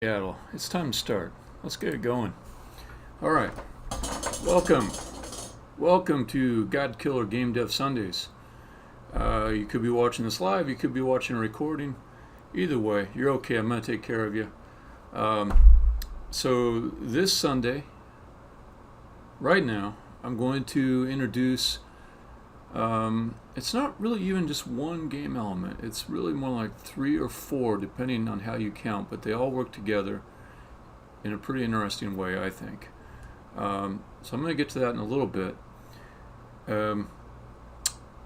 Seattle. It's time to start. Let's get it going. All right. Welcome. Welcome to God Killer Game Dev Sundays. You could be watching this live. You could be watching a recording. Either way, you're okay. I'm going to take care of you. So this Sunday, right now, I'm going to introduce it's not really even just one game element. It's really more like 3 or 4 depending on how you count, but they all work together in a pretty interesting way, I think. So I'm going to get to that in a little bit.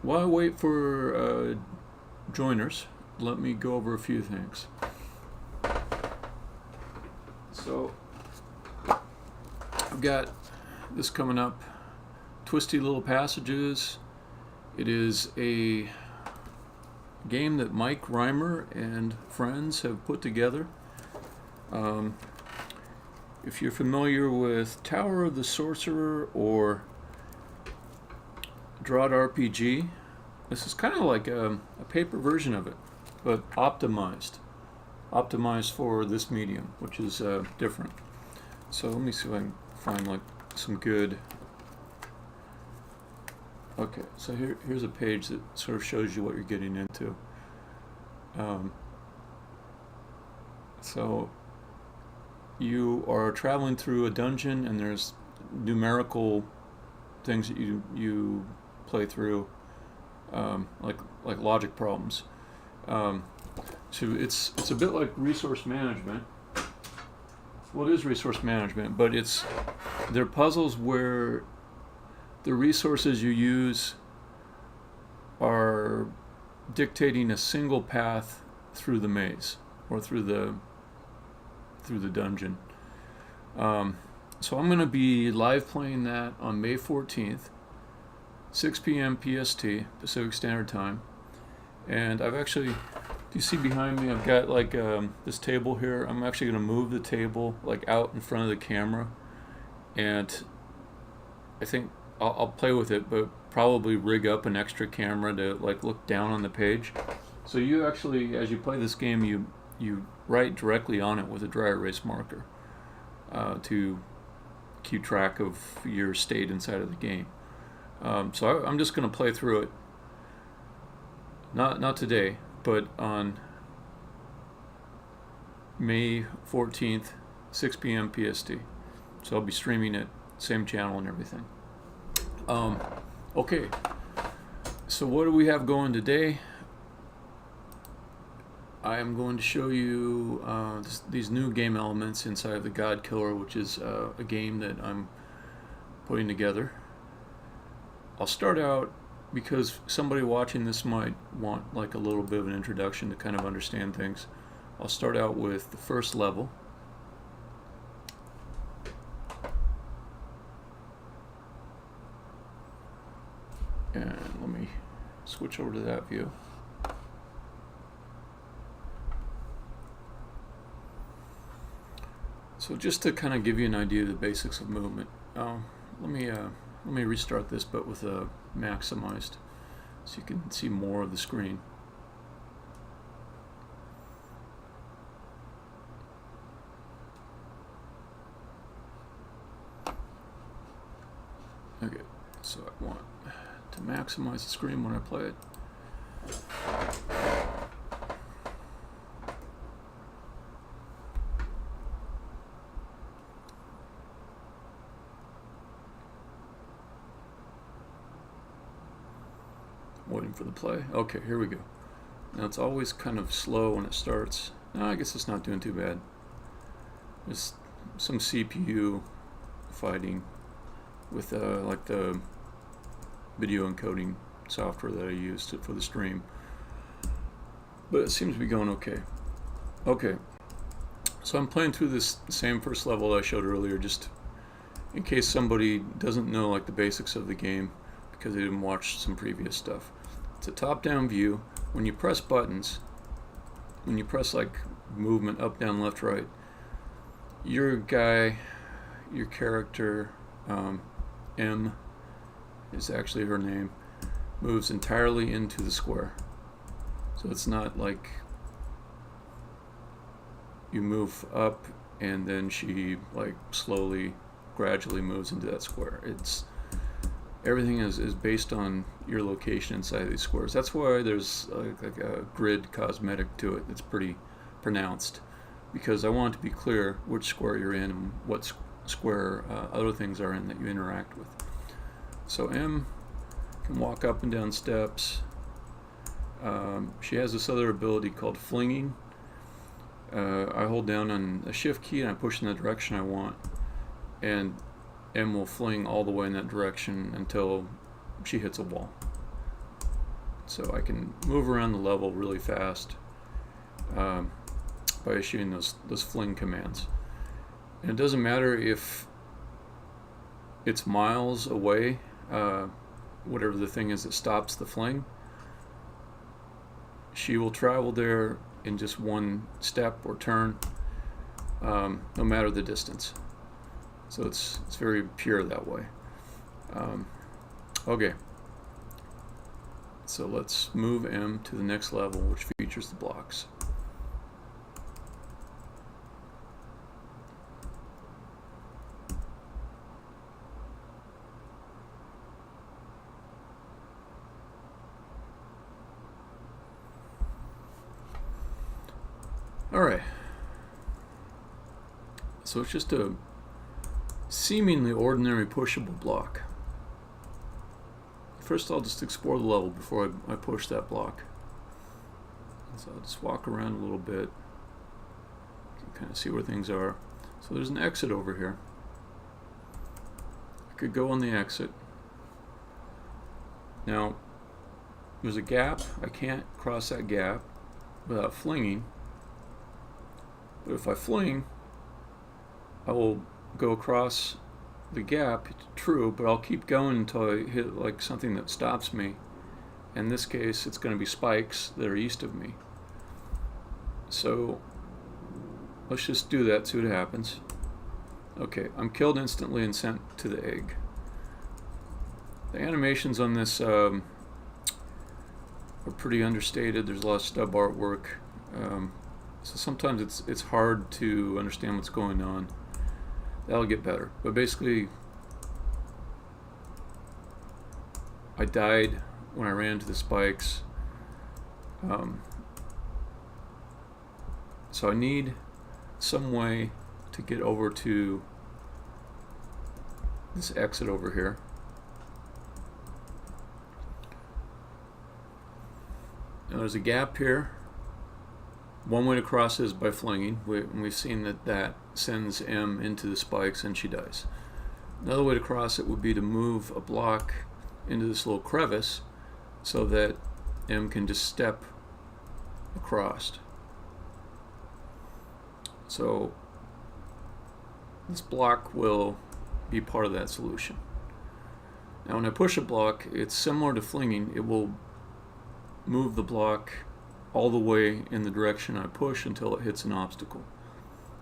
While I wait for joiners, let me go over a few things. So I've got this coming up, Twisty Little Passages. It is a game that Mike Reimer and friends have put together. If you're familiar with Tower of the Sorcerer or Drought RPG, this is kind of like a paper version of it, but optimized for this medium, which is different. So let me see if I can find like some good. Okay, so here's a page that sort of shows you what you're getting into. So you are traveling through a dungeon, and there's numerical things that you play through, like logic problems. So it's a bit like resource management. Well, it is resource management, but they're puzzles where the resources you use are dictating a single path through the maze or through the dungeon. So I'm going to be live playing that on May 14th, 6 p.m. PST, Pacific Standard Time. And I've actually, do you see behind me, I've got like this table here. I'm actually going to move the table like out in front of the camera, and I think I'll play with it, but probably rig up an extra camera to like look down on the page. So you actually, as you play this game, you write directly on it with a dry erase marker to keep track of your state inside of the game. So I'm just going to play through it. Not today, but on May 14th, 6 p.m. PST. So I'll be streaming it, same channel and everything. Okay, so what do we have going today? I am going to show you these new game elements inside of the God Killer, which is a game that I'm putting together. I'll start out, because somebody watching this might want like a little bit of an introduction to kind of understand things. I'll start out with the first level. And let me switch over to that view. So just to kind of give you an idea of the basics of movement, let me restart this, but with a maximized, so you can see more of the screen. Okay, so I want to maximize the screen when I play it. Waiting for the play. Okay, here we go. Now it's always kind of slow when it starts. No, I guess it's not doing too bad. There's some CPU fighting with like the video encoding software that I used for the stream, but it seems to be going okay. Okay, so I'm playing through this same first level I showed earlier, just in case somebody doesn't know like the basics of the game because they didn't watch some previous stuff. It's a top-down view. When you press buttons, when you press like movement up, down, left, right, your guy, your character, M is actually her name, moves entirely into the square. So it's not like you move up, and then she like slowly, gradually moves into that square. Everything is based on your location inside these squares. That's why there's like a grid cosmetic to it that's pretty pronounced, because I want it to be clear which square you're in and what square other things are in that you interact with. So M can walk up and down steps. She has this other ability called flinging. I hold down on a shift key and I push in the direction I want, and M will fling all the way in that direction until she hits a wall. So I can move around the level really fast by issuing those fling commands. And it doesn't matter if it's miles away, whatever the thing is that stops the fling. She will travel there in just one step or turn, no matter the distance. So it's very pure that way. Okay, so let's move M to the next level, which features the blocks. Alright, so it's just a seemingly ordinary pushable block. First I'll just explore the level before I push that block. So I'll just walk around a little bit, you can kind of see where things are. So there's an exit over here. I could go on the exit. Now there's a gap, I can't cross that gap without flinging. But if I fling, I will go across the gap, true, but I'll keep going until I hit like something that stops me. In this case, it's going to be spikes that are east of me. So let's just do that, see what happens. Okay, I'm killed instantly and sent to the egg. The animations on this are pretty understated. There's a lot of stub artwork. So sometimes it's hard to understand what's going on. That'll get better. But basically, I died when I ran into the spikes. So I need some way to get over to this exit over here. Now there's a gap here. One way to cross is by flinging. We've seen that sends M into the spikes and she dies. Another way to cross it would be to move a block into this little crevice so that M can just step across. So this block will be part of that solution. Now when I push a block, it's similar to flinging. It will move the block all the way in the direction I push until it hits an obstacle.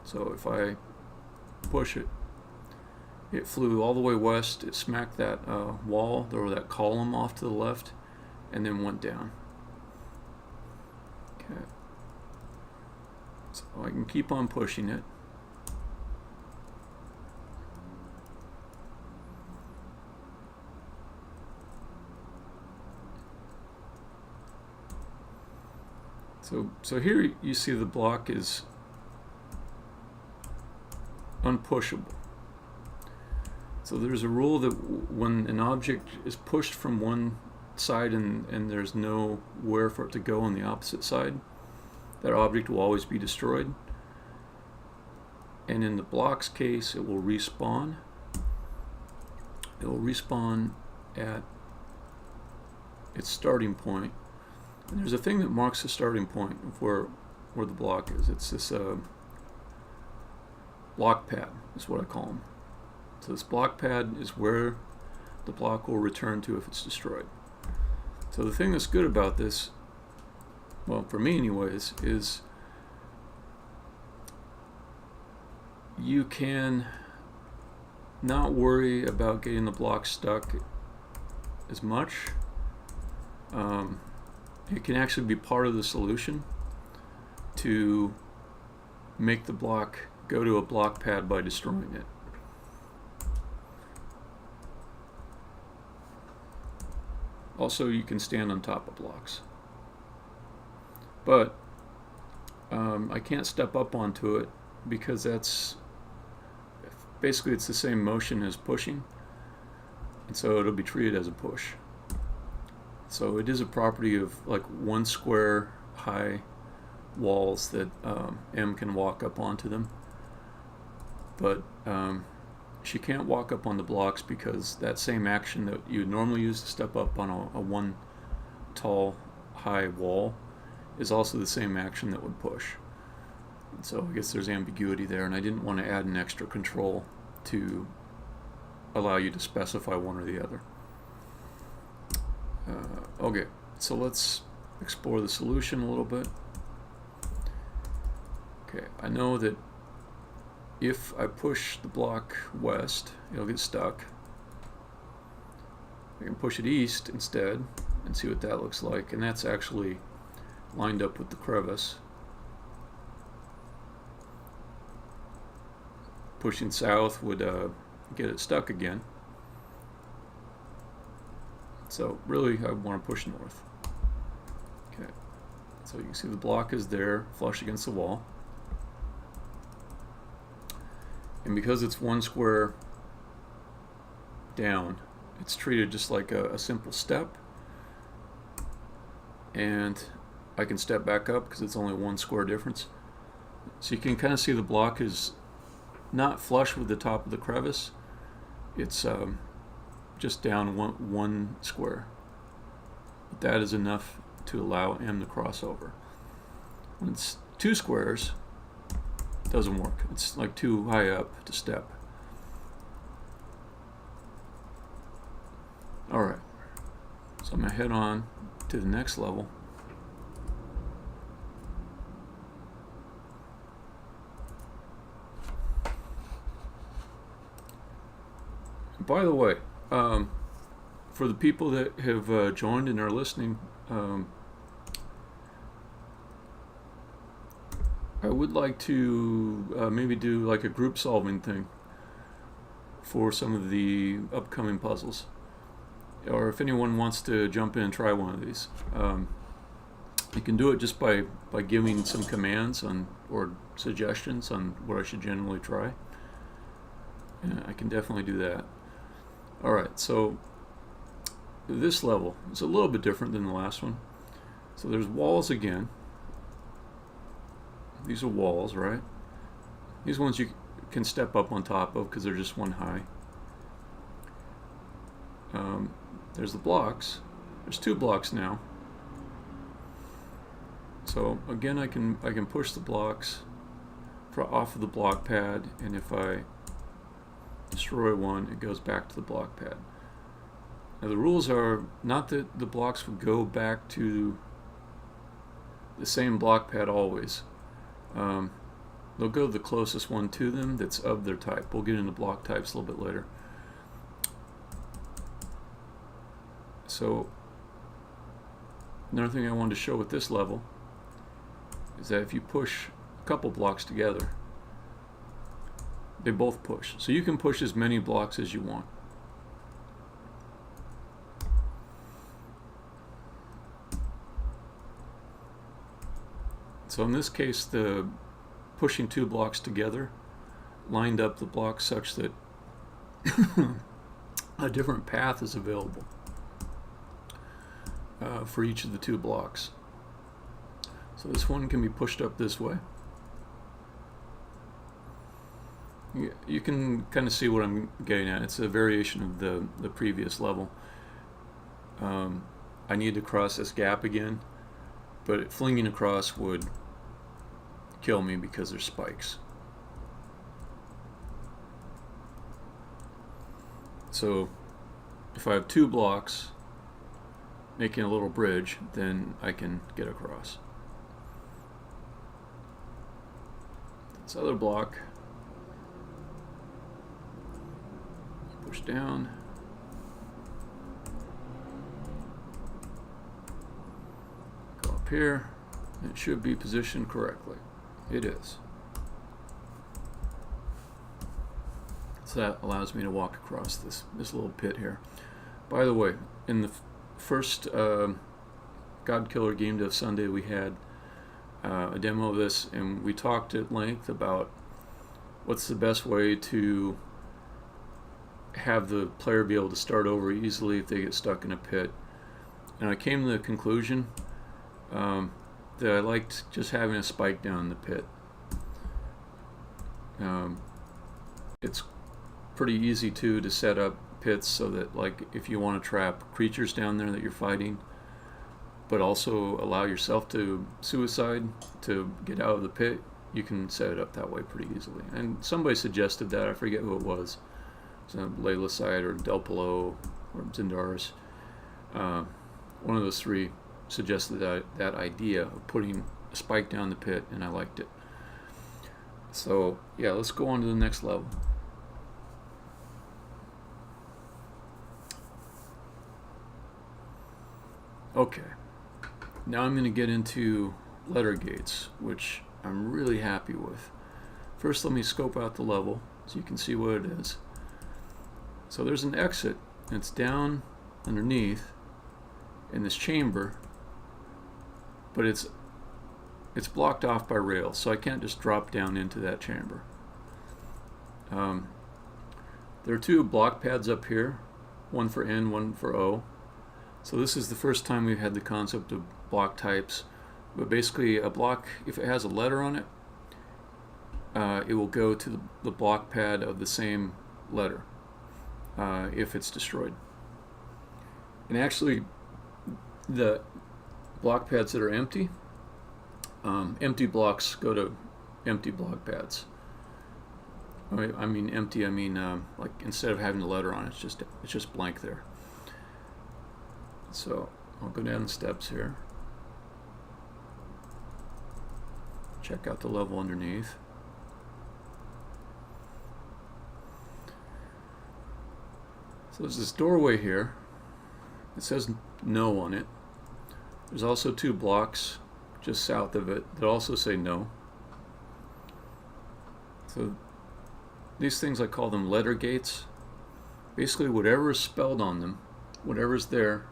So if I push it, it flew all the way west, it smacked that wall or that column off to the left, and then went down. Okay. So I can keep on pushing it. So here you see the block is unpushable. So there's a rule that when an object is pushed from one side and there's nowhere for it to go on the opposite side, that object will always be destroyed. And in the block's case, it will respawn. It will respawn at its starting point. And there's a thing that marks the starting point of where the block is. It's this block pad, is what I call them. So this block pad is where the block will return to if it's destroyed. So the thing that's good about this, well, for me anyways, is you can not worry about getting the block stuck as much. It can actually be part of the solution to make the block go to a block pad by destroying it. Also, you can stand on top of blocks. But I can't step up onto it because that's basically it's the same motion as pushing, and so it'll be treated as a push. So it is a property of like 1 square high walls that M can walk up onto them, but she can't walk up on the blocks because that same action that you would normally use to step up on a 1 tall high wall is also the same action that would push. And so I guess there's ambiguity there, and I didn't want to add an extra control to allow you to specify one or the other. Okay, so let's explore the solution a little bit. Okay, I know that if I push the block west, it'll get stuck. I can push it east instead and see what that looks like, and that's actually lined up with the crevice. Pushing south would get it stuck again. So really I want to push north. Okay, so you can see the block is there, flush against the wall. And because it's 1 square down, it's treated just like a simple step. And I can step back up because it's only 1 square difference. So you can kind of see the block is not flush with the top of the crevice. It's just down one square. But that is enough to allow M to cross over. When it's 2 squares, it doesn't work. It's like too high up to step. Alright, so I'm going to head on to the next level. By the way, for the people that have joined and are listening, I would like to maybe do like a group solving thing for some of the upcoming puzzles. Or if anyone wants to jump in and try one of these, you can do it just by giving some commands on or suggestions on what I should generally try. And I can definitely do that. Alright, so this level is a little bit different than the last one. So there's walls again. These are walls, right? These ones you can step up on top of because they're just 1 high. There's the blocks. There's 2 blocks now. So again, I can push the blocks off of the block pad, and if I destroy one, it goes back to the block pad. Now the rules are not that the blocks would go back to the same block pad always. They'll go the closest one to them that's of their type. We'll get into block types a little bit later. So another thing I wanted to show with this level is that if you push a couple blocks together, they both push. So you can push as many blocks as you want. So in this case, the pushing 2 blocks together lined up the blocks such that a different path is available for each of the 2 blocks. So this one can be pushed up this way. You can kind of see what I'm getting at. It's a variation of the previous level. I need to cross this gap again, but flinging across would kill me because there's spikes. So if I have 2 blocks making a little bridge, then I can get across. This other block, push down, go up here, and it should be positioned correctly. It is. So that allows me to walk across this little pit here. By the way, in the first God Killer Game Dev Sunday, we had a demo of this, and we talked at length about what's the best way to have the player be able to start over easily if they get stuck in a pit. And I came to the conclusion that I liked just having a spike down the pit. It's pretty easy to set up pits so that, like, if you want to trap creatures down there that you're fighting, but also allow yourself to suicide to get out of the pit, you can set it up that way pretty easily. And somebody suggested that, I forget who it was. So Layla Side or Del Polo or Zindaris. One of those three suggested that idea of putting a spike down the pit, and I liked it. So yeah, let's go on to the next level. Okay, now I'm going to get into letter gates, which I'm really happy with. First, let me scope out the level so you can see what it is. So there's an exit, and it's down underneath in this chamber, but it's blocked off by rails, so I can't just drop down into that chamber. There are two block pads up here, one for N, one for O. So this is the first time we've had the concept of block types, but basically a block, if it has a letter on it, it will go to the block pad of the same letter if it's destroyed. And actually, the block pads that are empty, empty blocks go to empty block pads. I mean empty, like instead of having the letter on it, it's just blank there. So I'll go down the steps here. Check out the level underneath. So there's this doorway here. It says no on it. There's also two blocks just south of it that also say no. So these things, I call them letter gates. Basically whatever is spelled on them, whatever's there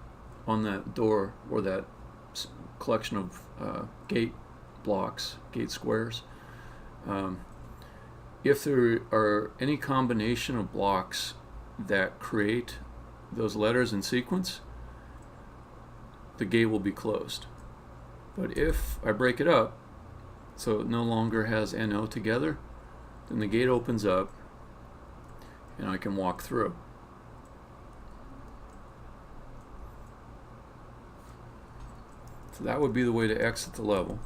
on that door or that collection of gate blocks, gate squares, if there are any combination of blocks that create those letters in sequence, the gate will be closed. But if I break it up so it no longer has NO together, then the gate opens up and I can walk through. So that would be the way to exit the level.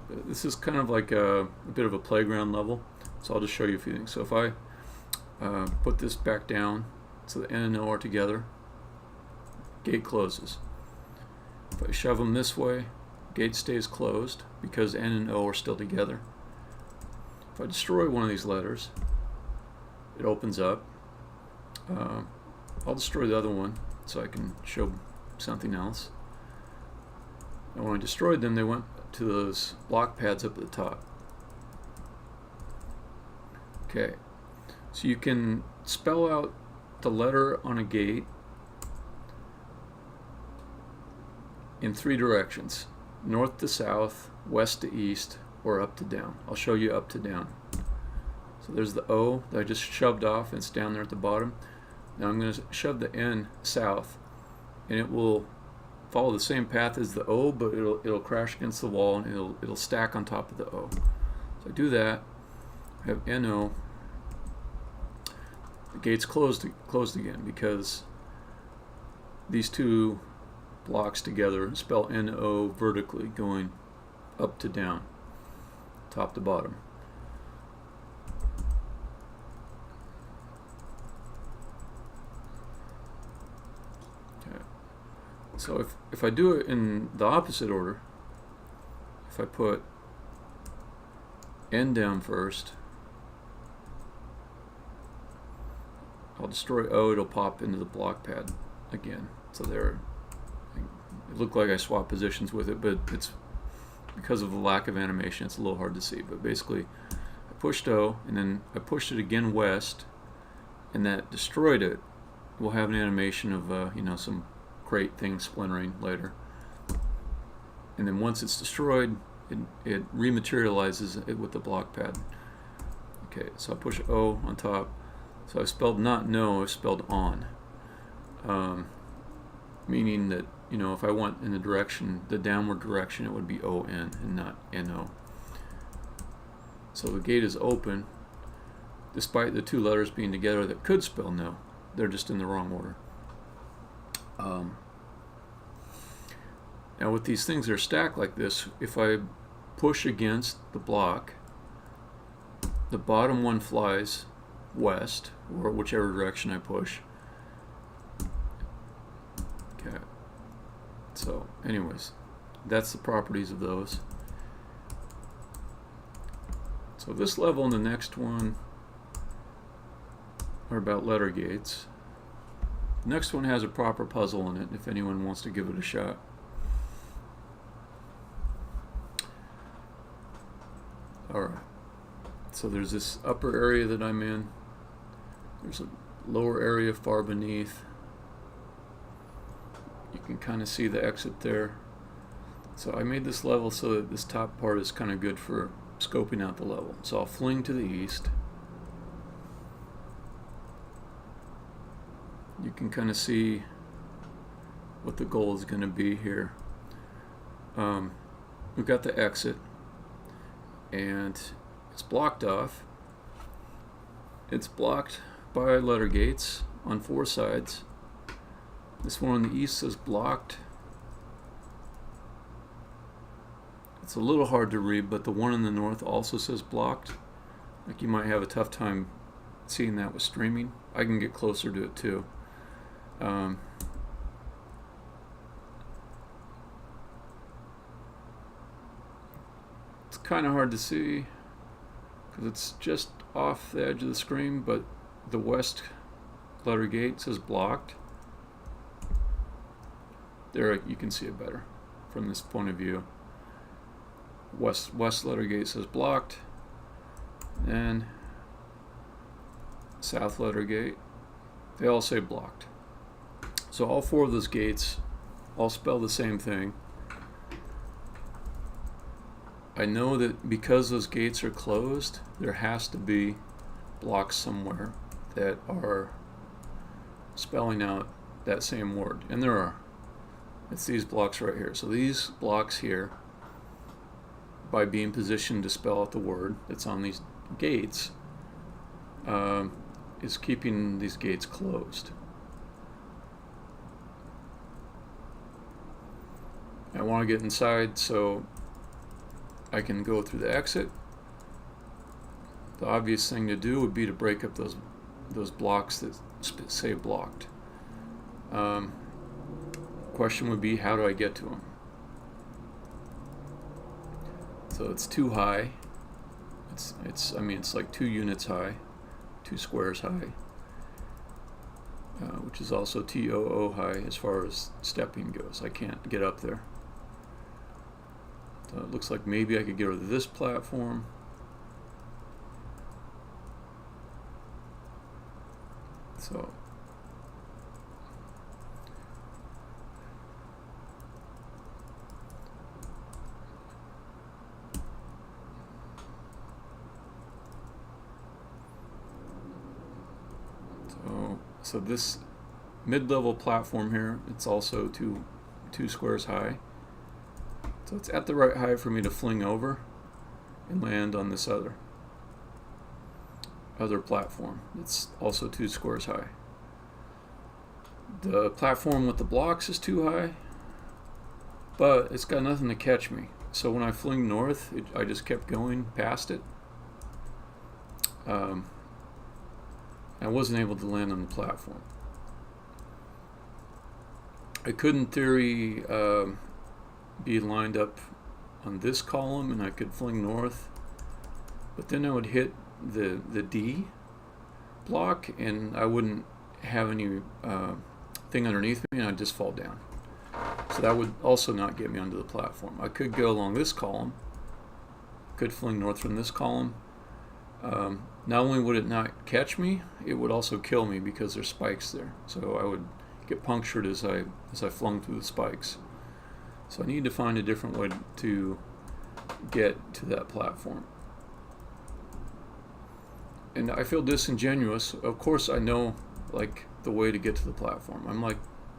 This is kind of like a bit of a playground level, so I'll just show you a few things. So if I put this back down so the N and O are together, gate closes. If I shove them this way, gate stays closed because N and O are still together. If I destroy one of these letters, it opens up. I'll destroy the other one so I can show something else. And when I destroyed them, they went to those block pads up at the top. Okay, so you can spell out the letter on a gate in three directions: north to south, west to east, or up to down. I'll show you up to down. So there's the O that I just shoved off, and it's down there at the bottom. Now I'm going to shove the N south, and it will follow the same path as the O, but it'll crash against the wall and it'll stack on top of the O. So I do that. I have NO. The gate's closed again because these two blocks together spell NO vertically, going up to down, top to bottom. So if I do it in the opposite order, if I put N down first, I'll destroy O, it'll pop into the block pad again. So there, it looked like I swapped positions with it, but it's because of the lack of animation, it's a little hard to see. But basically, pushed O, and then I pushed it again west, and that destroyed it. We'll have an animation of you know, some crate thing splintering later. And then once it's destroyed, it rematerializes it with the block pad. Okay, so I push O on top. So I spelled not no, I spelled on. Meaning that, you know, if I went in the direction, the downward direction, it would be O-N and not N-O. So the gate is open, despite the two letters being together that could spell no. They're just in the wrong order. Now with these things that are stacked like this, if I push against the block, the bottom one flies west, or whichever direction I push. Okay. So anyways, that's the properties of those. So this level and the next one are about letter gates. The next one has a proper puzzle in it if anyone wants to give it a shot. Alright, so there's this upper area that I'm in. There's a lower area far beneath. You can kind of see the exit there. So I made this level so that this top part is kind of good for scoping out the level. So I'll fling to the east. You can kind of see what the goal is going to be here. We've got the exit, and it's blocked off. It's blocked by letter gates on 4 sides. This one on the east says blocked. It's a little hard to read, but the one in the north also says blocked. Like, you might have a tough time seeing that with streaming. I can get closer to it too. It's kind of hard to see because it's just off the edge of the screen, but the west letter gate says blocked. There you can see it better from this point of view. West letter gate says blocked, and south letter gate, they all say blocked. So all 4 of those gates all spell the same thing. I know that because those gates are closed, there has to be blocks somewhere that are spelling out that same word, and there are. It's these blocks right here. So these blocks here, by being positioned to spell out the word that's on these gates, is keeping these gates closed. I want to get inside so I can go through the exit. The obvious thing to do would be to break up those blocks that say blocked. Question would be, how do I get to them? So it's too high. I mean, it's like 2 units high, 2 squares high, which is also TOO high as far as stepping goes. I can't get up there. So it looks like maybe I could get over this platform. So So this mid-level platform here, it's also two squares high. So it's at the right height for me to fling over and land on this other platform. It's also 2 squares high. The platform with the blocks is too high, but it's got nothing to catch me. So when I fling north, I just kept going past it. I wasn't able to land on the platform. I could, in theory, be lined up on this column and I could fling north, but then I would hit the D block and I wouldn't have any thing underneath me, and I'd just fall down. So that would also not get me onto the platform. I could go along this column, could fling north from this column, not only would it not catch me, it would also kill me because there's spikes there. So I would get punctured as I flung through the spikes. So I need to find a different way to get to that platform. And I feel disingenuous. Of course I know like the way to get to the platform. I'm like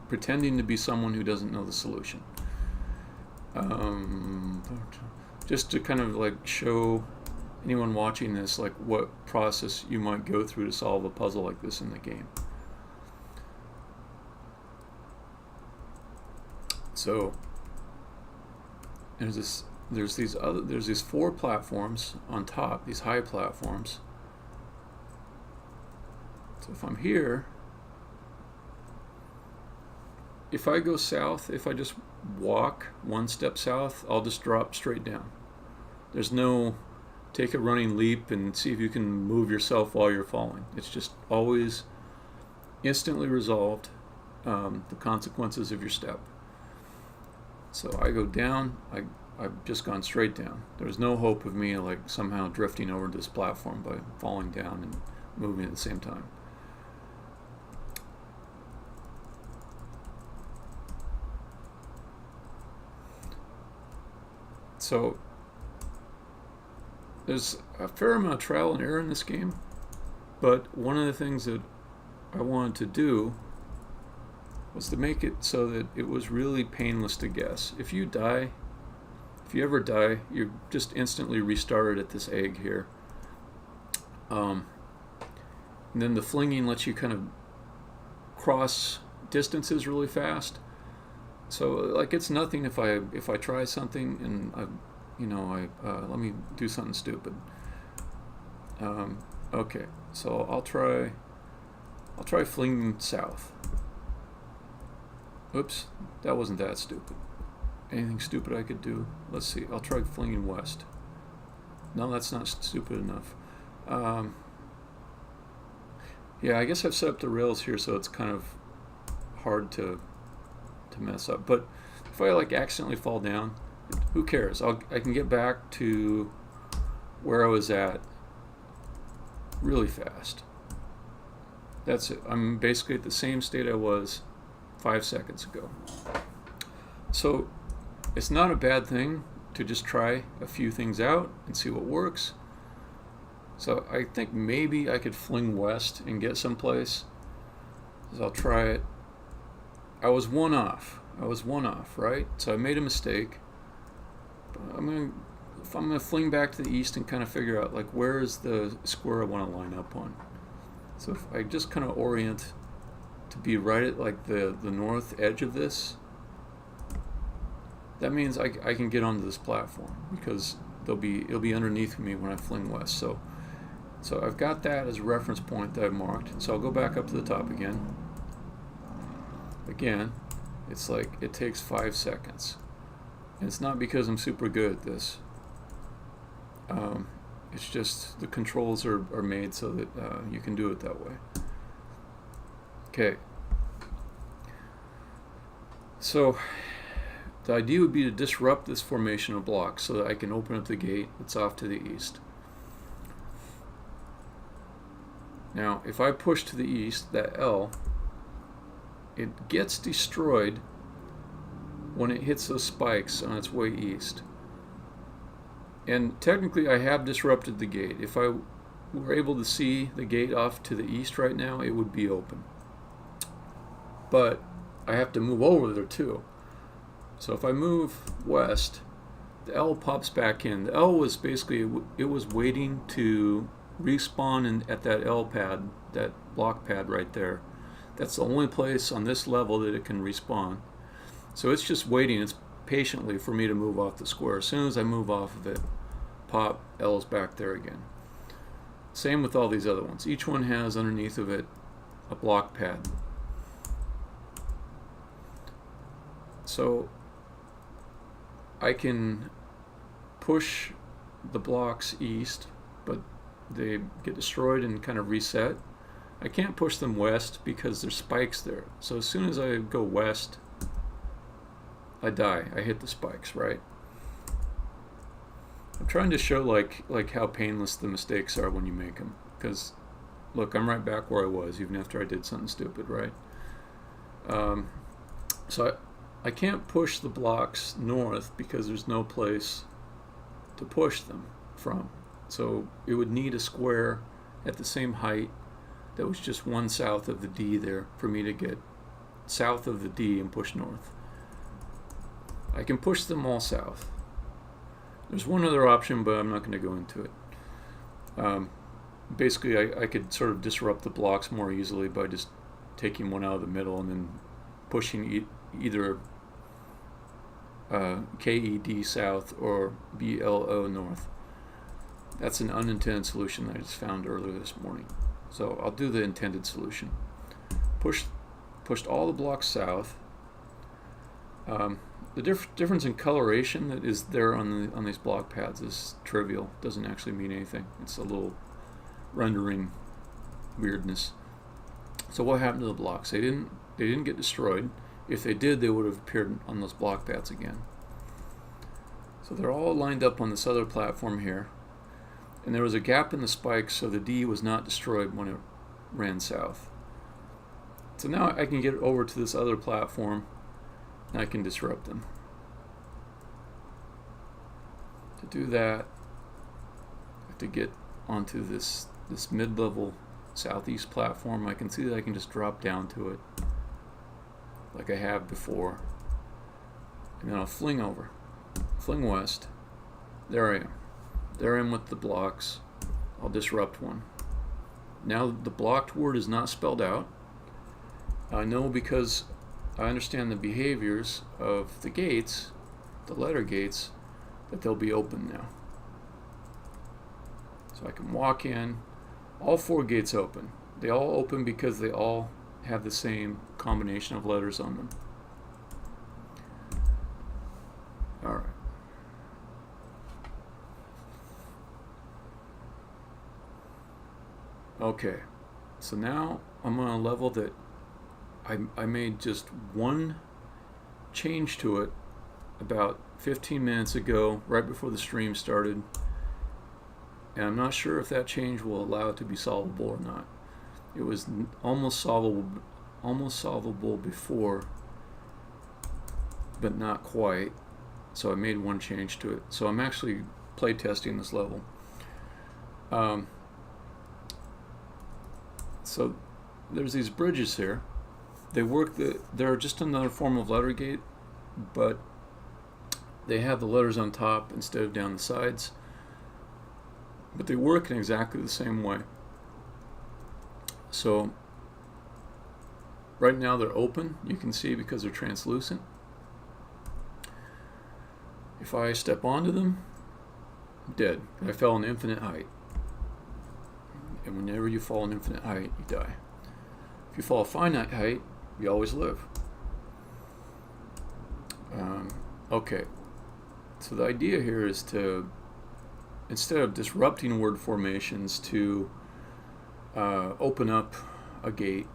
pretending to be someone who doesn't know the solution. Just to kind of like show anyone watching this like what process you might go through to solve a puzzle like this in the game. So there's these 4 platforms on top, these high platforms. So if I'm here, if I go south, if I just walk 1 step south, I'll just drop straight down. There's no take a running leap and see if you can move yourself while you're falling. It's just always instantly resolved, the consequences of your step. So I go down, I've just gone straight down. There's no hope of me like somehow drifting over this platform by falling down and moving at the same time. So there's a fair amount of trial and error in this game, but one of the things that I wanted to do was to make it so that it was really painless to guess. If you ever die, you're just instantly restarted at this egg here. And then the flinging lets you kind of cross distances really fast. So like it's nothing if I try something and let me do something stupid. Okay, so I'll try flinging south. Oops, that wasn't that stupid. Anything stupid I could do? Let's see. I'll try flinging west. No, that's not stupid enough. Yeah, I guess I've set up the rails here so it's kind of hard to mess up. But if I like accidentally fall down, who cares? I can get back to where I was at really fast. That's it. I'm basically at the same state I was 5 seconds ago. So it's not a bad thing to just try a few things out and see what works. So I think maybe I could fling west and get someplace. So I'll try it. I was one off, right? So I made a mistake. But I'm gonna fling back to the east and kind of figure out like where is the square I want to line up on. So if I just kind of orient to be right at like the north edge of this, that means I can get onto this platform because it'll be underneath me when I fling west. So I've got that as a reference point that I've marked. So I'll go back up to the top again. Again, it's like it takes 5 seconds. And it's not because I'm super good at this. It's just the controls are made so that you can do it that way. Okay. So the idea would be to disrupt this formation of blocks so that I can open up the gate that's off to the east. Now, if I push to the east, that L, it gets destroyed when it hits those spikes on its way east. And technically I have disrupted the gate. If I were able to see the gate off to the east right now, it would be open. But I have to move over there too. So if I move west, the L pops back in. The L was basically, it was waiting to respawn at that L pad, that block pad right there. That's the only place on this level that it can respawn. So it's just waiting, it's patiently for me to move off the square. As soon as I move off of it, pop, L's back there again. Same with all these other ones. Each one has underneath of it a block pad. So I can push the blocks east, but they get destroyed and kind of reset. I can't push them west because there's spikes there. So as soon as I go west, I die. I hit the spikes, right? I'm trying to show like how painless the mistakes are when you make them. Because look, I'm right back where I was even after I did something stupid, right? So I can't push the blocks north because there's no place to push them from. So it would need a square at the same height that was just one south of the D there for me to get south of the D and push north. I can push them all south. There's one other option, but I'm not going to go into it. Basically, I could sort of disrupt the blocks more easily by just taking one out of the middle and then pushing either KED south or BLO north. That's an unintended solution that I just found earlier this morning. So I'll do the intended solution. Pushed all the blocks south. The difference in coloration that is there on these block pads is trivial. Doesn't actually mean anything. It's a little rendering weirdness. So what happened to the blocks? They didn't get destroyed. If they did, they would have appeared on those block pads again. So they're all lined up on this other platform here. And there was a gap in the spikes, so the D was not destroyed when it ran south. So now I can get over to this other platform and I can disrupt them. To do that, I have to get onto this mid-level southeast platform. I can see that I can just drop down to it like I have before. And then I'll fling over, fling west. There I am. There I am with the blocks. I'll disrupt one. Now the blocked word is not spelled out. I know because I understand the behaviors of the gates, the letter gates, that they'll be open now. So I can walk in, all 4 gates open. They all open because they all have the same combination of letters on them. All right. Okay, so now I'm on a level that I made just one change to it about 15 minutes ago, right before the stream started. And I'm not sure if that change will allow it to be solvable or not. It was almost solvable before, but not quite. So I made one change to it. So I'm actually play testing this level. So there's these bridges here. They work. They're just another form of letter gate, but they have the letters on top instead of down the sides. But they work in exactly the same way. So right now they're open. You can see because they're translucent. If I step onto them, I'm dead. I fell an infinite height. And whenever you fall an infinite height, you die. If you fall a finite height, you always live. Okay, so the idea here is to, instead of disrupting word formations, to open up a gate.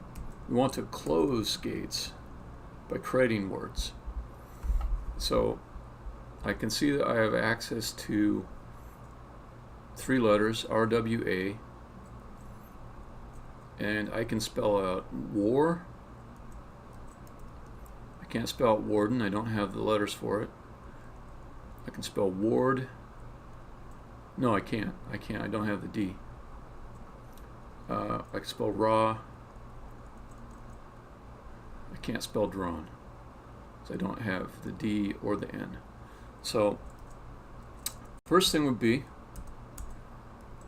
We want to close gates by creating words. So I can see that I have access to 3 letters, RWA, and I can spell out war. I can't spell out warden, I don't have the letters for it. I can spell ward. No, I can't, I don't have the D. I can spell raw. I can't spell drawn, so I don't have the D or the N. So first thing would be,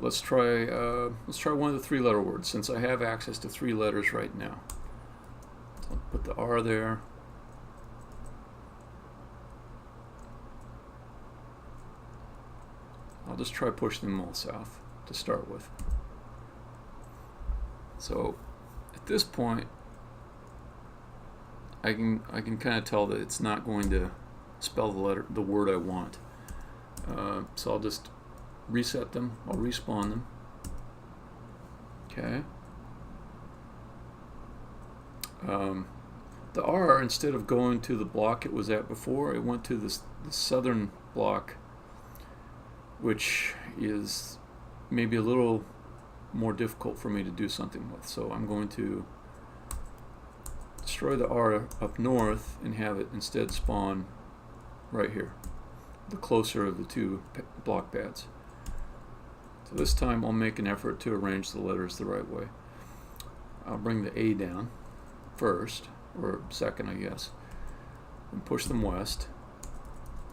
let's try one of the 3-letter words, since I have access to 3 letters right now. I'll put the R there. I'll just try pushing them all south to start with. So at this point, I can kind of tell that it's not going to spell the word I want. So I'll just reset them. I'll respawn them. Okay. The R, instead of going to the block it was at before, it went to the southern block which is maybe a little more difficult for me to do something with. So I'm going to destroy the R up north and have it instead spawn right here, the closer of the two block pads. So this time I'll make an effort to arrange the letters the right way. I'll bring the A down first, or second I guess, and push them west.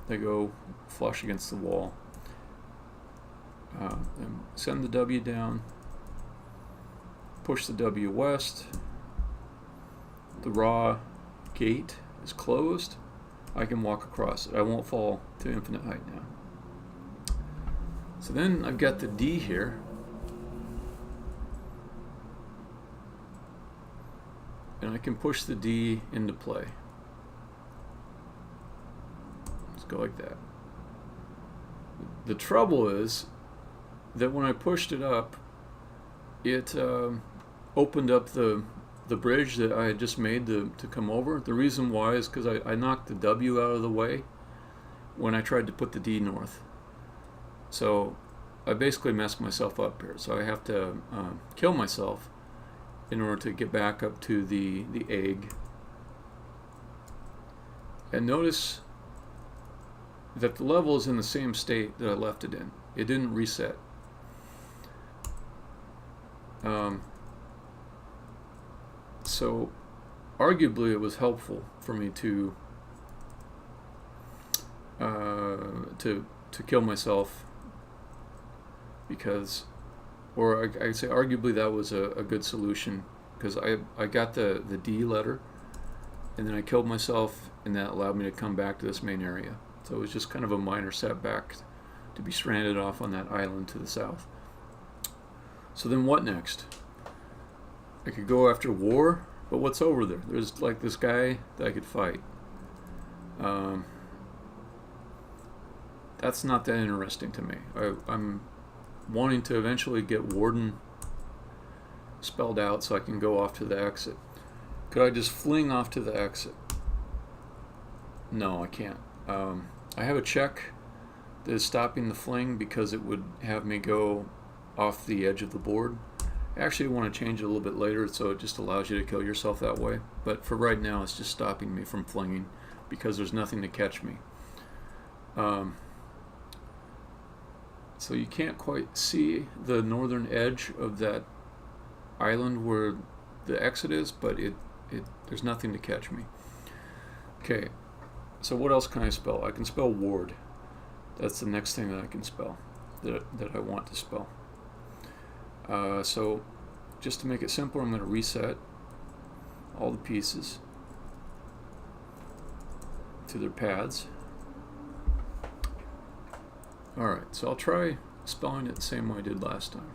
They go flush against the wall. Then send the W down, push the W west. The raw gate is closed. I can walk across it. I won't fall to infinite height now. So then I've got the D here. And I can push the D into play. Let's go like that. The trouble is that when I pushed it up, it opened up the bridge that I had just made to come over. The reason why is because I knocked the W out of the way when I tried to put the D north. So I basically messed myself up here. So I have to kill myself in order to get back up to the egg. And notice that the level is in the same state that I left it in. It didn't reset. So arguably it was helpful for me to kill myself, because, or I'd say arguably that was a good solution, because I got the D letter and then I killed myself, and that allowed me to come back to this main area. So it was just kind of a minor setback to be stranded off on that island to the south. So then what next? I could go after war, but what's over there? There's like this guy that I could fight. That's not that interesting to me. I'm wanting to eventually get Warden spelled out so I can go off to the exit. Could I just fling off to the exit? No, I can't. I have a check that is stopping the fling because it would have me go off the edge of the board. I actually want to change it a little bit later, so it just allows you to kill yourself that way. But for right now, it's just stopping me from flinging because there's nothing to catch me. So you can't quite see the northern edge of that island where the exit is, but there's nothing to catch me. Okay, so what else can I spell? I can spell ward. That's the next thing that I can spell, that I want to spell. So just to make it simpler, I'm going to reset all the pieces to their pads. Alright, so I'll try spelling it the same way I did last time.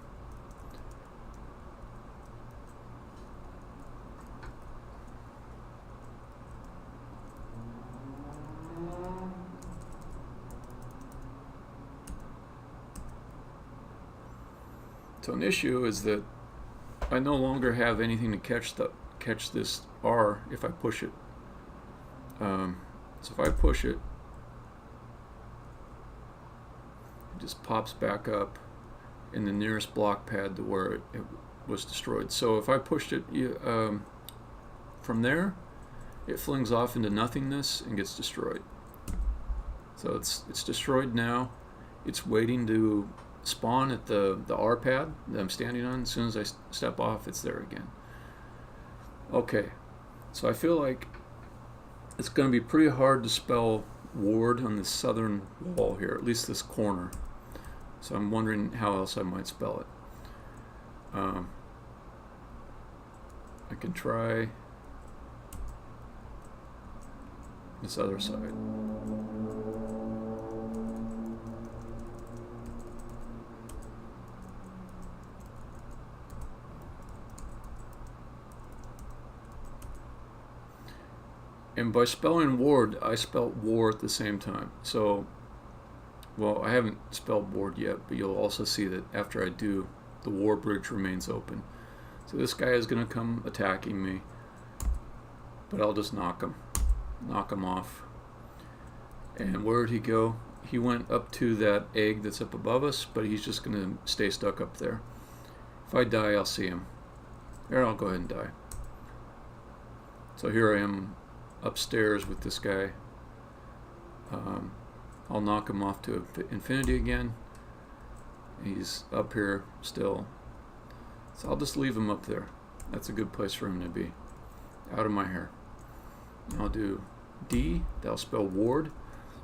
So an issue is that I no longer have anything to catch this R if I push it. So if I push it, it just pops back up in the nearest block pad to where it was destroyed. So if I pushed it from there, it flings off into nothingness and gets destroyed. So it's destroyed now. It's waiting to spawn at the R pad that I'm standing on. As soon as I step off, it's there again. Okay, so I feel like it's going to be pretty hard to spell ward on the southern wall here, at least this corner. So I'm wondering how else I might spell it. I can try this other side. And by spelling ward, I spelled war at the same time. So, well, I haven't spelled ward yet, but you'll also see that after I do, the war bridge remains open. So this guy is going to come attacking me, but I'll just knock him off. And where did he go? he went up to that egg that's up above us, but he's just going to stay stuck up there. If I die, I'll see him. There, I'll go ahead and die. So here I am upstairs with this guy. I'll knock him off to infinity again. He's up here still. So I'll just leave him up there. That's a good place for him to be. Out of my hair. I'll do D. That'll spell ward.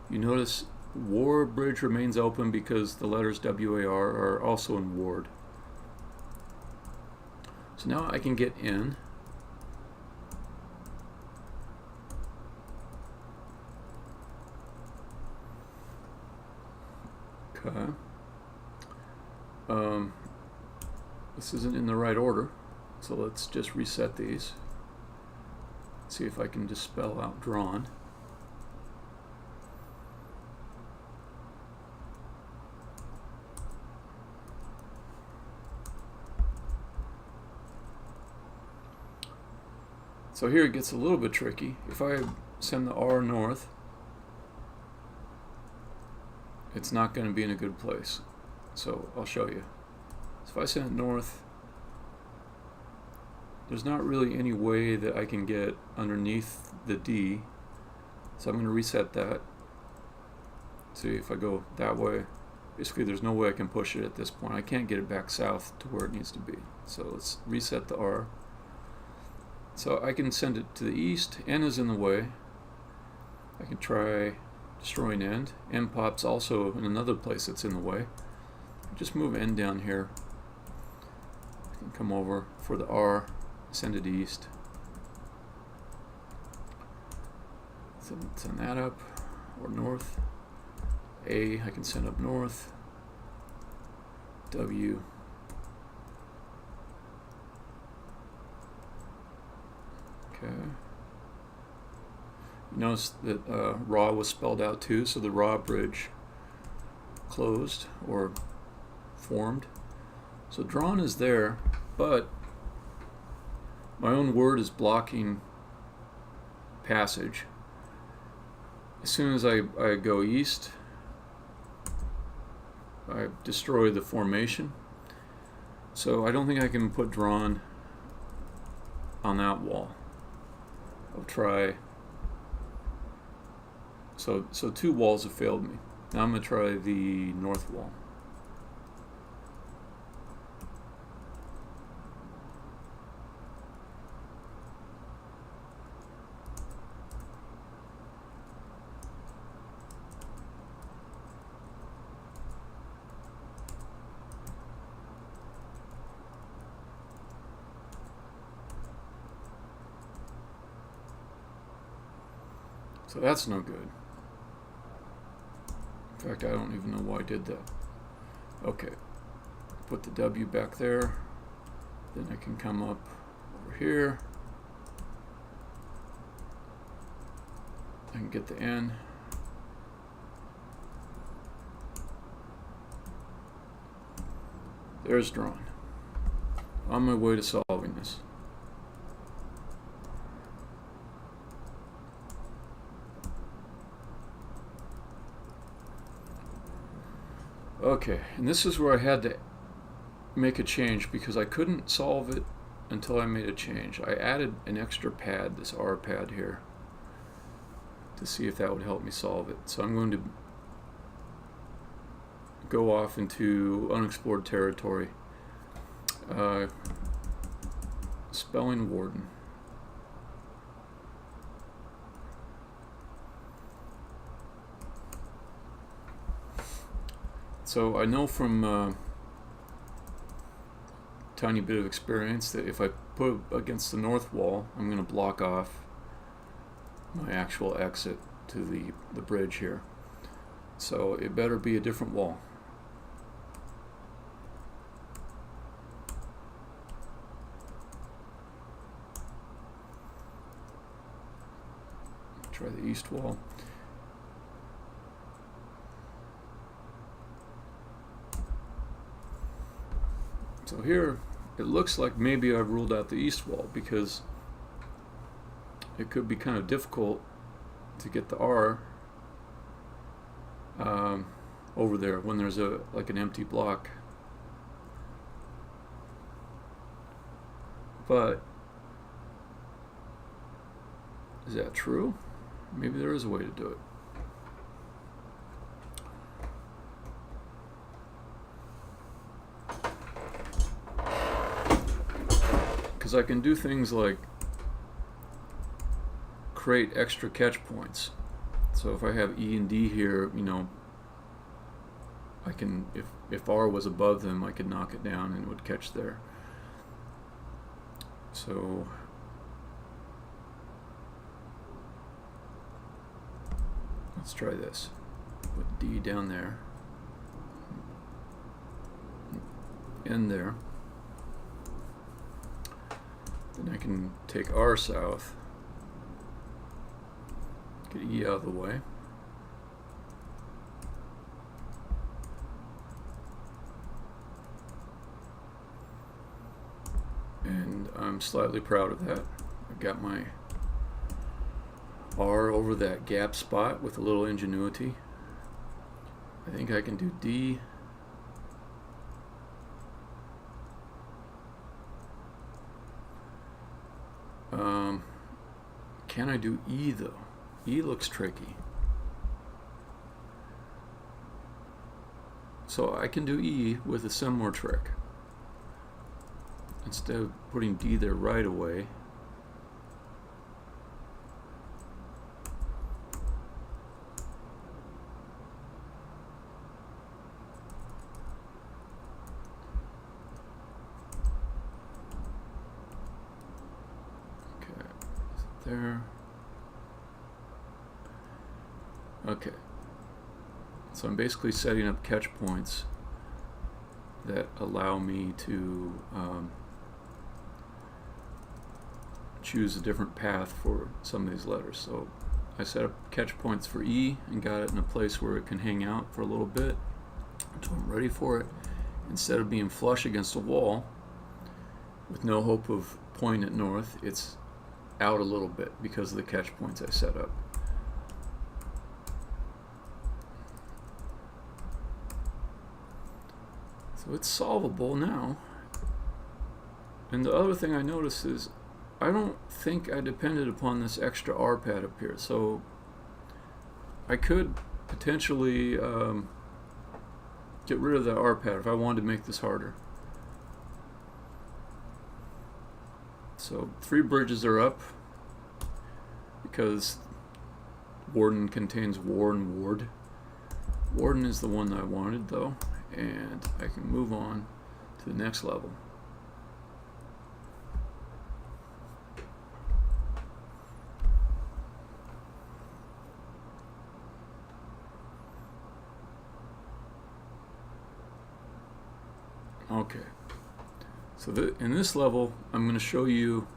You notice war bridge remains open because the letters WAR are also in ward. So now I can get in. Okay. This isn't in the right order, so let's just reset these. See if I can just spell out drawn. So here it gets a little bit tricky. If I send the R north, it's not going to be in a good place. So I'll show you. So if I send it north, there's not really any way that I can get underneath the D. So I'm going to reset that. See if I go that way. Basically there's no way I can push it at this point. I can't get it back south to where it needs to be. So let's reset the R. So I can send it to the east. N is in the way. I can try destroying end. N pops also in another place that's in the way. Just move N down here. I can come over for the R, send it east. Send that up, or north. A, I can send up north. W. Okay. Notice that raw was spelled out too, so the raw bridge closed or formed. So drawn is there, but my own word is blocking passage. As soon as I go east, I destroy the formation. So I don't think I can put drawn on that wall. I'll try. So two walls have failed me. Now I'm going to try the north wall. So that's no good. In fact, I don't even know why I did that. Okay, put the W back there. Then I can come up over here. I can get the N. There's drawn. On my way to solving this. Okay, and this is where I had to make a change because I couldn't solve it until I made a change. I added an extra pad, this R pad here, to see if that would help me solve it. So I'm going to go off into unexplored territory. Spelling warden. So I know from tiny bit of experience that if I put it against the north wall, I'm going to block off my actual exit to the bridge here. So it better be a different wall. Try the east wall. So here, it looks like maybe I've ruled out the east wall because it could be kind of difficult to get the R over there when there's like an empty block. But is that true? Maybe there is a way to do it. Because I can do things like create extra catch points. So if I have E and D here, you know, I can, if R was above them, I could knock it down and it would catch there. So let's try this. Put D down there, N there. Then I can take R south, get E out of the way. And I'm slightly proud of that. I've got my R over that gap spot with a little ingenuity. I think I can do D. Can I do E though? E looks tricky. So I can do E with a similar trick. Instead of putting D there right away, okay, there. Okay, so I'm basically setting up catch points that allow me to choose a different path for some of these letters. So I set up catch points for E and got it in a place where it can hang out for a little bit until I'm ready for it. Instead of being flush against a wall with no hope of pointing it north, it's out a little bit because of the catch points I set up. So it's solvable now. And the other thing I noticed is I don't think I depended upon this extra R pad up here. So I could potentially get rid of the R pad if I wanted to make this harder. So 3 bridges are up because Warden contains war and ward. Warden is the one that I wanted though, and I can move on to the next level. Okay, so in this level I'm going to show you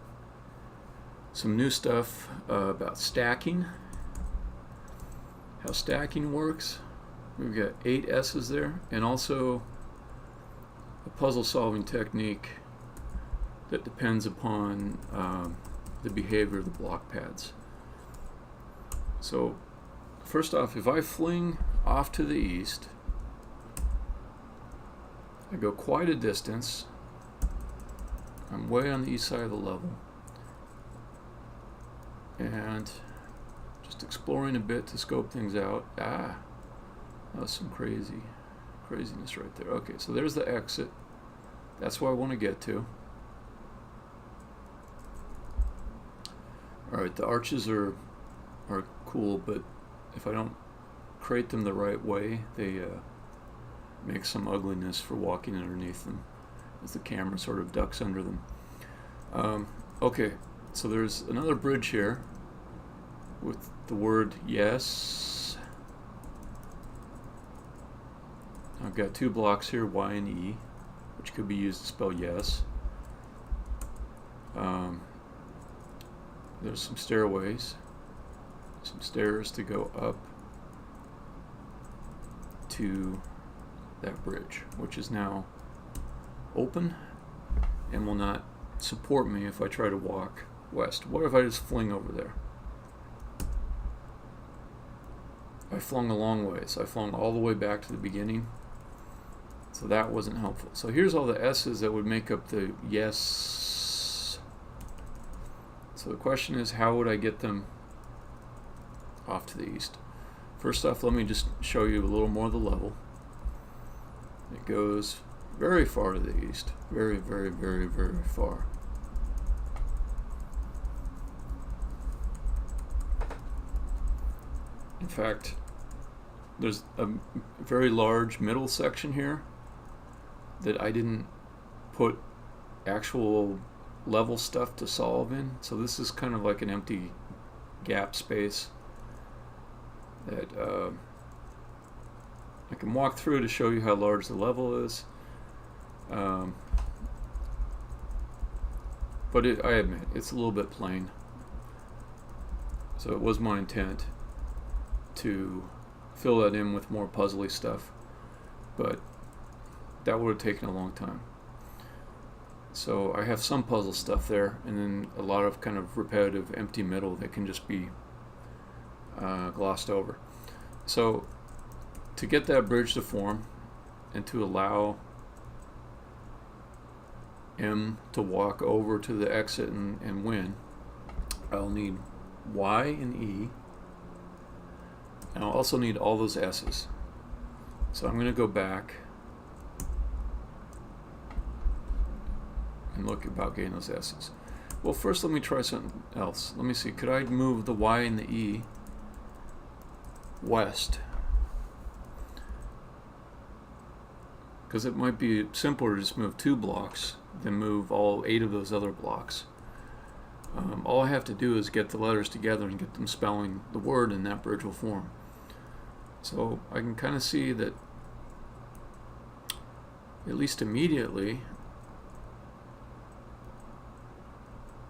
some new stuff about stacking, how stacking works. We've got 8 S's there, and also a puzzle solving technique that depends upon the behavior of the block pads. So first off, if I fling off to the east, I go quite a distance. I'm way on the east side of the level, and just exploring a bit to scope things out. That was some craziness right there. Okay, so there's the exit. That's where I want to get to. Alright, the arches are cool, but if I don't create them the right way, they make some ugliness for walking underneath them as the camera sort of ducks under them. Okay, so there's another bridge here with the word yes. I've got 2 blocks here, Y and E, which could be used to spell yes. There's some stairways, some stairs to go up to that bridge, which is now open and will not support me if I try to walk west. What if I just fling over there? I flung a long ways. I flung all the way back to the beginning. So that wasn't helpful. So here's all the S's that would make up the yes. So the question is, how would I get them off to the east? First off, let me just show you a little more of the level. It goes very far to the east. Very, very, very, very far. In fact, there's a very large middle section here that I didn't put actual level stuff to solve in. So this is kind of like an empty gap space that I can walk through to show you how large the level is. But I admit, it's a little bit plain. So it was my intent to fill that in with more puzzly stuff, but that would have taken a long time. So I have some puzzle stuff there, and then a lot of kind of repetitive empty middle that can just be glossed over. So to get that bridge to form and to allow M to walk over to the exit and win, I'll need Y and E, and I'll also need all those S's. So I'm going to go back and look about getting those S's. Well, first let me try something else. Let me see, could I move the Y and the E west? Because it might be simpler to just move 2 blocks than move all 8 of those other blocks. All I have to do is get the letters together and get them spelling the word in that bridge will form. So I can kind of see that, at least immediately,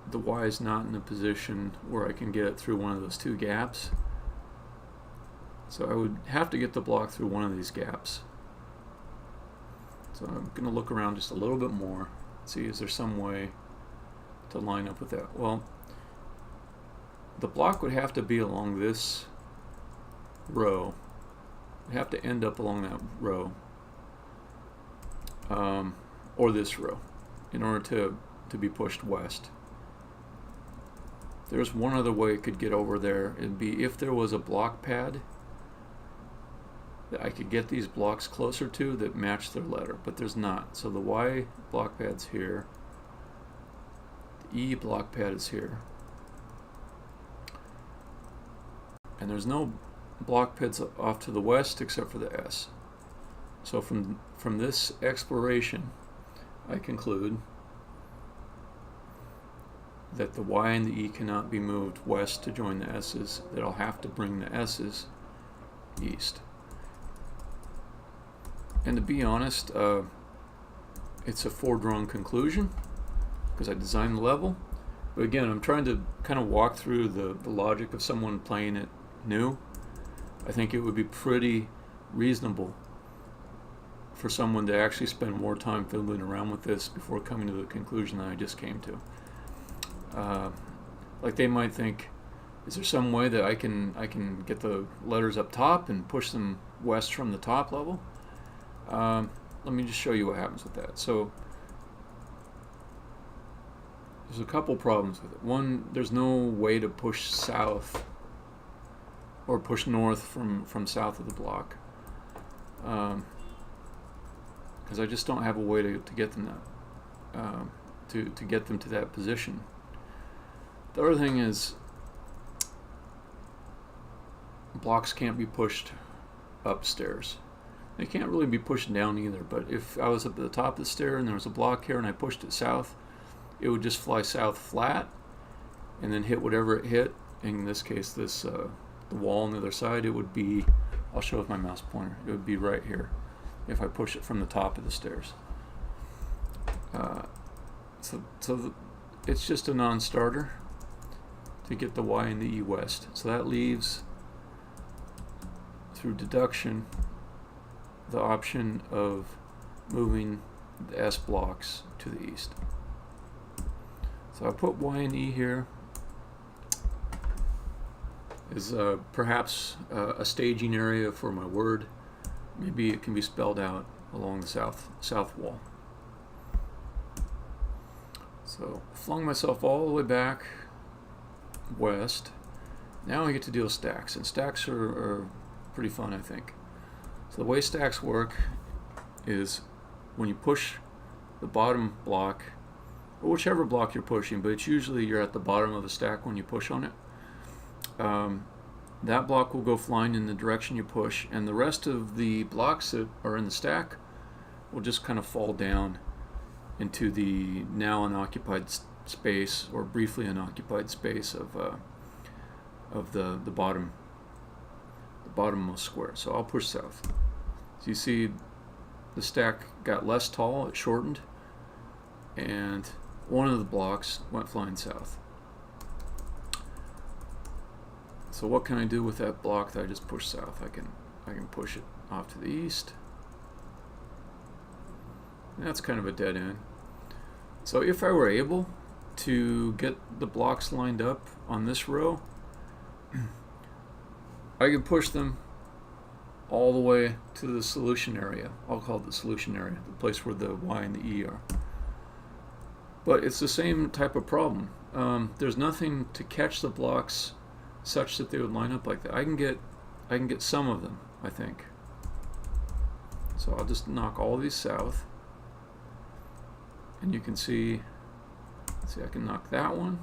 the Y is not in a position where I can get it through one of those 2 gaps. So I would have to get the block through one of these gaps. So I'm going to look around just a little bit more, see is there some way to line up with that. Well, the block would have to be along this row. It'd have to end up along that row, or this row, in order to be pushed west. There's one other way it could get over there. It'd be if there was a block pad that I could get these blocks closer to that match their letter, but there's not. So the Y block pad's here, the E block pad is here, and there's no block pads off to the west except for the S. So from this exploration, I conclude that the Y and the E cannot be moved west to join the S's, that I'll have to bring the S's east. And to be honest, it's a foregone conclusion because I designed the level. But again, I'm trying to kind of walk through the logic of someone playing it new. I think it would be pretty reasonable for someone to actually spend more time fiddling around with this before coming to the conclusion that I just came to. Like they might think, is there some way that I can get the letters up top and push them west from the top level? Let me just show you what happens with that. So there's a couple problems with it. One, there's no way to push south or push north from south of the block, because I just don't have a way to get them that, to get them to that position. The other thing is blocks can't be pushed upstairs. They can't really be pushed down either, but if I was up at the top of the stair and there was a block here and I pushed it south, it would just fly south flat and then hit whatever it hit. In this case, this the wall on the other side, it would be, I'll show with my mouse pointer, it would be right here if I push it from the top of the stairs. So it's just a non-starter to get the Y and the E west. So that leaves, through deduction, the option of moving the S blocks to the east. So I put Y and E here. is perhaps a staging area for my word. Maybe it can be spelled out along the south wall. So flung myself all the way back west. Now I get to deal with stacks, and stacks are pretty fun, I think. So the way stacks work is when you push the bottom block, or whichever block you're pushing, but it's usually you're at the bottom of the stack when you push on it. That block will go flying in the direction you push, and the rest of the blocks that are in the stack will just kind of fall down into the now unoccupied space, or briefly unoccupied space of the bottommost square. So I'll push south. So you see the stack got less tall, it shortened, and one of the blocks went flying south. So what can I do with that block that I just pushed south? I can push it off to the east. That's kind of a dead end. So if I were able to get the blocks lined up on this row, I could push them all the way to the solution area. I'll call it the solution area, the place where the Y and the E are. But it's the same type of problem. There's nothing to catch the blocks such that they would line up like that. I can get some of them, I think. So I'll just knock all of these south, and you can see. Let's see, I can knock that one,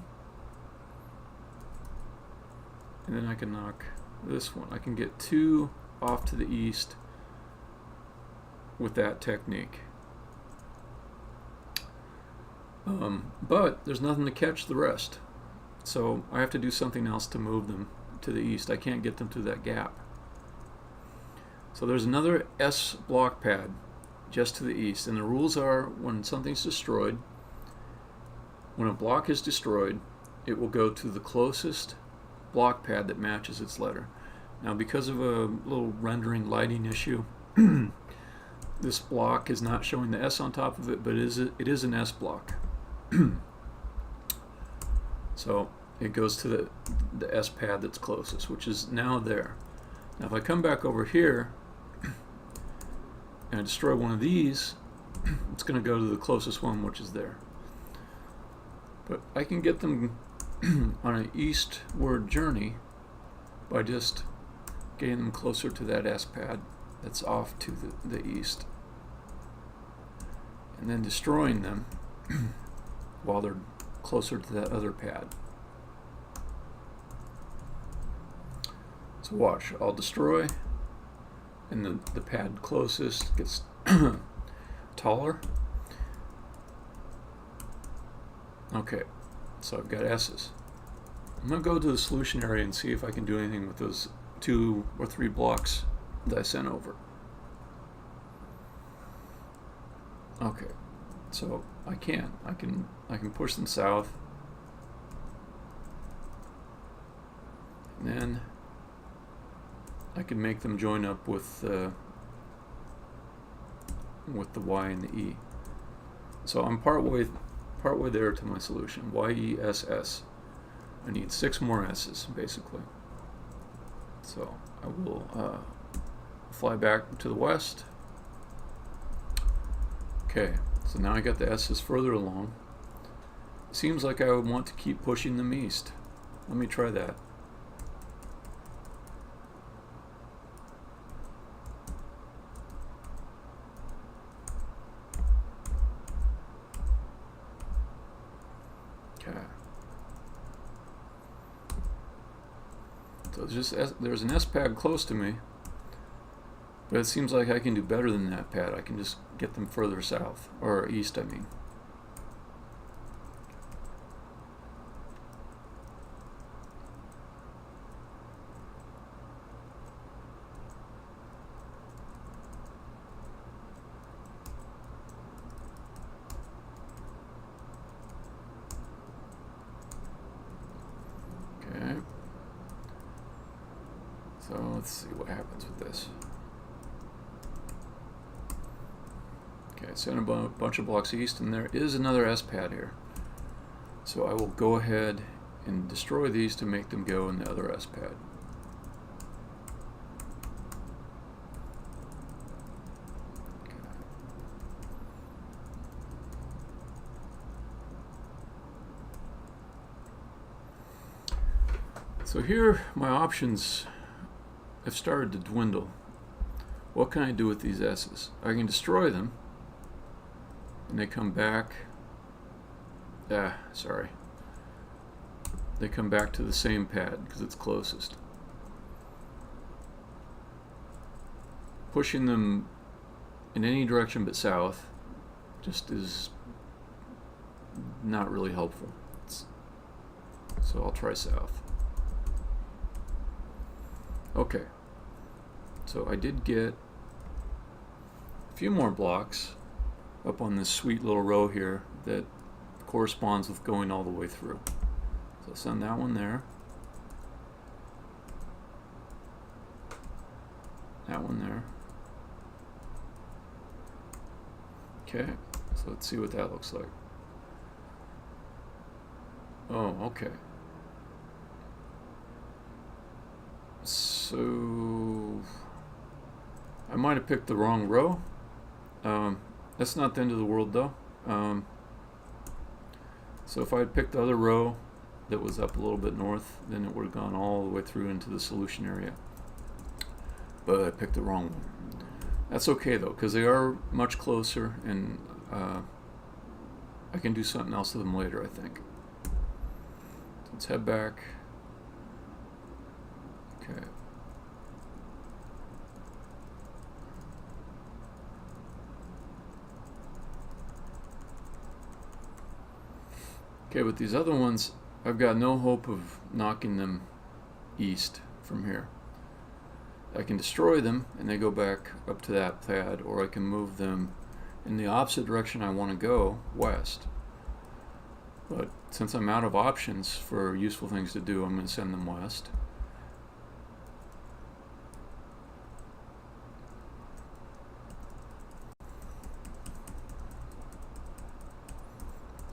and then I can knock this one. I can get two off to the east with that technique. But there's nothing to catch the rest. So I have to do something else to move them to the east. I can't get them through that gap. So there's another S block pad just to the east. And the rules are, when something's destroyed, when a block is destroyed, it will go to the closest block pad that matches its letter. Now, because of a little rendering lighting issue, this block is not showing the S on top of it, but it is an S block. So it goes to the S pad that's closest, which is now there. Now if I come back over here and I destroy one of these, it's going to go to the closest one, which is there. But I can get them on an eastward journey by just getting them closer to that S pad that's off to the east, and then destroying them while they're closer to that other pad. So watch, I'll destroy, and the pad closest gets taller. Okay, so I've got S's. I'm going to go to the solution area and see if I can do anything with those 2 or 3 blocks that I sent over. Okay, so I can push them south, and then I can make them join up with the Y and the E. So I'm partway there to my solution. Y, E, S, S. I need 6 more S's basically. So I will fly back to the west. Okay, so now I got the S's further along. It seems like I would want to keep pushing them east. Let me try that. Okay. So there's an S pad close to me, but it seems like I can do better than that pad. I can just get them further south, or east, I mean. Okay. So let's see what happens with this. Okay, send a bunch of blocks east, and there is another S pad here. So I will go ahead and destroy these to make them go in the other S pad. So here my options have started to dwindle. What can I do with these S's? I can destroy them and they come back. Sorry. They come back to the same pad because it's closest. Pushing them in any direction but south just is not really helpful. So I'll try south. Okay. So I did get a few more blocks up on this sweet little row here that corresponds with going all the way through. So I'll send that one there. That one there. Okay, so let's see what that looks like. Oh, okay. So I might have picked the wrong row. That's not the end of the world though. So if I had picked the other row that was up a little bit north, then it would have gone all the way through into the solution area. But I picked the wrong one. That's okay though, because they are much closer, and I can do something else with them later, I think. So let's head back. Okay. Okay, with these other ones, I've got no hope of knocking them east from here. I can destroy them and they go back up to that pad, or I can move them in the opposite direction I want to go, west. But since I'm out of options for useful things to do, I'm going to send them west.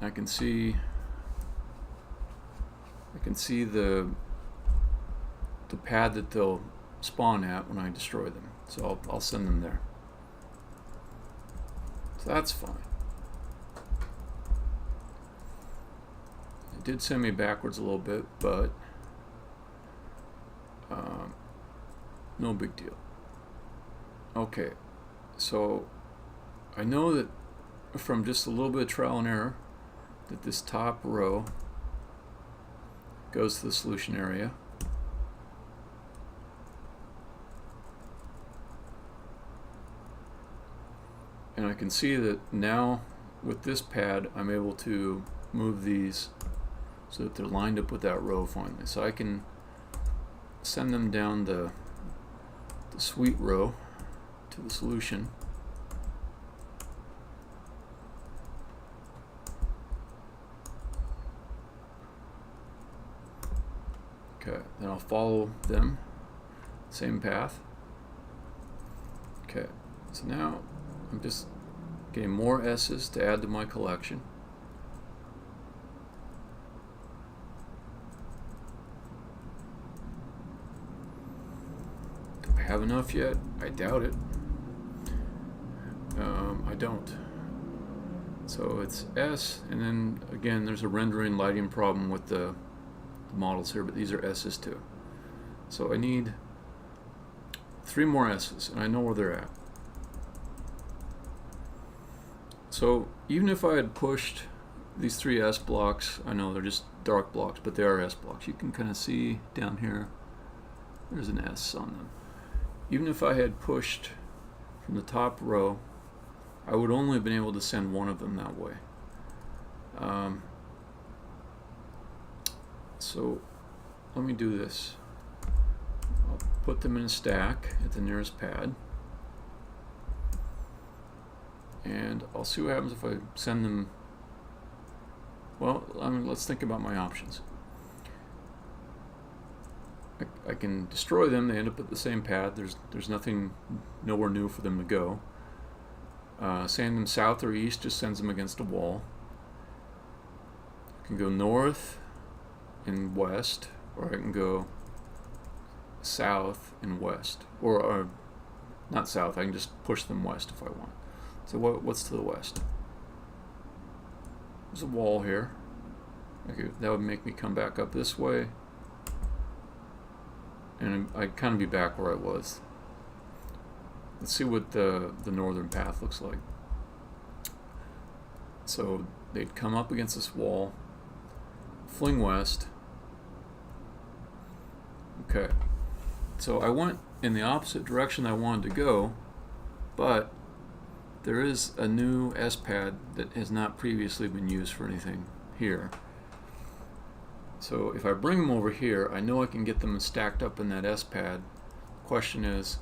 I can see the pad that they'll spawn at when I destroy them. So I'll send them there. So that's fine. It did send me backwards a little bit, but no big deal. Okay, so I know that from just a little bit of trial and error that this top row goes to the solution area. And I can see that now with this pad I'm able to move these so that they're lined up with that row finally. So I can send them down the sweet row to the solution. Okay, then I'll follow them, same path. Okay, so now I'm just getting more S's to add to my collection. Do I have enough yet? I doubt it. I don't. So it's S, and then again there's a rendering lighting problem with the models here, but these are S's too. So I need 3 more S's, and I know where they're at. So even if I had pushed these 3 S blocks, I know they're just dark blocks, but they are S blocks. You can kind of see down here, there's an S on them. Even if I had pushed from the top row, I would only have been able to send one of them that way. So let me do this. I'll put them in a stack at the nearest pad, and I'll see what happens if I send them. Well, let's think about my options. I can destroy them. They end up at the same pad. There's nothing, nowhere new for them to go. Send them south or east just sends them against a wall. I can go north and west, or I can go south and west, or not south. I can just push them west if I want. So what's to the west? There's a wall here. Okay, that would make me come back up this way, and I'd kind of be back where I was. Let's see what the northern path looks like. So they'd come up against this wall, fling west. Okay, so I went in the opposite direction I wanted to go, but there is a new S-pad that has not previously been used for anything here. So if I bring them over here, I know I can get them stacked up in that S-pad. Question is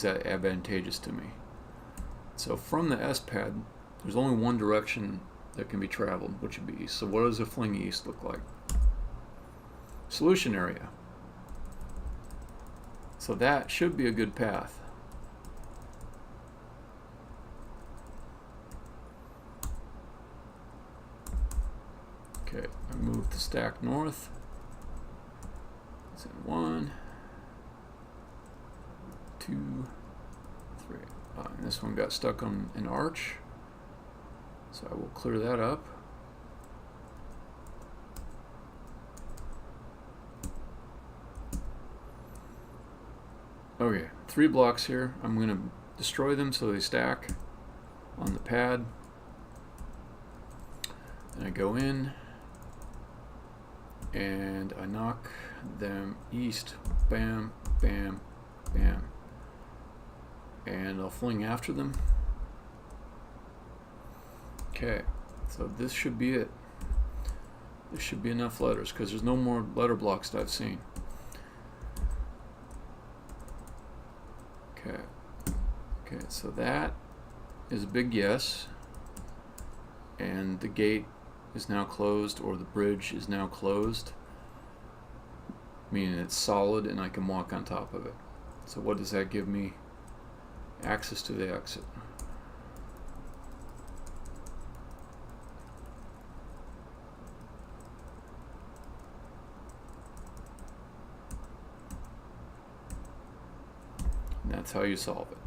that advantageous to me? So from the S-pad, there's only one direction that can be traveled, which would be east. So what does a fling east look like? Solution area. So that should be a good path. Okay, I move the stack north. It's in 1, 2, 3. And this one got stuck on an arch, so I will clear that up. Okay, 3 blocks here. I'm going to destroy them so they stack on the pad. And I go in and I knock them east. Bam, bam, bam. And I'll fling after them. Okay, so this should be it. This should be enough letters because there's no more letter blocks that I've seen. Okay, so that is a big yes, and the gate is now closed, or the bridge is now closed, meaning it's solid and I can walk on top of it. So what does that give me? Access to the exit. And that's how you solve it.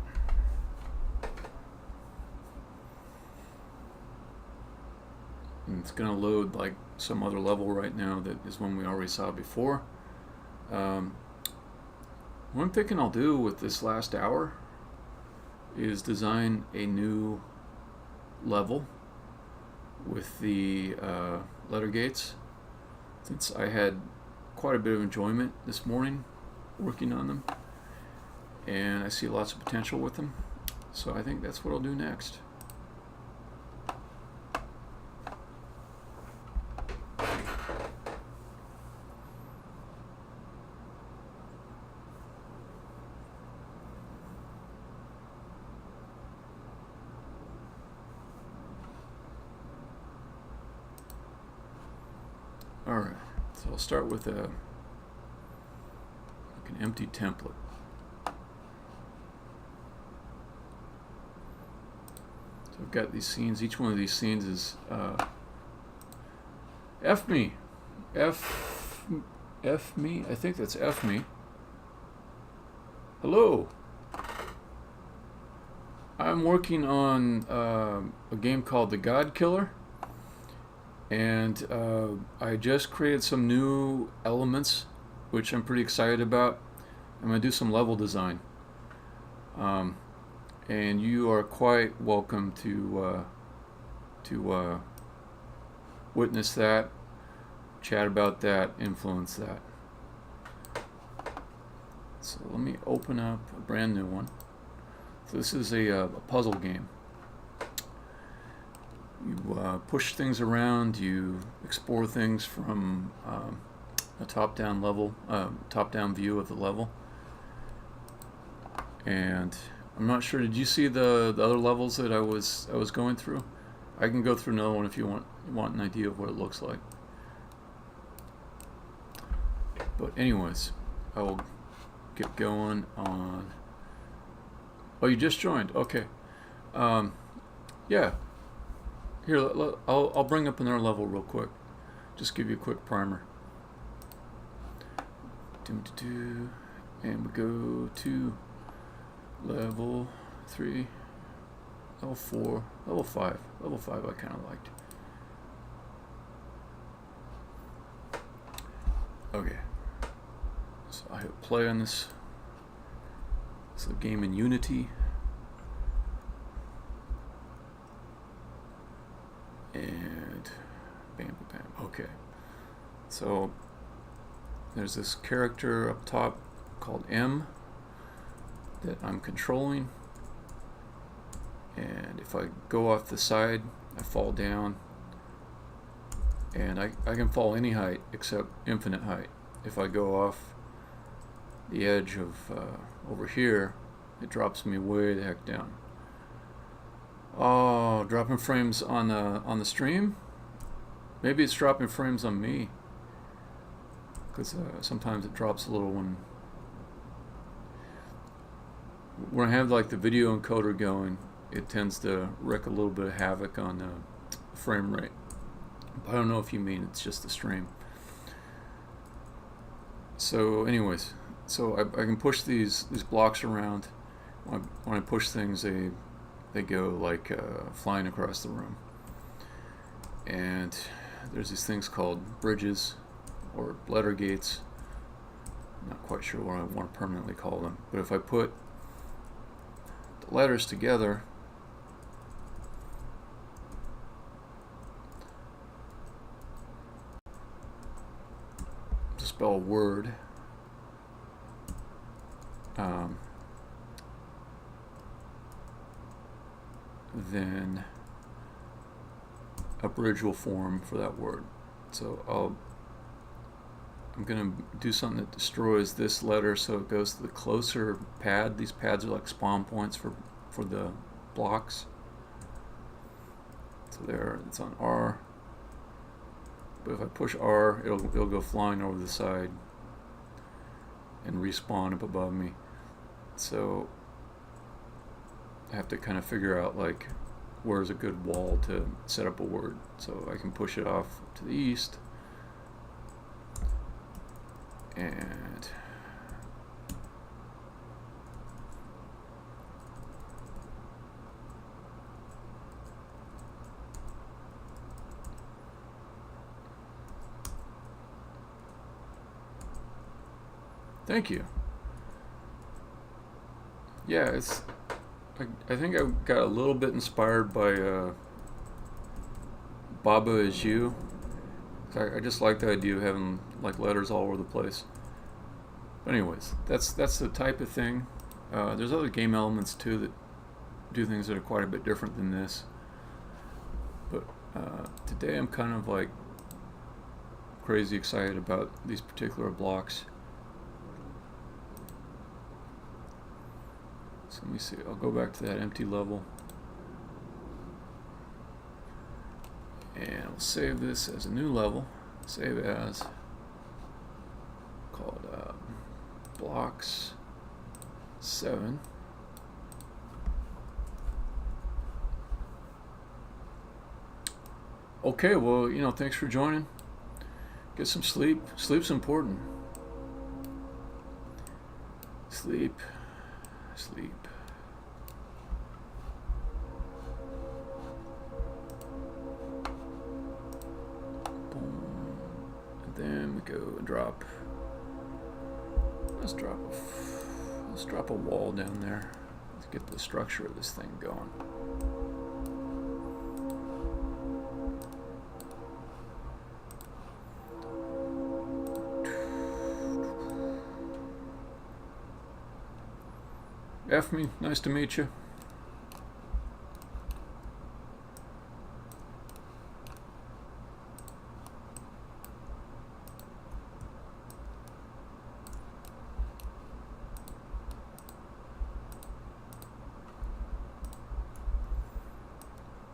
And it's going to load like some other level right now that is one we already saw before. What I'm thinking I'll do with this last hour is design a new level with the letter gates, since I had quite a bit of enjoyment this morning working on them, and I see lots of potential with them. So I think that's what I'll do next. Alright, so I'll start with an empty template. So I've got these scenes. Each one of these scenes is F me. F me? I think that's F me. Hello. I'm working on a game called The God Killer. And I just created some new elements, which I'm pretty excited about. I'm going to do some level design. And you are quite welcome to witness that, chat about that, influence that. So let me open up a brand new one. So this is a puzzle game. You push things around, you explore things from a top-down level, top-down view of the level. And I'm not sure, did you see the other levels that I was going through? I can go through another one if you want an idea of what it looks like. But anyways, I will get going on. Oh, you just joined. Okay. Yeah. Here, I'll bring up another level real quick. Just give you a quick primer. And we go to level 3, level 4, level 5. Level 5 I kind of liked. Okay. So I hit play on this. It's a game in Unity. And bam, bam, bam. Okay. So there's this character up top called M that I'm controlling. And if I go off the side, I fall down. And I can fall any height except infinite height. If I go off the edge of over here, it drops me way the heck down. Oh, dropping frames on the stream? Maybe it's dropping frames on me, because sometimes it drops a little when I have like the video encoder going. It tends to wreak a little bit of havoc on the frame rate. But I don't know if you mean it's just the stream. So anyways, so I can push these blocks around. When I push things, they go like flying across the room. And there's these things called bridges or letter gates. I'm not quite sure what I want to permanently call them. But if I put the letters together, to spell word, then a bridge will form for that word. So I'm going to do something that destroys this letter so it goes to the closer pad. These pads are like spawn points for the blocks. So there, it's on R. But if I push R, it'll go flying over the side and respawn up above me. So I have to kind of figure out like where's a good wall to set up a word. So I can push it off to the east, and thank you. Yeah, I think I got a little bit inspired by Baba Is You. I just like the idea of having like letters all over the place. But anyways, that's the type of thing. There's other game elements too that do things that are quite a bit different than this. But today I'm kind of like crazy excited about these particular blocks. So let me see, I'll go back to that empty level. And we'll save this as a new level. Save as, called blocks 7. Okay, well, thanks for joining. Get some sleep. Sleep's important. Sleep. Boom. And then we go and drop. Let's drop a wall down there. Let's get the structure of this thing going. F me, nice to meet you.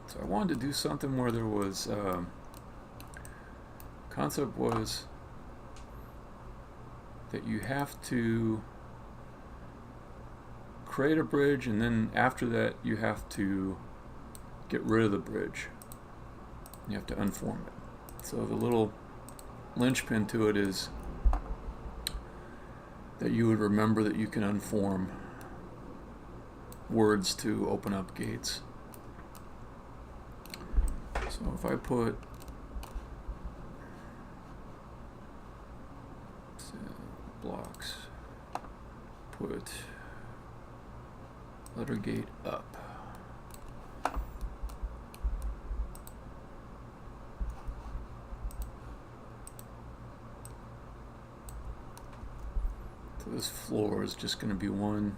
So I wanted to do something where there was concept was that you have to create a bridge, and then after that you have to get rid of the bridge. You have to unform it. So the little linchpin to it is that you would remember that you can unform words to open up gates. So if I put blocks. Put letter gate up. So this floor is just going to be one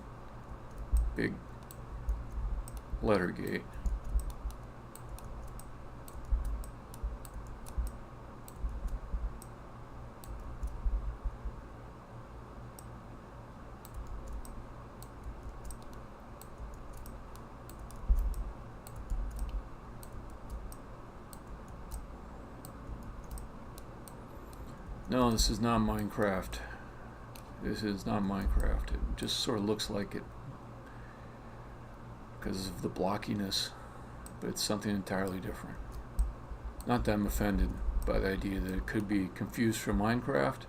big letter gate. No, this is not Minecraft. This is not Minecraft. It just sort of looks like it because of the blockiness, but it's something entirely different. Not that I'm offended by the idea that it could be confused for Minecraft,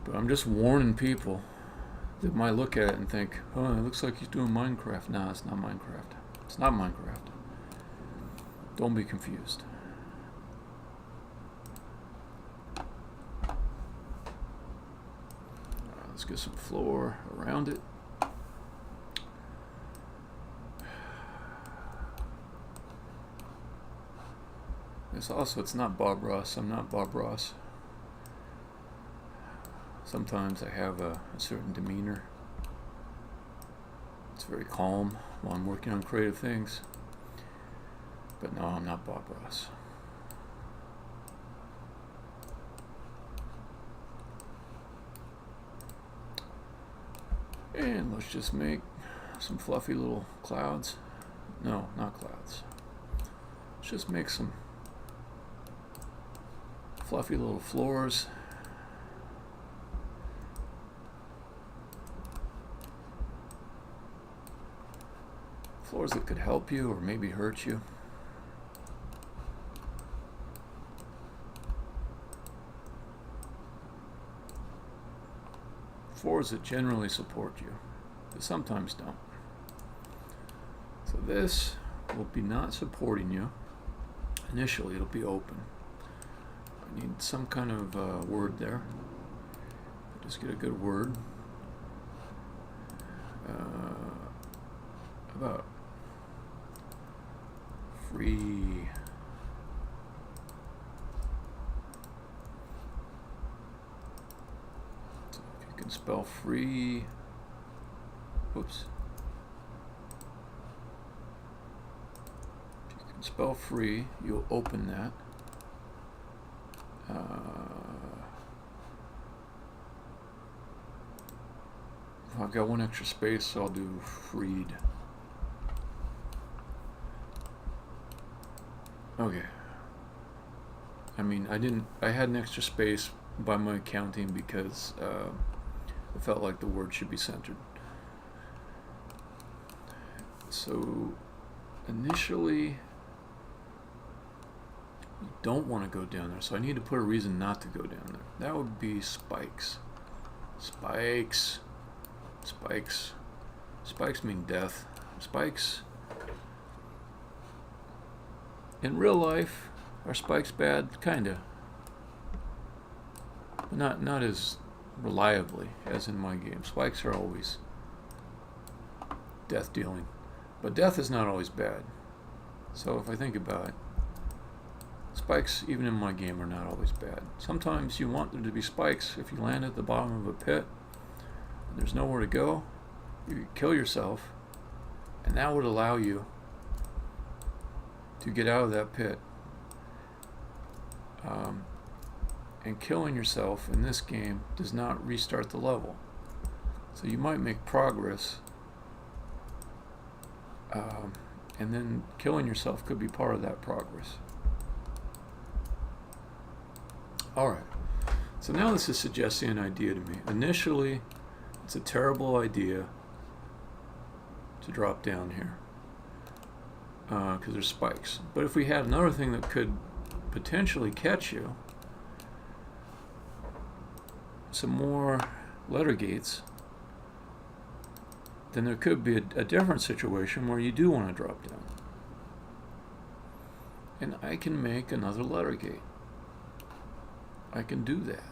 but I'm just warning people that might look at it and think, oh, it looks like he's doing Minecraft. No, it's not Minecraft. It's not Minecraft. Don't be confused. Let's get some floor around it. It's not Bob Ross. I'm not Bob Ross. Sometimes I have a certain demeanor. It's very calm while I'm working on creative things. But no, I'm not Bob Ross. And let's just make some fluffy little clouds. No, not clouds. Let's just make some fluffy little floors. Floors that could help you or maybe hurt you. Floors that generally support you, but sometimes don't. So this will be not supporting you. Initially, it'll be open. I need some kind of word there. Just get a good word. About free. Spell free. Oops. If you can spell free, you'll open that. I've got one extra space, so I'll do freed. Okay. I mean, I had an extra space by my counting because I felt like the word should be centered. So initially, you don't want to go down there, so I need to put a reason not to go down there. That would be spikes. Spikes. Spikes. Spikes mean death. Spikes. In real life, are spikes bad? Kinda. But not as reliably as in my game. Spikes are always death dealing, but death is not always bad. So if I think about it, spikes even in my game are not always bad. Sometimes you want there to be spikes. If you land at the bottom of a pit and there's nowhere to go, you could kill yourself, and that would allow you to get out of that pit. And killing yourself in this game does not restart the level. So you might make progress, and then killing yourself could be part of that progress. Alright, so now this is suggesting an idea to me. Initially, it's a terrible idea to drop down here because there's spikes. But if we had another thing that could potentially catch you, some more letter gates, then there could be a different situation where you do want to drop down. And I can make another letter gate. I can do that.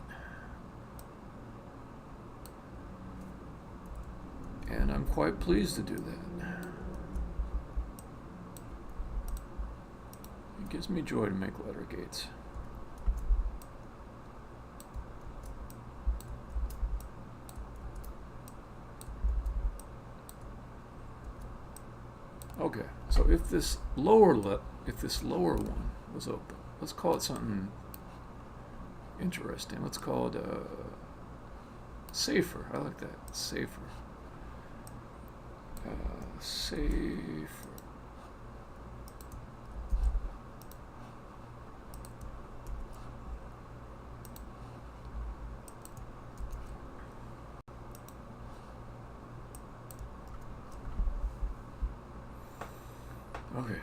And I'm quite pleased to do that. It gives me joy to make letter gates. Okay, so if this lower one was open, let's call it something interesting. Let's call it safer. I like that. Safer. Safer. Okay.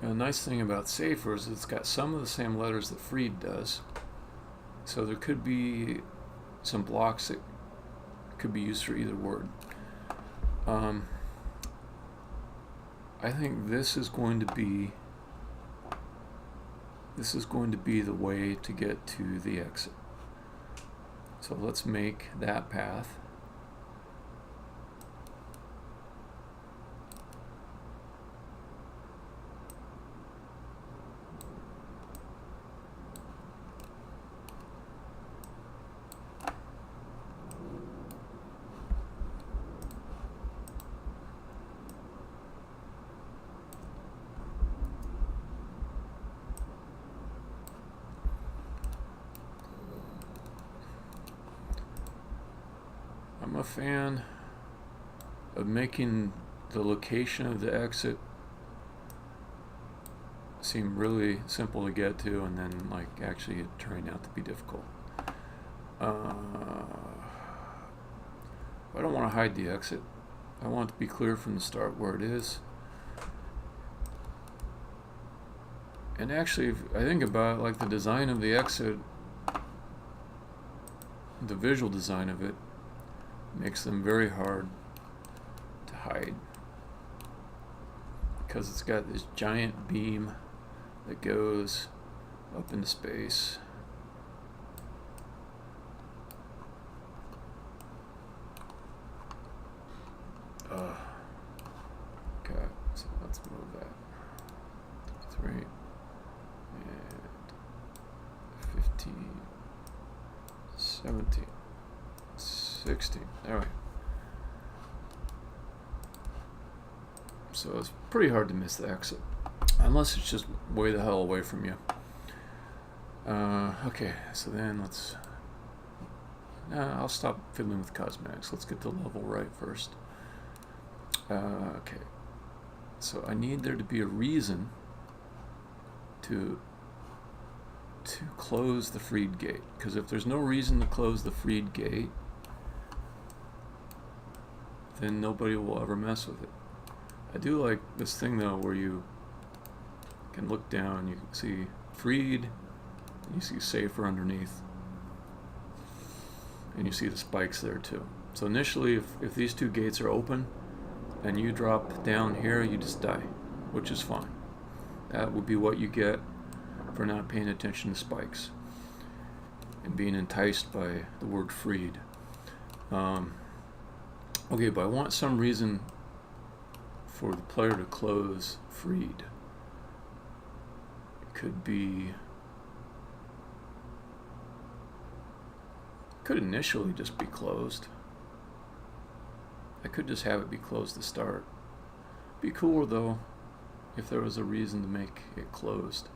And the nice thing about safer is it's got some of the same letters that freed does. So there could be some blocks that could be used for either word. I think this is going to be the way to get to the exit. So let's make that path. I'm a fan of making the location of the exit seem really simple to get to, and then like actually it turning out to be difficult. I don't want to hide the exit. I want it to be clear from the start where it is. And actually, if I think about it, like the design of the exit, the visual design of it makes them very hard to hide, because it's got this giant beam that goes up into space. Okay, so let's move that. 3 and 15, 17, 16. There we go. So it's pretty hard to miss the exit, unless it's just way the hell away from you. Okay, so then let's... I'll stop fiddling with cosmetics. Let's get the level right first. Okay, so I need there to be a reason to close the freed gate, because if there's no reason to close the freed gate, then nobody will ever mess with it. I do like this thing though, where you can look down, you can see freed, and you see safer underneath, and you see the spikes there too. So initially, if these two gates are open and you drop down here, you just die, which is fine. That would be what you get for not paying attention to spikes and being enticed by the word freed. Okay, but I want some reason for the player to close freed. It could initially just be closed. I could just have it be closed to start. Be cooler though if there was a reason to make it closed.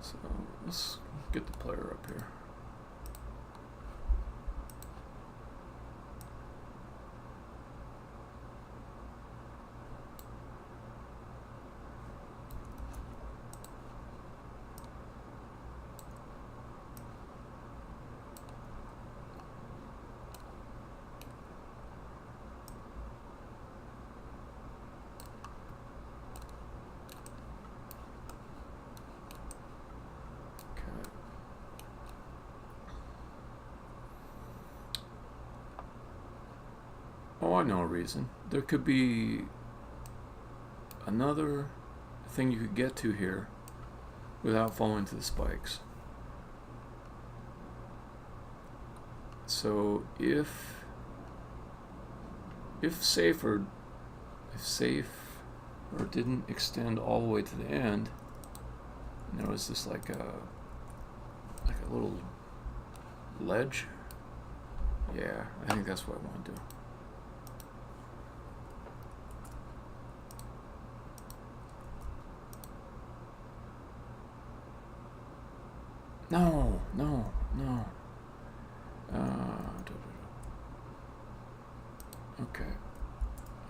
So let's get the player up here. Oh, I know a reason. There could be another thing you could get to here without falling into the spikes. So if safe or didn't extend all the way to the end, and there was this like a little ledge. Yeah, I think that's what I want to do. No. Okay.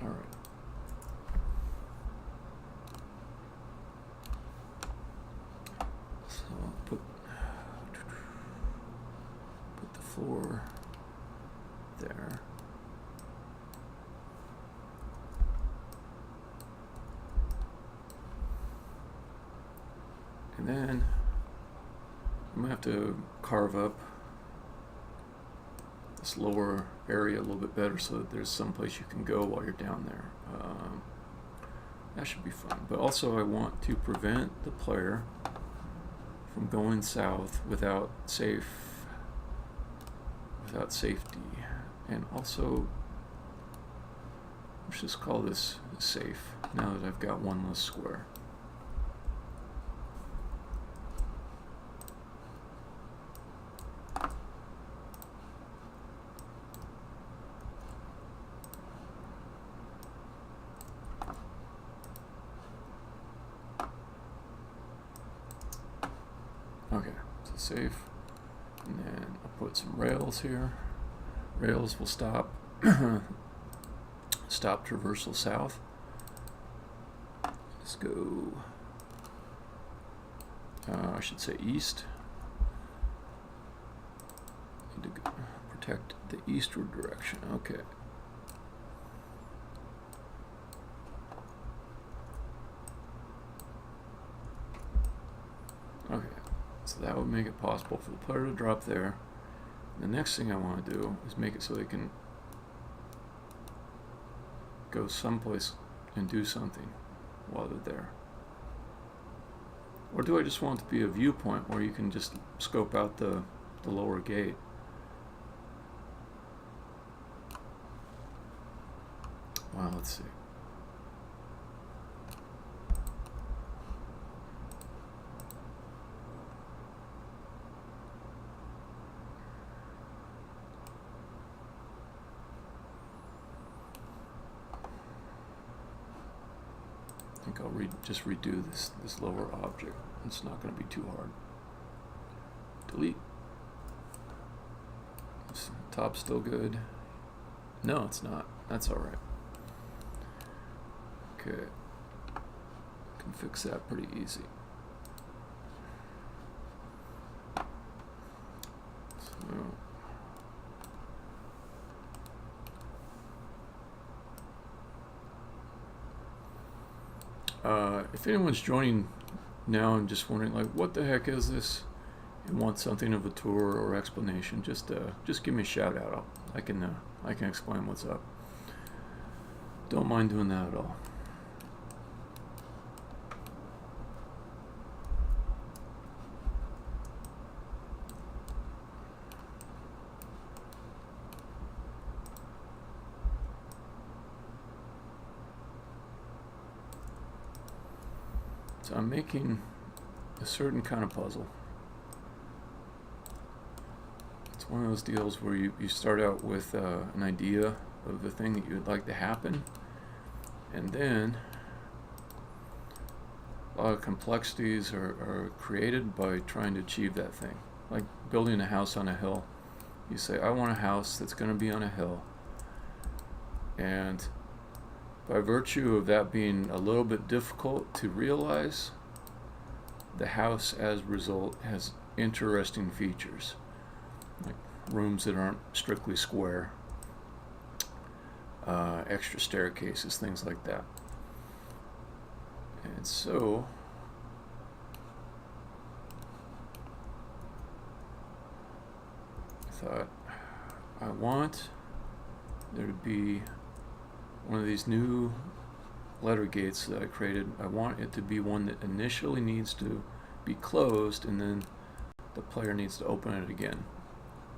All right. So I'll put the floor there. And then I'm gonna have to carve up this lower area a little bit better so that there's some place you can go while you're down there. That should be fun. But also I want to prevent the player from going south without safety. And also, let's just call this safe now that I've got one less square. Okay, so safe, and then I'll put some rails here. Rails will stop traversal south. Let's go, I should say east. Need to protect the eastward direction. Okay. Okay. So that would make it possible for the player to drop there. The next thing I want to do is make it so they can go someplace and do something while they're there. Or do I just want it to be a viewpoint where you can just scope out the lower gate? Well, let's see. I think I'll just redo this lower object. It's not going to be too hard. Delete. Top's still good. No, it's not. That's all right. Okay. Can fix that pretty easy. If anyone's joining now and just wondering, like, what the heck is this, and want something of a tour or explanation, just give me a shout out. I can explain what's up. Don't mind doing that at all. So I'm making a certain kind of puzzle. It's one of those deals where you start out with an idea of the thing that you would like to happen, and then a lot of complexities are created by trying to achieve that thing. Like building a house on a hill. You say, I want a house that's going to be on a hill, and by virtue of that being a little bit difficult to realize, the house as a result has interesting features, like rooms that aren't strictly square, extra staircases, things like that. And so I thought, I want there to be one of these new letter gates that I created, I want it to be one that initially needs to be closed, and then the player needs to open it again.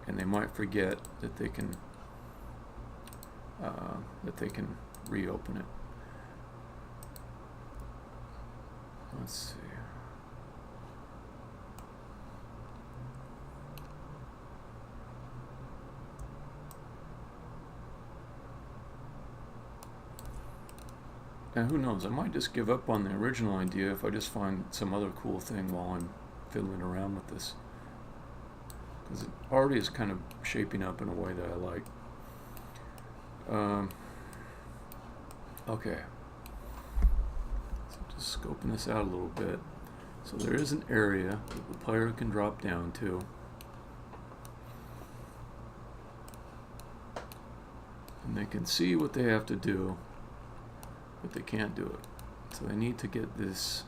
And they might forget that they can reopen it. Let's see. Now who knows, I might just give up on the original idea if I just find some other cool thing while I'm fiddling around with this. Because it already is kind of shaping up in a way that I like. Okay. So just scoping this out a little bit. So there is an area that the player can drop down to. And they can see what they have to do, but they can't do it. So they need to get this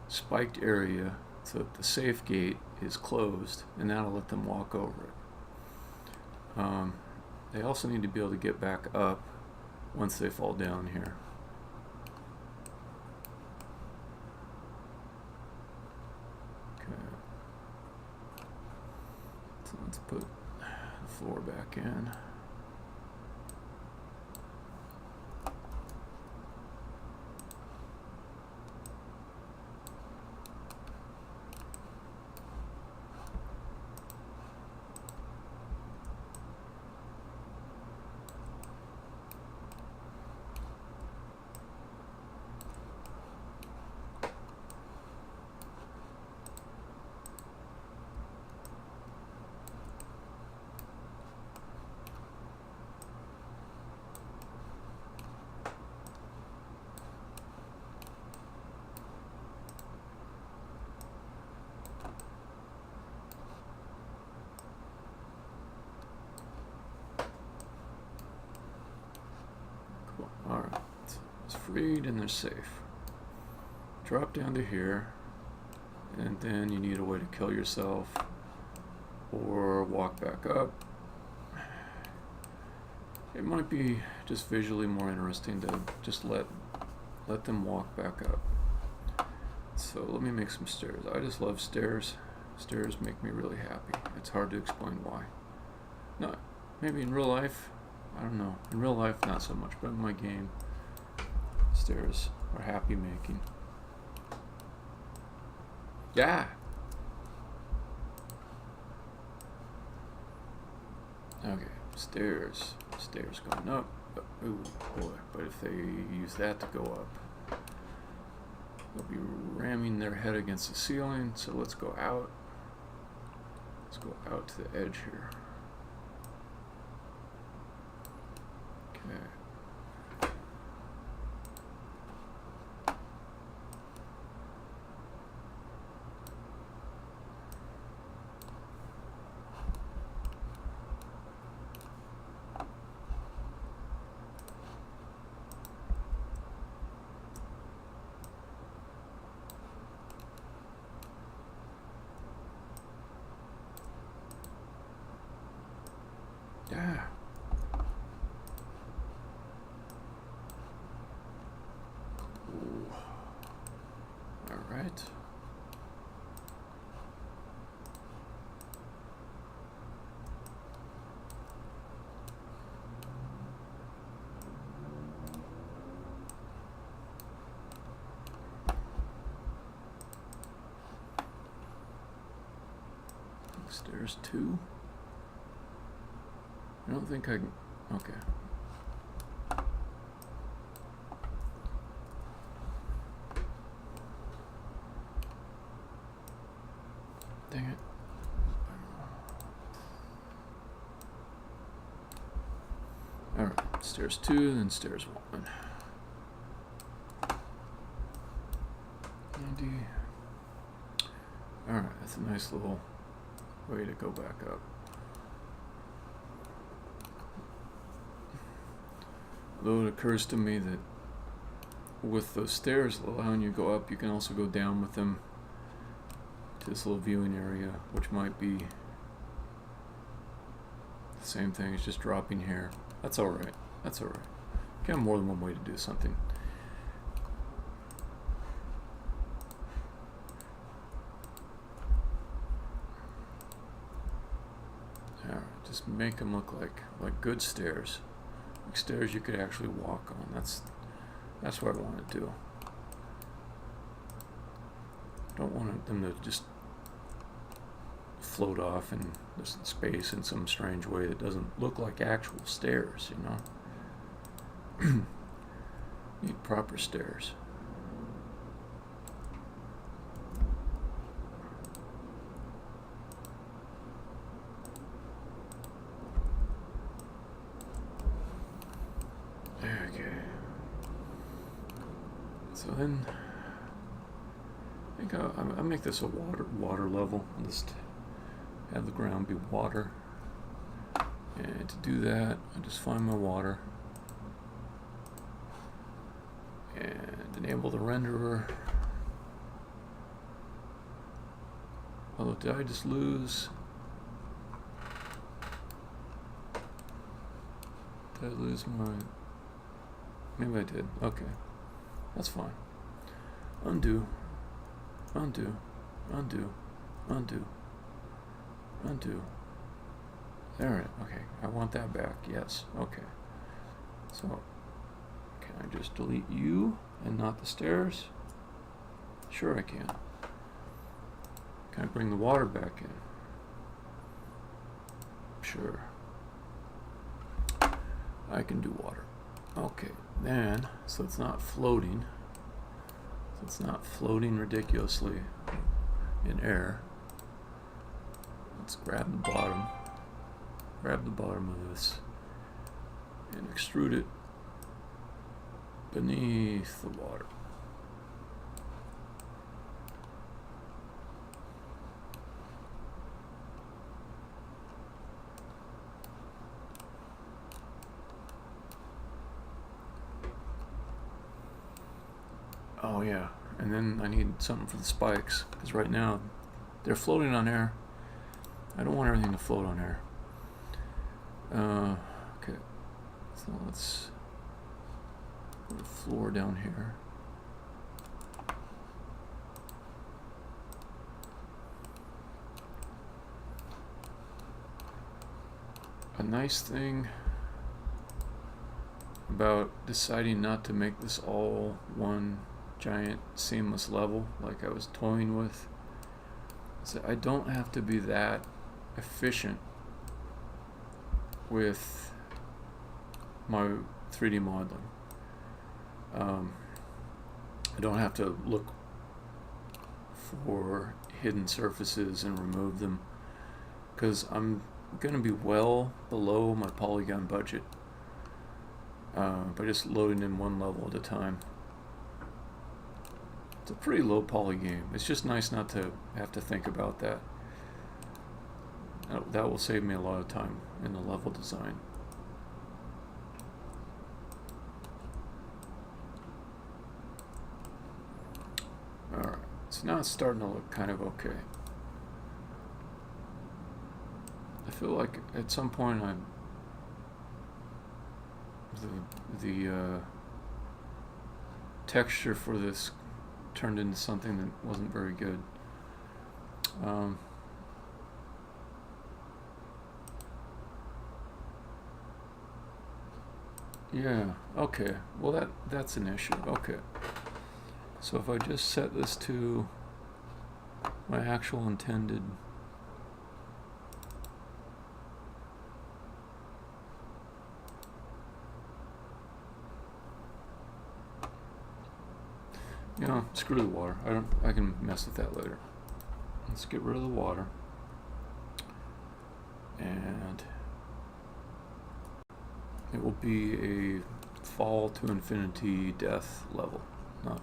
spiked area so that the safe gate is closed, and that'll let them walk over it. They also need to be able to get back up once they fall down here. Okay. So let's put the floor back in. Alright, so it's freed and they're safe. Drop down to here, and then you need a way to kill yourself or walk back up. It might be just visually more interesting to just let them walk back up. So let me make some stairs. I just love stairs. Stairs make me really happy. It's hard to explain why. No, maybe in real life, I don't know. In real life, not so much, but in my game, stairs are happy making. Yeah. Okay, stairs. Stairs going up. Ooh, boy. But if they use that to go up, they'll be ramming their head against the ceiling. So let's go out. Let's go out to the edge here. Okay. Yeah. All right. Stairs 2. I don't think I can. Okay. Dang it. Alright, stairs 2, then stairs 1. 90. Alright, that's a nice little way to go back up. Though it occurs to me that with those stairs allowing you to go up, you can also go down with them to this little viewing area, which might be the same thing as just dropping here. That's alright. That's alright. You can have more than one way to do something. just make them look like good stairs, like stairs you could actually walk on. That's what I want to do. I don't want them to just float off in this space in some strange way that doesn't look like actual stairs, you know. Need proper stairs. Okay. So then I think I'll make this a water level. I'll just have the ground be water. And to do that, I just find my water and enable the renderer. Oh, did I just lose? Did I lose my... Maybe I did. Okay. That's fine. Undo. Undo. Undo. Undo. Undo. There it. Okay. I want that back. Yes. Okay. So, can I just delete you and not the stairs? Sure I can. Can I bring the water back in? Sure. I can do water. Okay, then, so it's not floating. So it's not floating ridiculously in air. Let's grab the bottom of this and extrude it beneath the water. Oh yeah, and then I need something for the spikes, because right now they're floating on air. I don't want everything to float on air. Okay, so let's put a floor down here. A nice thing about deciding not to make this all one giant seamless level like I was toying with is that I don't have to be that efficient with my 3D modeling. I don't have to look for hidden surfaces and remove them, because I'm going to be well below my polygon budget by just loading in one level at a time. It's a pretty low poly game. It's just nice not to have to think about that. That will save me a lot of time in the level design. Alright, so now it's starting to look kind of okay. I feel like at some point the texture for this turned into something that wasn't very good. Yeah, okay. Well, that's an issue. Okay. So if I just set this to my actual intended screw the water. I can mess with that later. Let's get rid of the water. And it will be a fall to infinity death level, not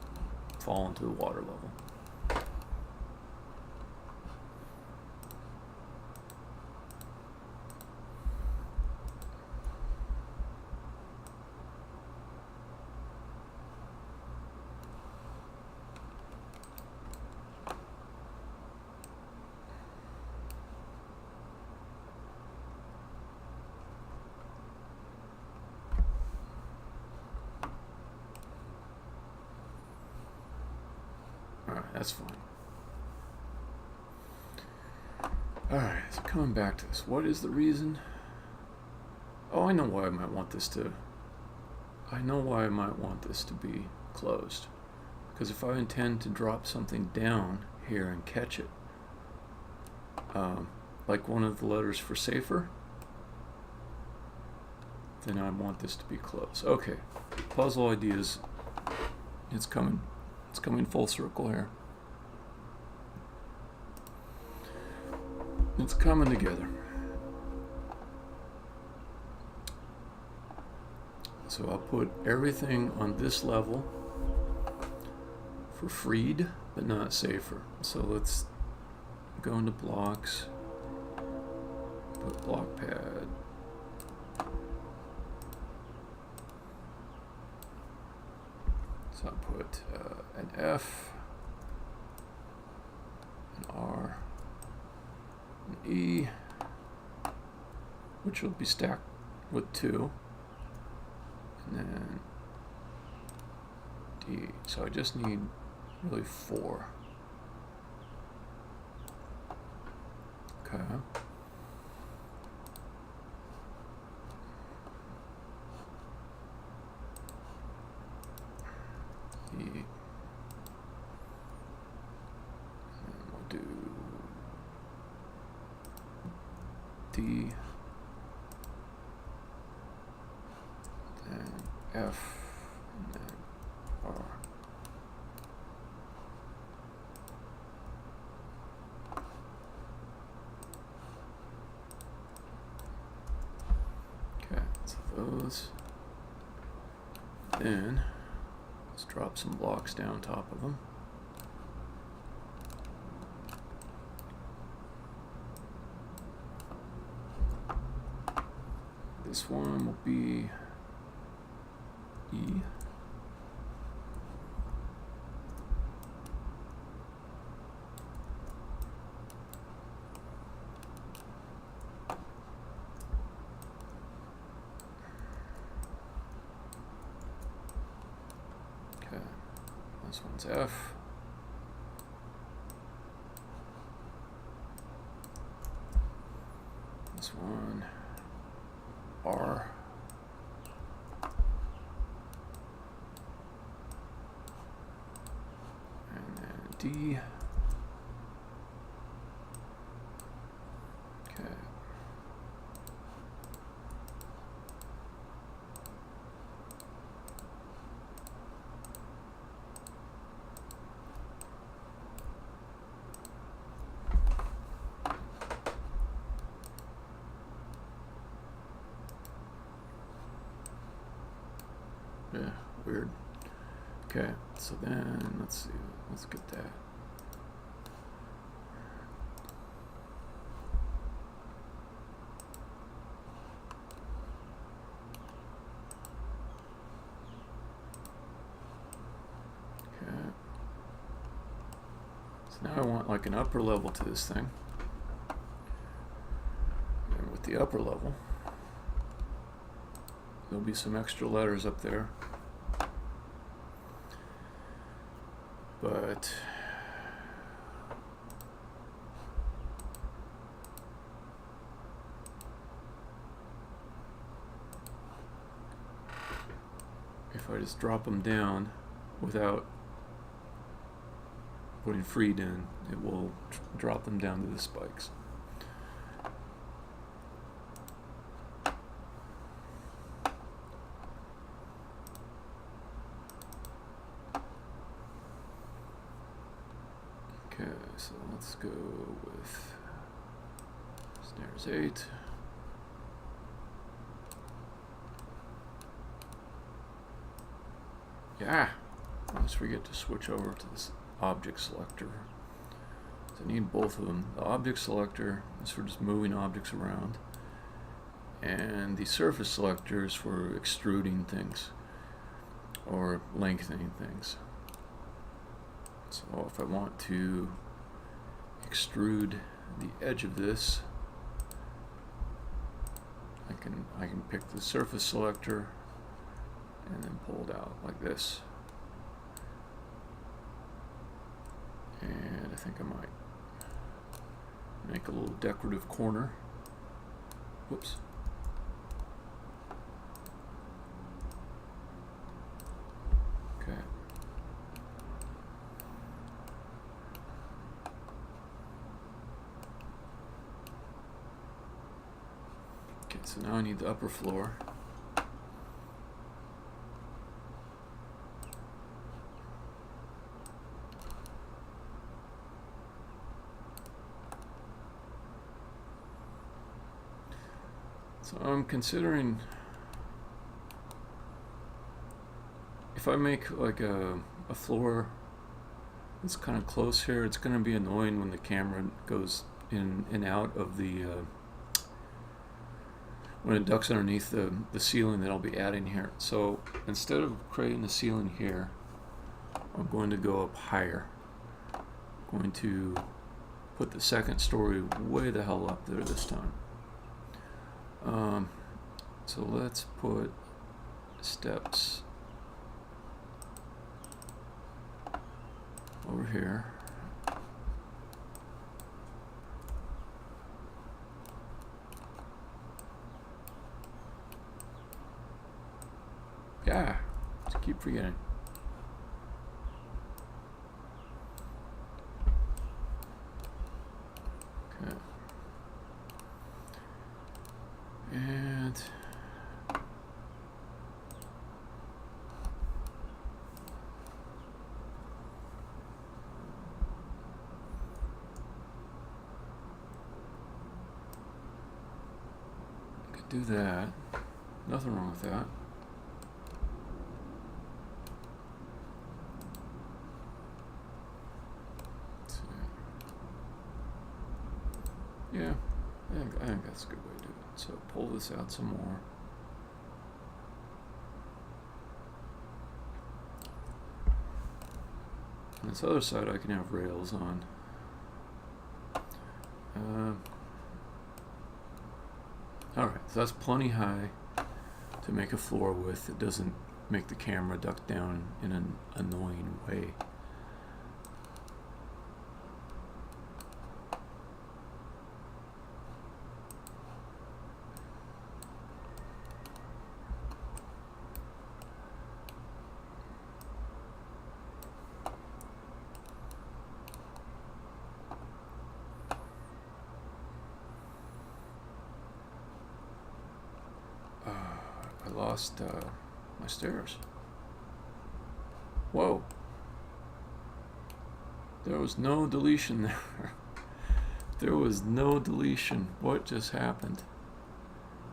fall into the water level. That's fine. Alright, so coming back to this. What is the reason Oh, I know why I might want this to. I know why I might want this to be closed. Because if I intend to drop something down here and catch it, like one of the letters for safer, then I want this to be closed. Okay, puzzle ideas. It's coming full circle here. It's coming together. So I'll put everything on this level for freed, but not safer. So let's go into blocks, put block pad. So I'll put an F, an R, an E, which will be stacked with 2, and then D. So I just need really 4. Okay. E. And we'll do D. Then F. And then R. Okay, so those. Then let's drop some blocks down top of them. This one will be E. Okay, this one's F. This one R. And then D. Okay. Yeah, weird. Okay, so then let's see, let's get that. Okay. So now I want like an upper level to this thing. And with the upper level, there'll be some extra letters up there. But if I just drop them down without putting freed in, it will drop them down to the spikes. Okay, so let's go with snares 8. Yeah, I always forget to switch over to this object selector. So I need both of them. The object selector is for just moving objects around, and the surface selector is for extruding things or lengthening things. So if I want to extrude the edge of this, I can pick the surface selector and then pull it out like this. And I think I might make a little decorative corner. Whoops. so now I need the upper floor. So I'm considering if I make like a floor that's kind of close here, it's going to be annoying when the camera goes in and out of the when it ducks underneath the ceiling that I'll be adding here. So instead of creating the ceiling here, I'm going to go up higher. I'm going to put the second story way the hell up there this time. So let's put steps over here. Yeah, just keep forgetting. Okay. And could do that. Nothing wrong with that. Yeah, I think that's a good way to do it. So pull this out some more. On this other side I can have rails on. Alright, so that's plenty high to make a floor with. It doesn't make the camera duck down in an annoying way. I lost my stairs. Whoa. There was no deletion there. There was no deletion. What just happened?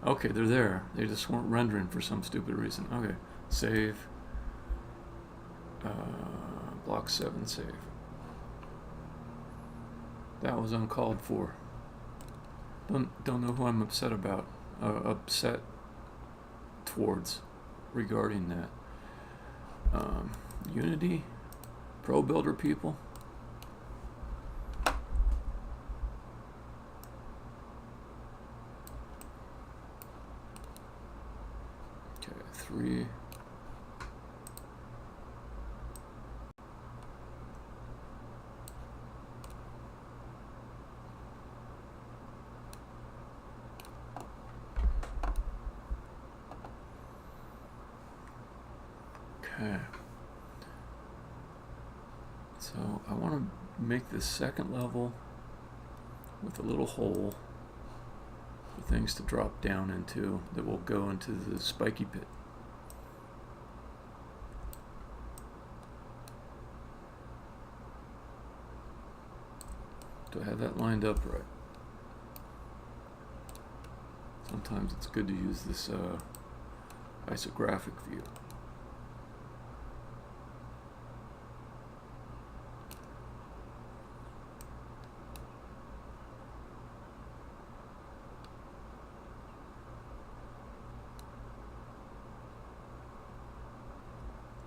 Okay, they're there. They just weren't rendering for some stupid reason. Okay, save. Block 7, save. That was uncalled for. Don't know who I'm upset about. Upset towards regarding that. Unity, Pro Builder people. Okay, 3. Okay. So I want to make this second level with a little hole for things to drop down into that will go into the spiky pit. Do I have that lined up right? Sometimes it's good to use this isographic view.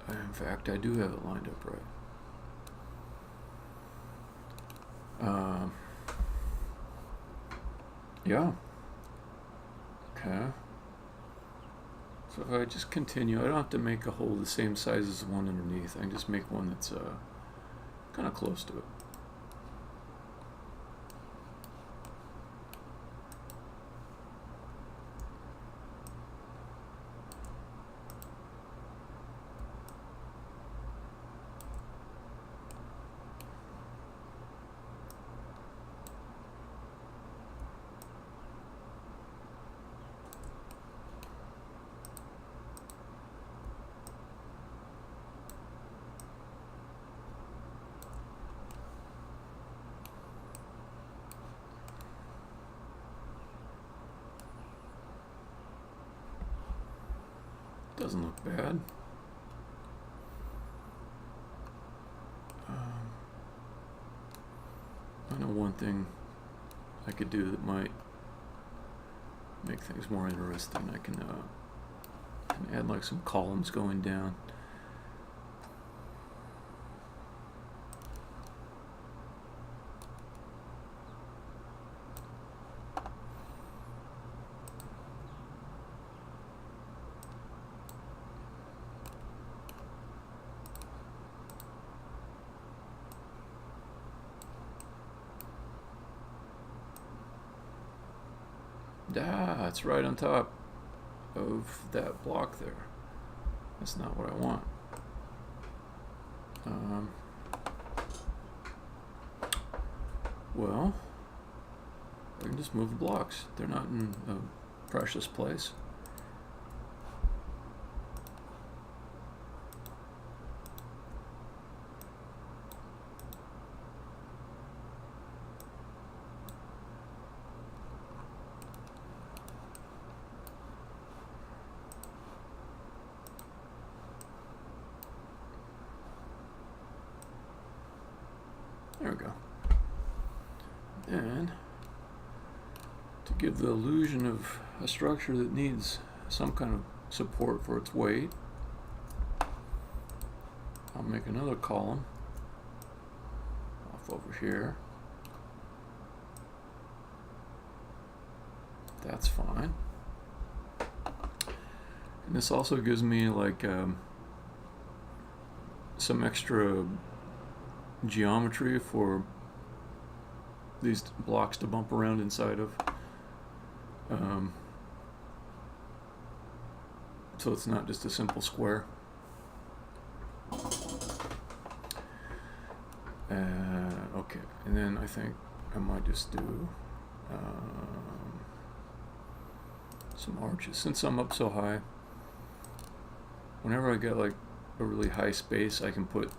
In fact, I do have it lined up right. Yeah. Okay. So if I just continue, I don't have to make a hole the same size as the one underneath. I can just make one that's kind of close to it. Doesn't look bad. I know one thing I could do that might make things more interesting. I can add like some columns going down. Ah, it's right on top of that block there. That's not what I want. Well, I can just move the blocks. They're not in a precious place. There we go. And to give the illusion of a structure that needs some kind of support for its weight, I'll make another column off over here. That's fine. And this also gives me like some extra geometry for these blocks to bump around inside of. So it's not just a simple square. Okay, and then I think I might just do some arches. Since I'm up so high, whenever I get like a really high space, I can put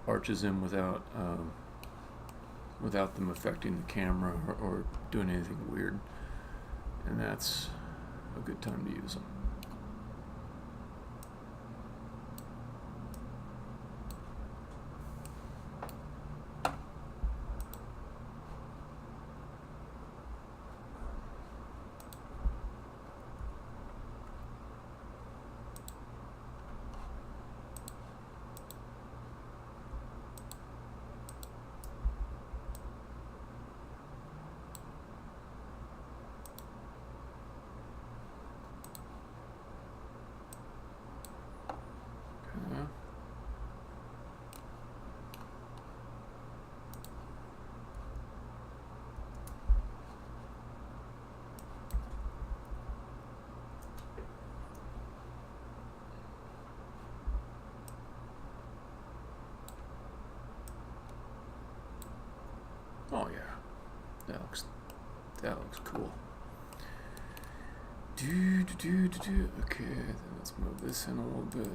arches in without them affecting the camera or doing anything weird, and that's a good time to use them. Oh yeah, that looks cool. Okay, then let's move this in a little bit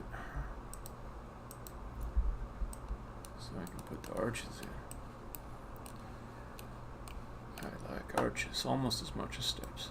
so I can put the arches in. I like arches almost as much as steps.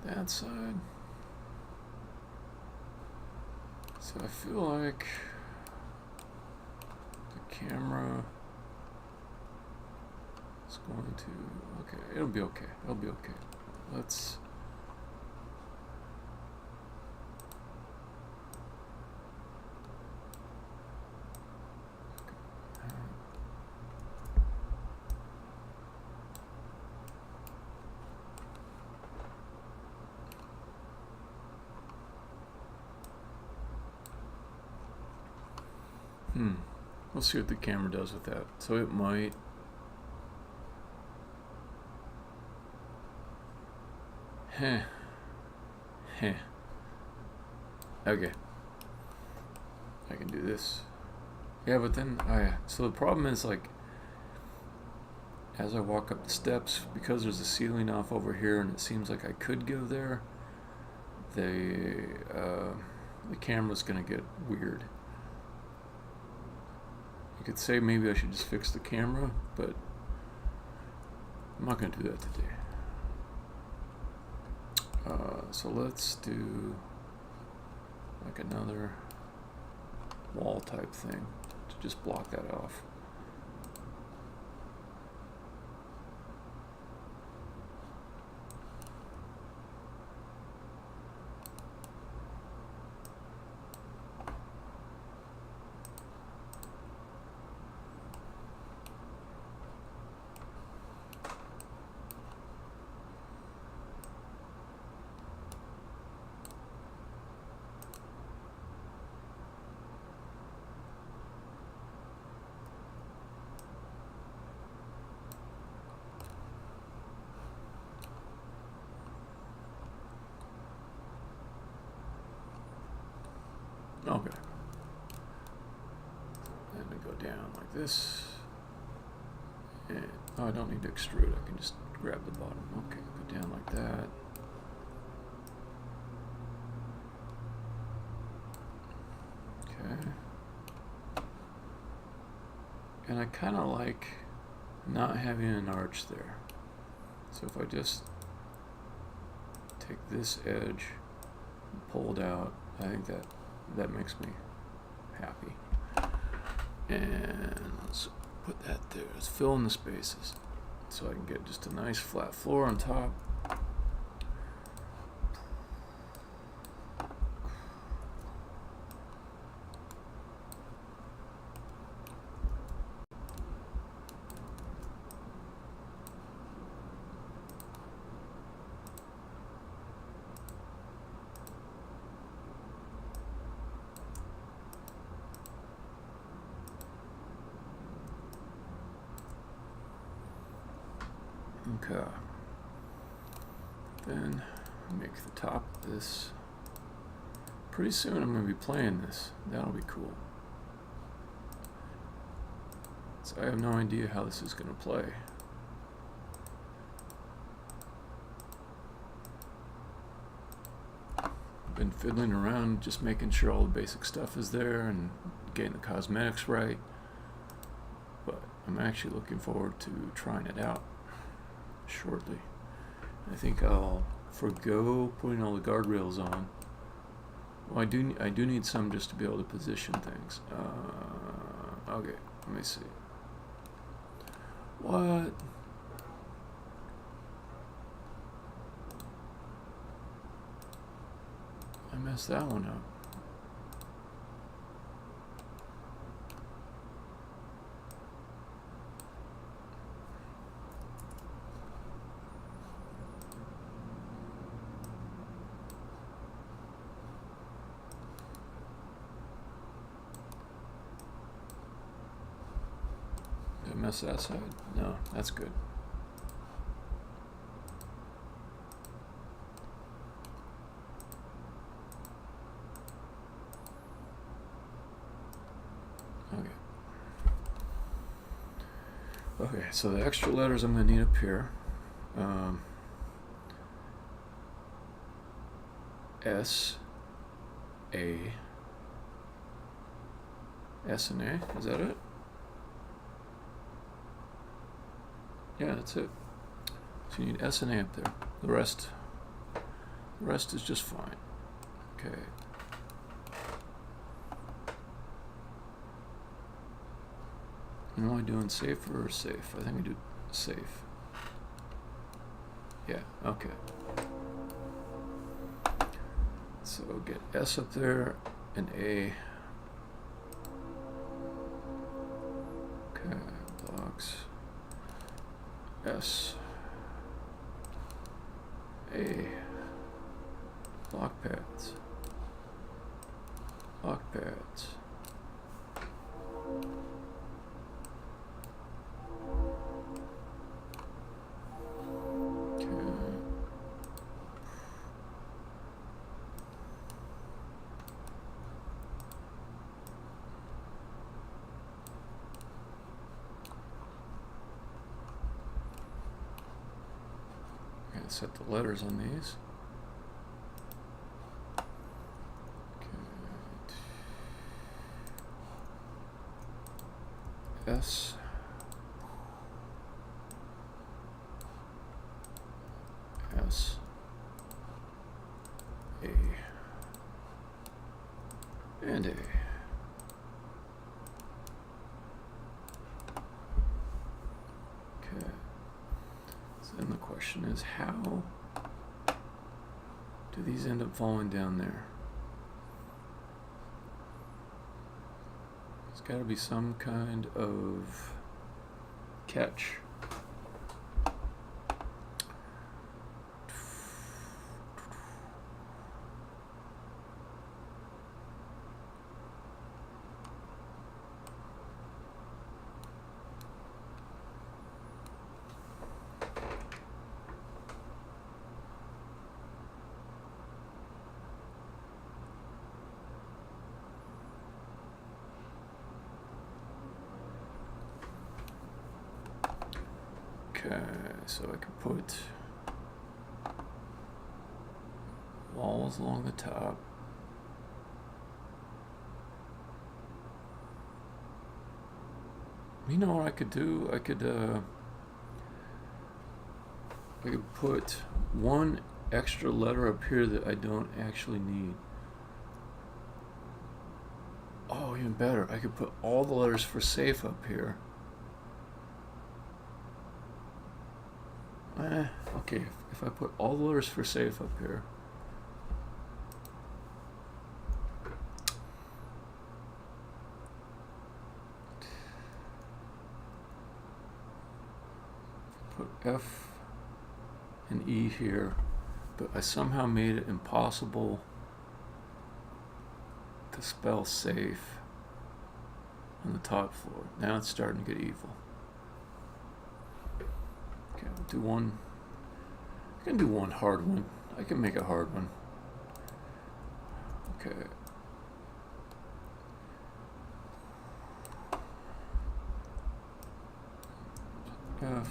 That side. So I feel like the camera is going to, okay, it'll be okay. It'll be okay. Let's We'll see what the camera does with that. So it might. Heh. Okay. I can do this. Yeah, but then so the problem is, like, as I walk up the steps, because there's a ceiling off over here and it seems like I could go there, the camera's gonna get weird. You could say maybe I should just fix the camera, but I'm not gonna do that today. So let's do like another wall type thing to just block that off. Okay. Then we go down like this. And, I don't need to extrude. I can just grab the bottom. Okay, go down like that. Okay. And I kind of like not having an arch there. So if I just take this edge and pull it out, I think that makes me happy. And let's put that there. Let's fill in the spaces so I can get just a nice flat floor on top. Okay. Then make the top of this. Pretty soon I'm going to be playing this. That'll be cool. So I have no idea how this is going to play. Been fiddling around, just making sure all the basic stuff is there and getting the cosmetics right. But I'm actually looking forward to trying it out shortly. I think I'll forgo putting all the guardrails on. Well, I do need some just to be able to position things. Okay, let me see. What? I messed that one up. Did I mess that side? No, that's good. Okay, so the extra letters I'm going to need up here. S, A, S and A, is that it? Yeah, that's it. So you need S and A up there. The rest is just fine. Okay. Am I doing safer or safe? I think we do safe. Yeah, okay. So get S up there and A. Okay, blocks. S. A. Block pads. Block pads. set the letters on these. Okay. S. S. A. And A. Then the question is, how do these end up falling down there? There's got to be some kind of catch. Okay, so I can put walls along the top. You know what I could do? I could put one extra letter up here that I don't actually need. Oh, even better. I could put all the letters for safe up here. Okay, if I put all the letters for safe up here. Put F and E here, but I somehow made it impossible to spell safe on the top floor. Now it's starting to get evil. Okay, I'll do one. I can do one hard one. I can make a hard one. Okay. F.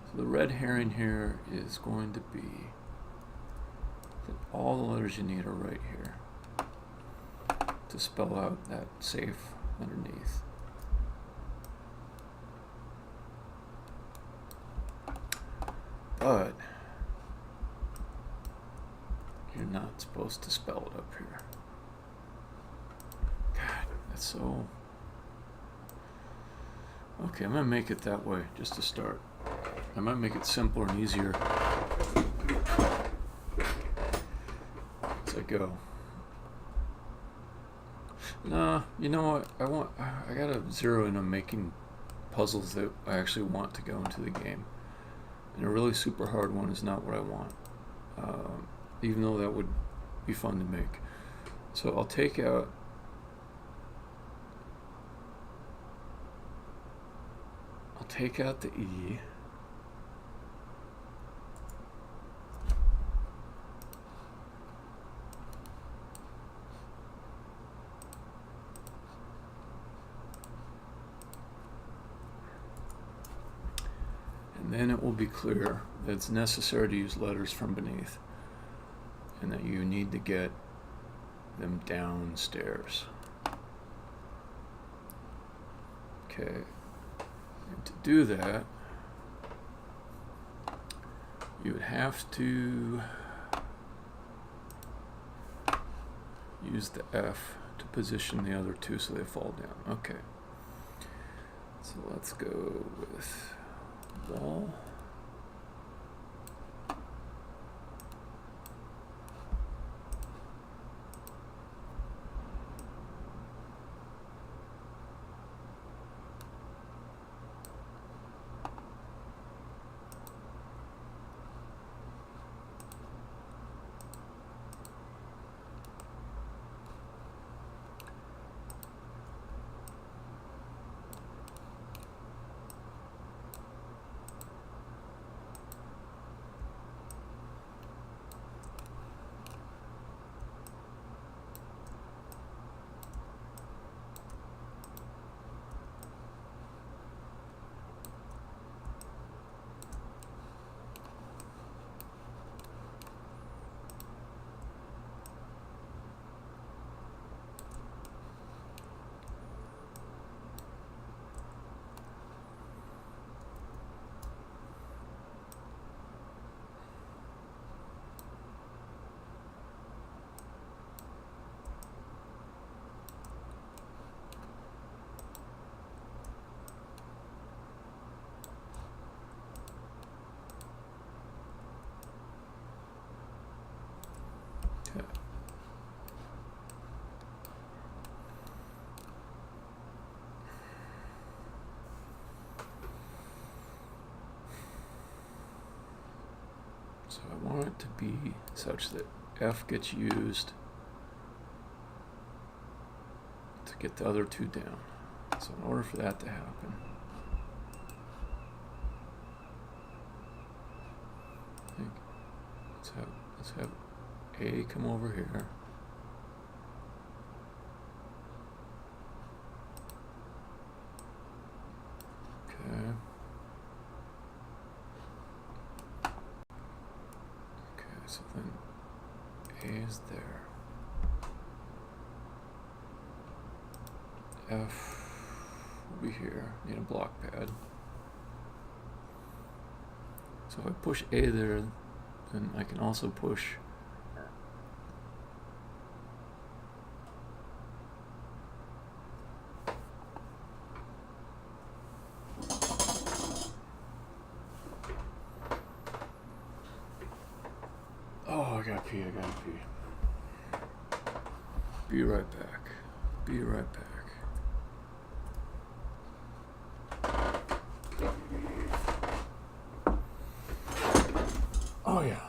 So the red herring here is going to be that all the letters you need are right here to spell out that safe underneath. But you're not supposed to spell it up here. God, that's so... Okay, I'm gonna make it that way just to start. I might make it simpler and easier as I go. No, you know what? I gotta zero in on making puzzles that I actually want to go into the game. And a really super hard one is not what I want, even though that would be fun to make. So I'll take out the E. And then it will be clear that it's necessary to use letters from beneath and that you need to get them downstairs. Okay. And to do that, you would have to use the F to position the other two so they fall down. Okay. So let's go with wall. want it to be such that F gets used to get the other two down. So in order for that to happen, I think let's have A come over here. Okay. Okay, so then A is there. F will be here. Need a block pad. So if I push A there, then I can also push I gotta pee. Be right back. Be right back. Oh yeah.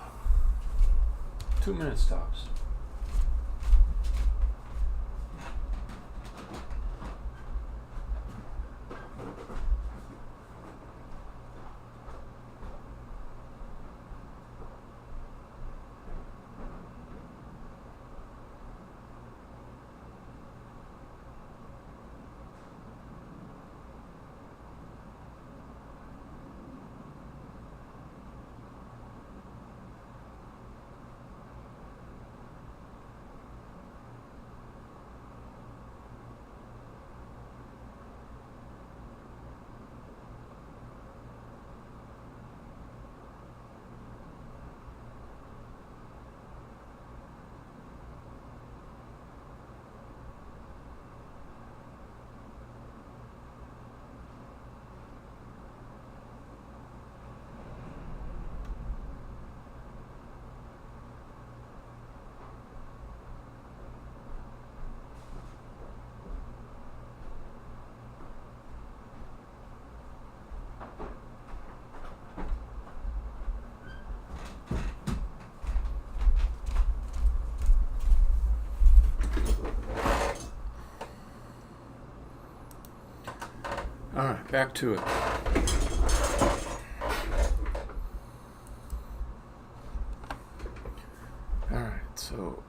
2 minutes tops. Alright, back to it. Alright, so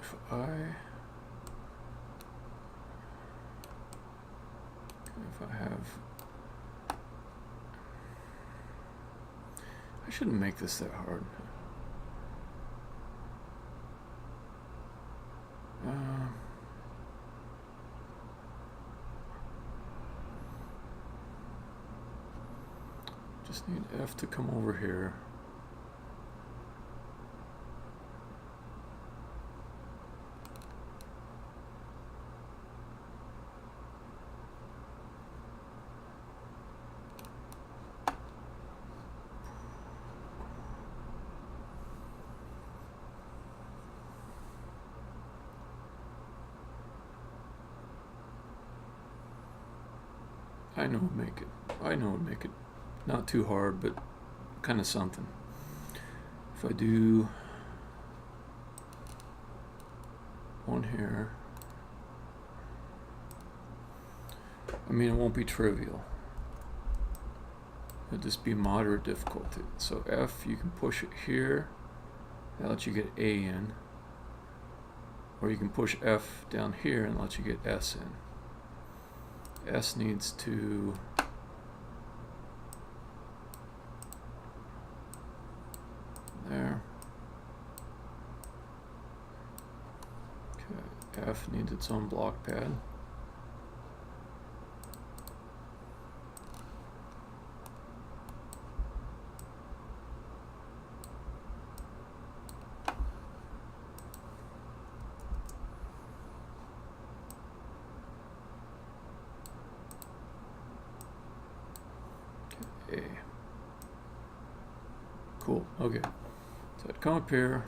if I have, I shouldn't make this that hard. Just need F to come over here. I know it'd make it not too hard, but kind of something. If I do one here, I mean, it won't be trivial. It'll just be moderate difficulty. So F, you can push it here. That lets you get A in. Or you can push F down here and let you get S in. S needs to there. Okay, F needs its own block pad. Okay. Cool, okay. So I'd come up here,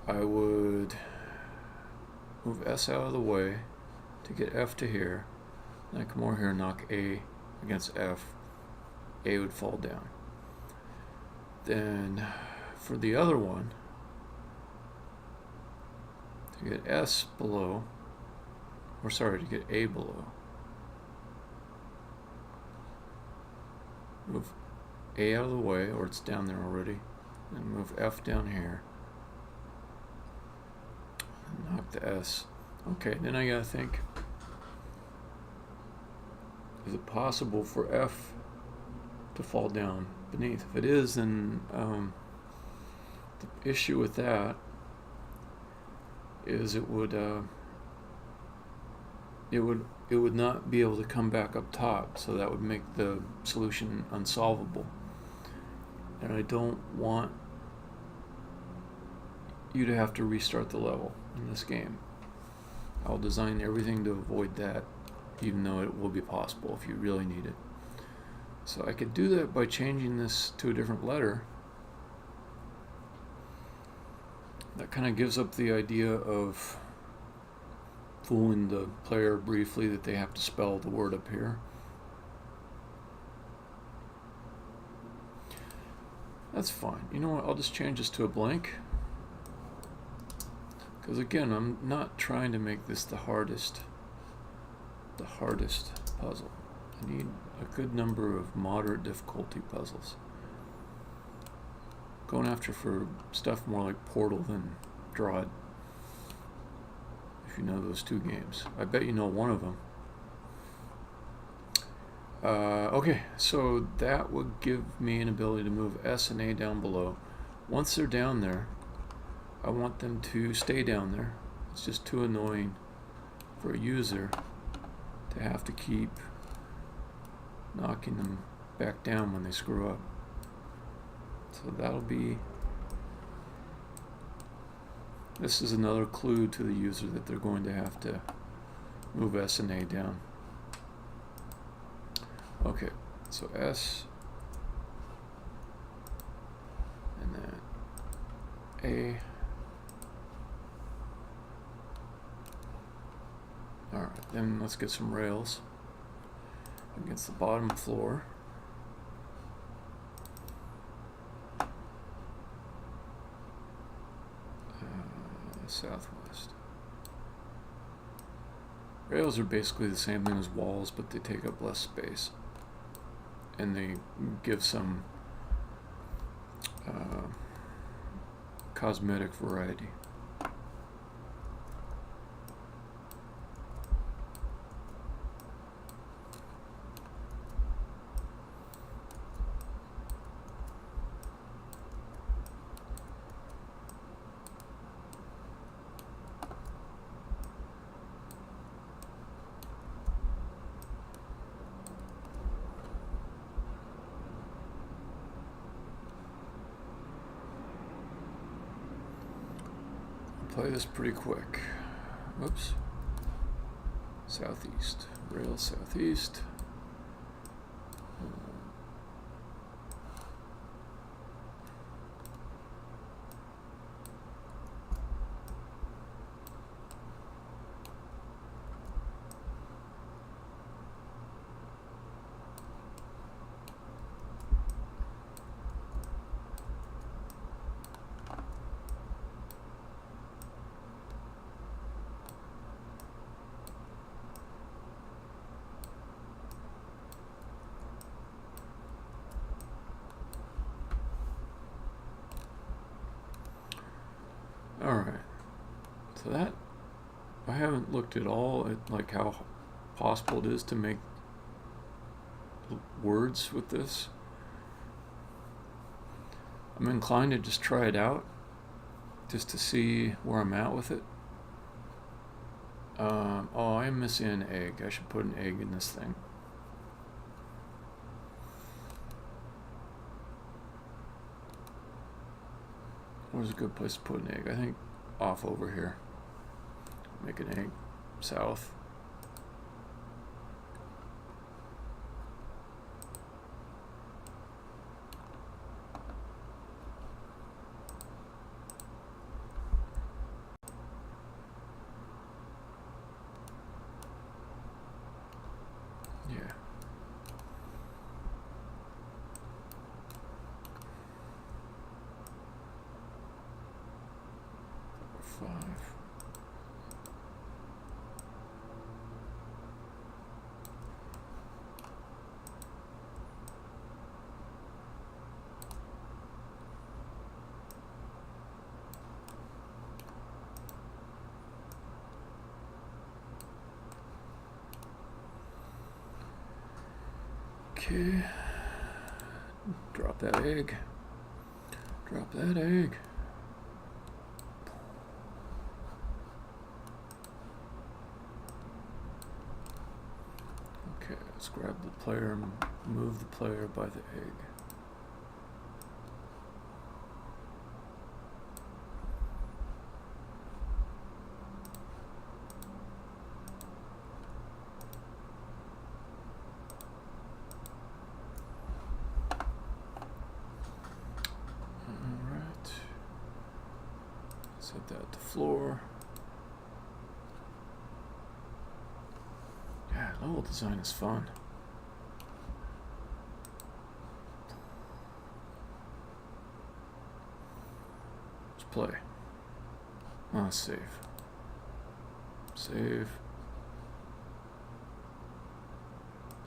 I would move S out of the way to get F to here, then I come over here and knock A against F, A would fall down. Then for the other one, to get S below, or sorry, to get A below, move A out of the way, or it's down there already, and move F down here, and knock the S. Okay, then I gotta think, is it possible for F to fall down beneath? If it is, then the issue with that is it would not be able to come back up top, so that would make the solution unsolvable. And I don't want you to have to restart the level in this game. I'll design everything to avoid that, even though it will be possible if you really need it. So I could do that by changing this to a different letter. That kind of gives up the idea of fooling the player briefly that they have to spell the word up here. That's fine. You know what? I'll just change this to a blank. Because again, I'm not trying to make this the hardest puzzle. I need a good number of moderate difficulty puzzles. Going after for stuff more like Portal than Draw It. If you know those two games. I bet you know one of them. Okay, so that would give me an ability to move S and A down below. Once they're down there, I want them to stay down there. It's just too annoying for a user to have to keep knocking them back down when they screw up. So that'll be... This is another clue to the user that they're going to have to move S and A down. Okay, so S, and then A. Alright, then let's get some rails against the bottom floor. Southwest. Rails are basically the same thing as walls, but they take up less space. And they give some cosmetic variety. Play this pretty quick. Whoops. Southeast. Rail southeast. Alright, so that, I haven't looked at all at like how possible it is to make words with this. I'm inclined to just try it out, just to see where I'm at with it. Oh, I'm missing an egg. I should put an egg in this thing. Where's a good place to put an egg? I think off over here. Make an egg south. Yeah. 5. Okay, drop that egg. Drop that egg. Okay, let's grab the player and move the player by the egg. Set that to floor. Yeah, level design is fun. Let's play. Save. Save.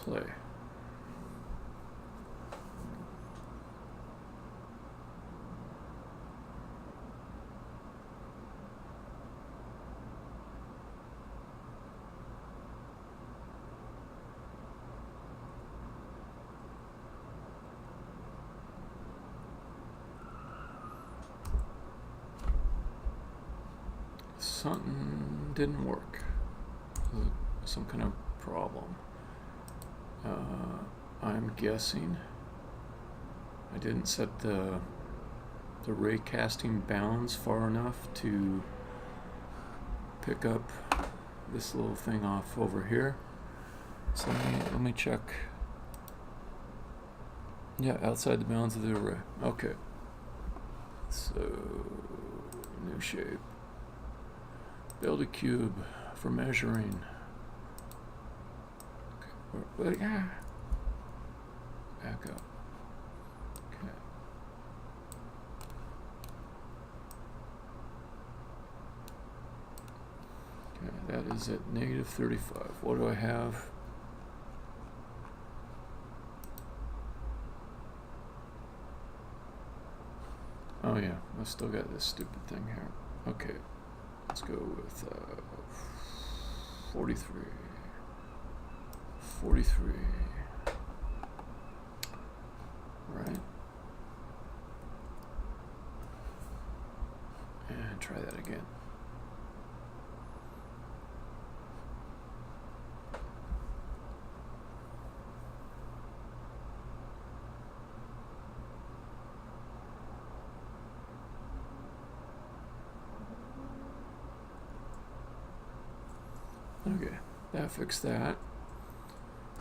Play. Something didn't work. Some kind of problem. I'm guessing I didn't set the ray casting bounds far enough to pick up this little thing off over here. So let me check. Yeah, outside the bounds of the array. Okay. So new shape. Build a cube for measuring. Okay. Yeah. Back up. Okay. Okay, that is at -35. What do I have? Oh yeah, I still got this stupid thing here. Okay. Let's go with 43. 43. Right. And try that again. Okay, that fixed that.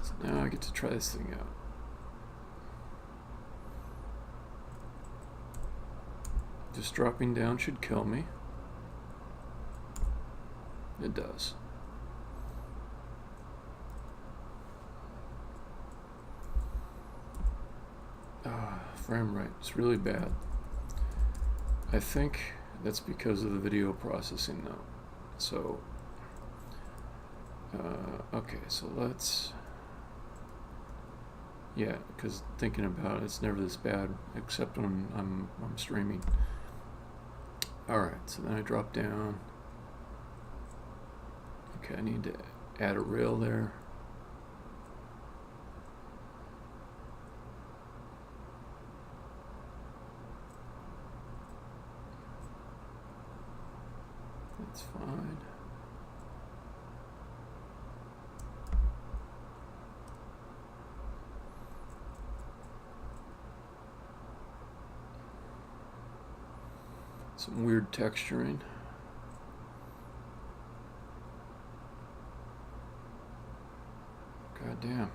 So now I get to try this thing out. Just dropping down should kill me. It does. Frame rate, it's really bad. I think that's because of the video processing though. So okay, so let's, yeah, because thinking about it, it's never this bad except when I'm streaming. Alright, so then I drop down. Okay, I need to add a rail there. That's fine. Some weird texturing. God damn.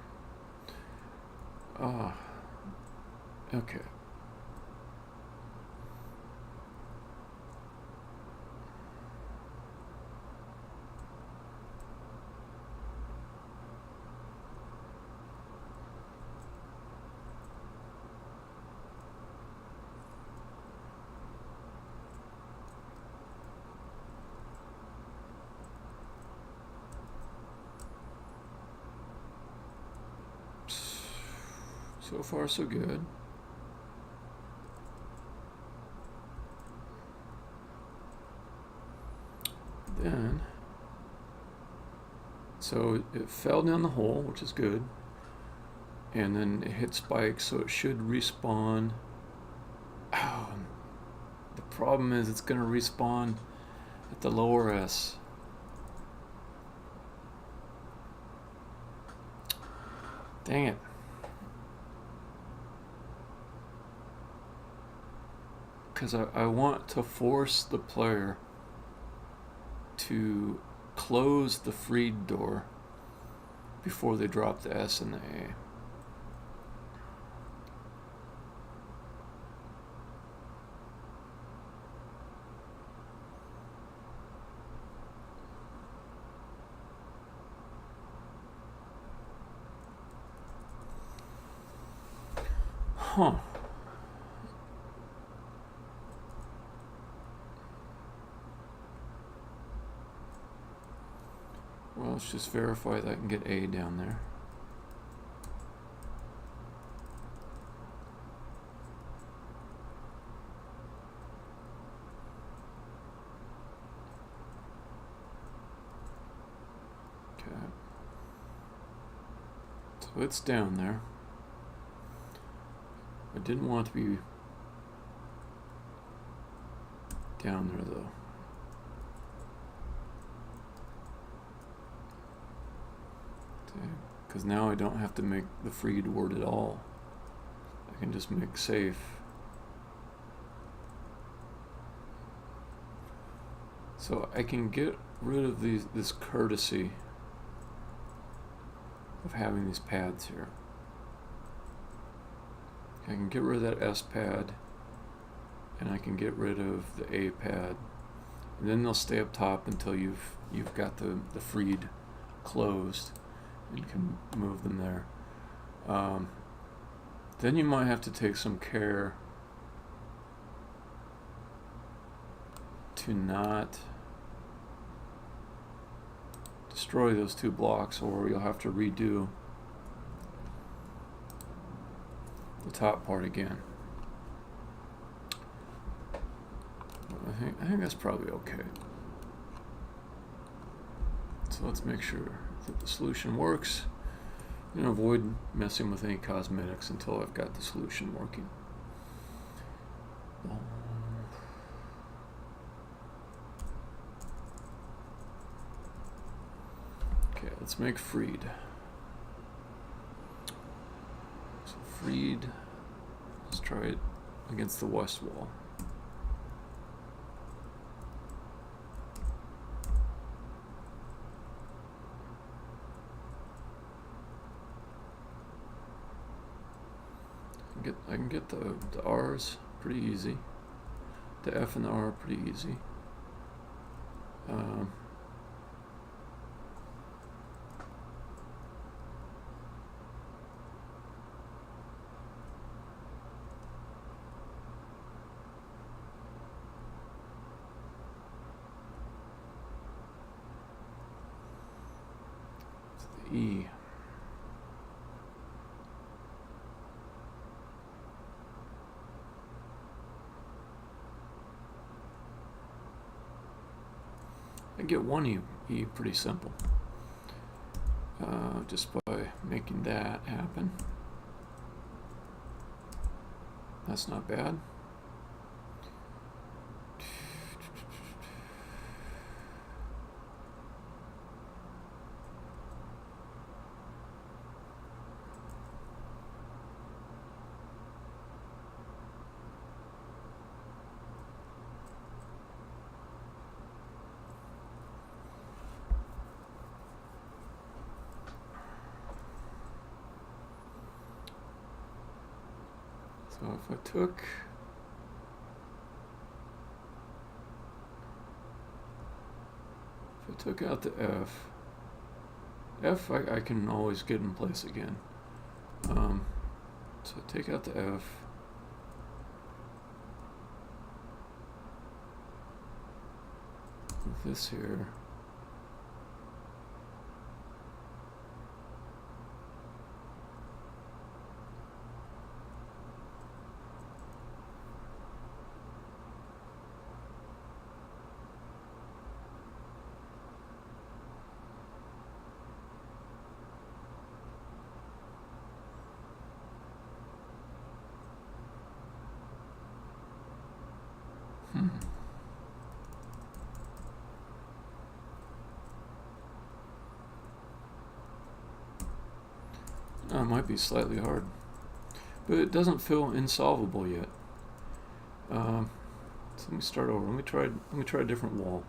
Okay. So far, so good. Then, so it fell down the hole, which is good. And then it hit spikes, so it should respawn. Oh, the problem is it's going to respawn at the lower S. Dang it. Because I want to force the player to close the freed door before they drop the S and the A. Huh. Well, let's just verify that I can get A down there. Okay. So it's down there. I didn't want it to be down there though. Because now I don't have to make the freed word at all. I can just make safe. So I can get rid of this courtesy of having these pads here. I can get rid of that S pad, and I can get rid of the A pad, and then they'll stay up top until you've got the freed closed, and you can move them there. Then you might have to take some care to not destroy those two blocks, or you'll have to redo the top part again. I think that's probably okay. So let's make sure that the solution works. I'm going to avoid messing with any cosmetics until I've got the solution working. Okay, let's make freed. So freed, let's try it against the west wall. I can get the R's pretty easy. The F and the R are pretty easy. The E. I get one E pretty simple, just by making that happen. That's not bad. So if I took out the F I can always get in place again. So take out the F. With this here. Oh, it might be slightly hard, but it doesn't feel insolvable yet. So let me start over. Let me try a different wall.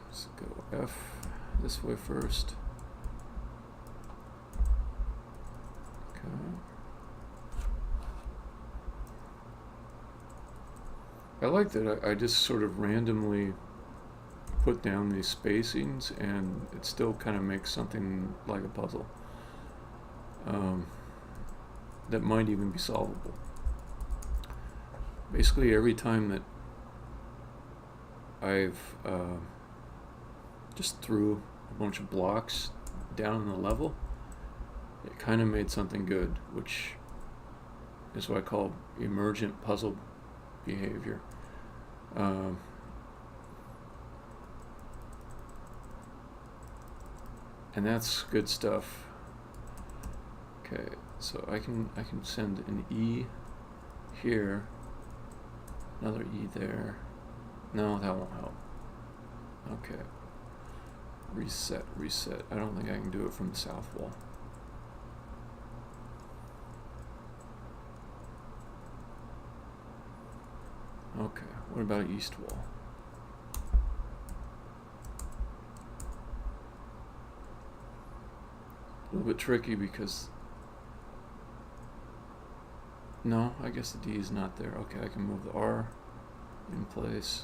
Let's go F this way first. Okay. I like that I just sort of randomly put down these spacings and it still kind of makes something like a puzzle that might even be solvable. Basically every time that I've just threw a bunch of blocks down the level, it kind of made something good, which is what I call emergent puzzle behavior. And that's good stuff. Okay, so I can send an E here, another E there. No, that won't help. Okay. Reset. I don't think I can do it from the south wall. Okay, what about east wall? A little bit tricky because no, I guess the D is not there. Okay, I can move the R in place.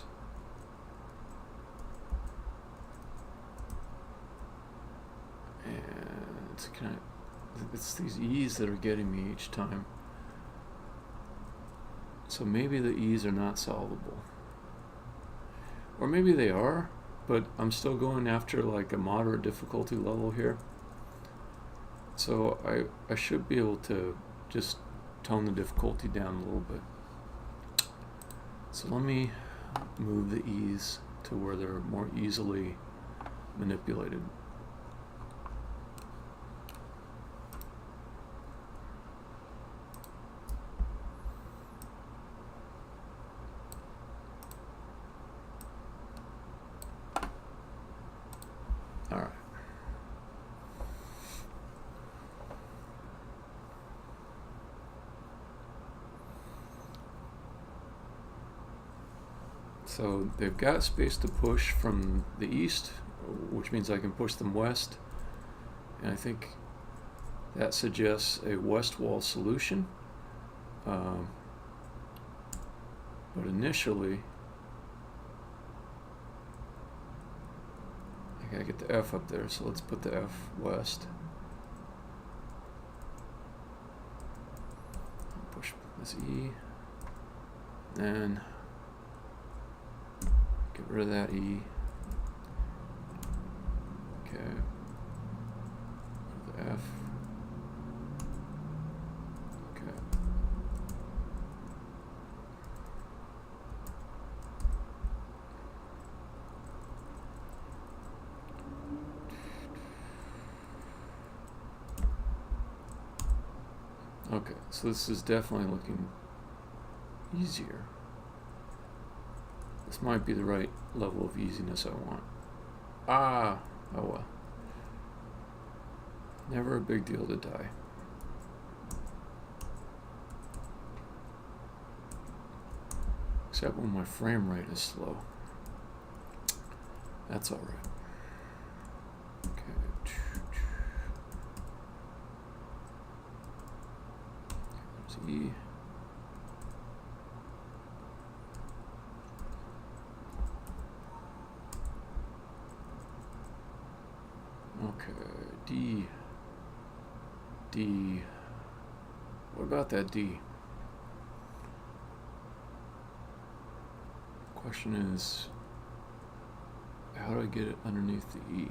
And it's these E's that are getting me each time. So maybe the E's are not solvable. Or maybe they are, but I'm still going after like a moderate difficulty level here. So I should be able to just tone the difficulty down a little bit. So let me move the E's to where they're more easily manipulated. All right. So they've got space to push from the east, which means I can push them west. And I think that suggests a west wall solution. But initially, I gotta get the F up there, so let's put the F west. Push this E. And get rid of that E. Okay. The F. Okay. Okay, so this is definitely looking easier. This might be the right level of easiness I want. Ah, oh well. Never a big deal to die. Except when my frame rate is slow. That's alright. Okay. There's E. Okay, D. What about that D? Question is, how do I get it underneath the E?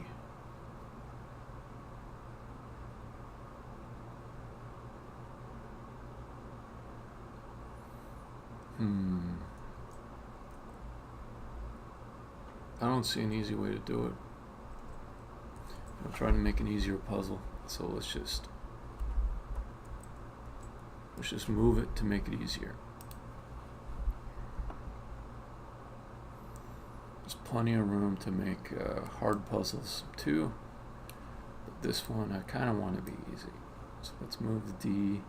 I don't see an easy way to do it. I'm trying to make an easier puzzle, so let's just move it to make it easier. There's plenty of room to make hard puzzles too. But this one I kind of want to be easy. So let's move the D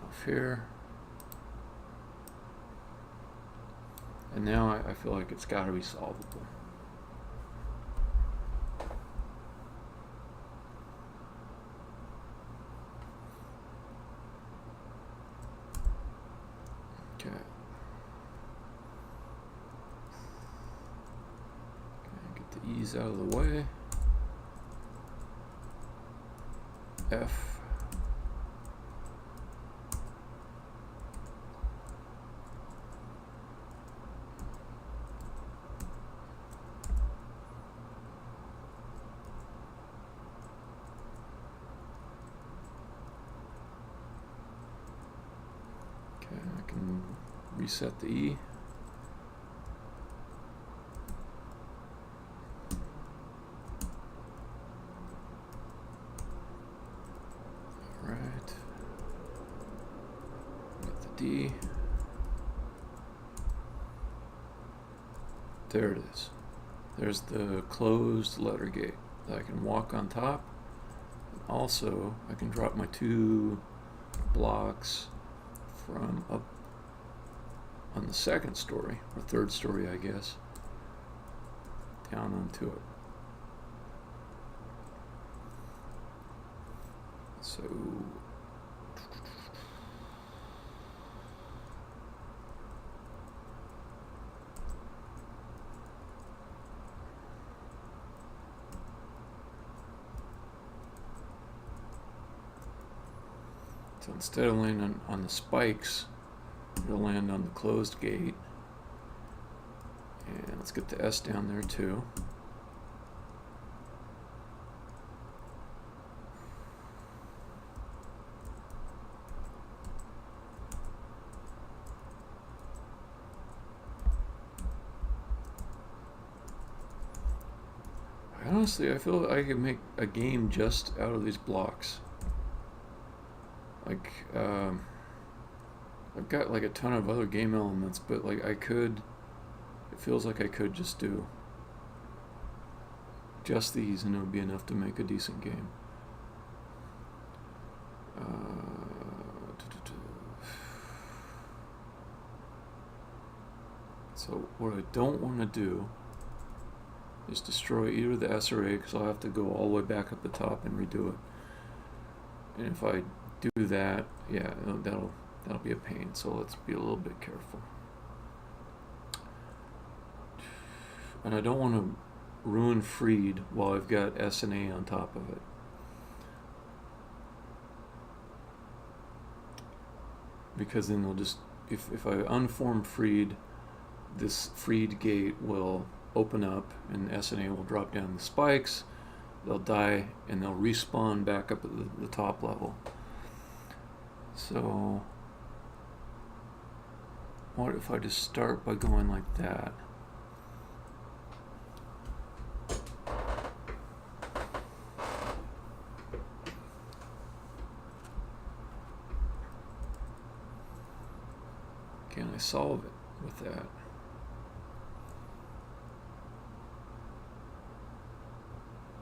off here. And now I feel like it's got to be solvable. Okay. Get the E's out of the way. F. Okay, I can reset the E. D. There it is. There's the closed letter gate that I can walk on top. And also, I can drop my 2 blocks from up on the 2nd story, or 3rd story, I guess, down onto it. So instead of landing on the spikes, it'll land on the closed gate. And let's get the S down there too. Honestly, I feel I could make a game just out of these blocks. Like, I've got like a ton of other game elements, but like it feels like I could just do just these and it would be enough to make a decent game. So what I don't want to do is destroy either the S or A, because I'll have to go all the way back up the top and redo it. And if I do that, yeah, that'll be a pain. So let's be a little bit careful. And I don't want to ruin freed while I've got S and A on top of it. Because then they'll just, if I unform freed, this freed gate will open up and S and A will drop down the spikes. They'll die and they'll respawn back up at the top level. So what if I just start by going like that? Can I solve it with that?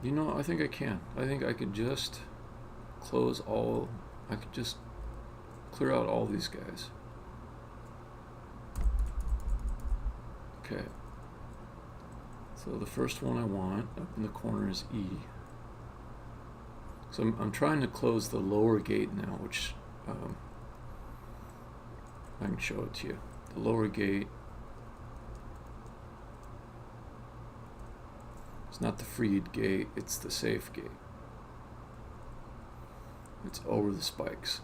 You know, I think I can. I think I could just close all, I could just clear out all these guys. Okay. So the first one I want up in the corner is E. So I'm trying to close the lower gate now, which I can show it to you. The lower gate, it's not the freed gate, it's the safe gate. It's over the spikes.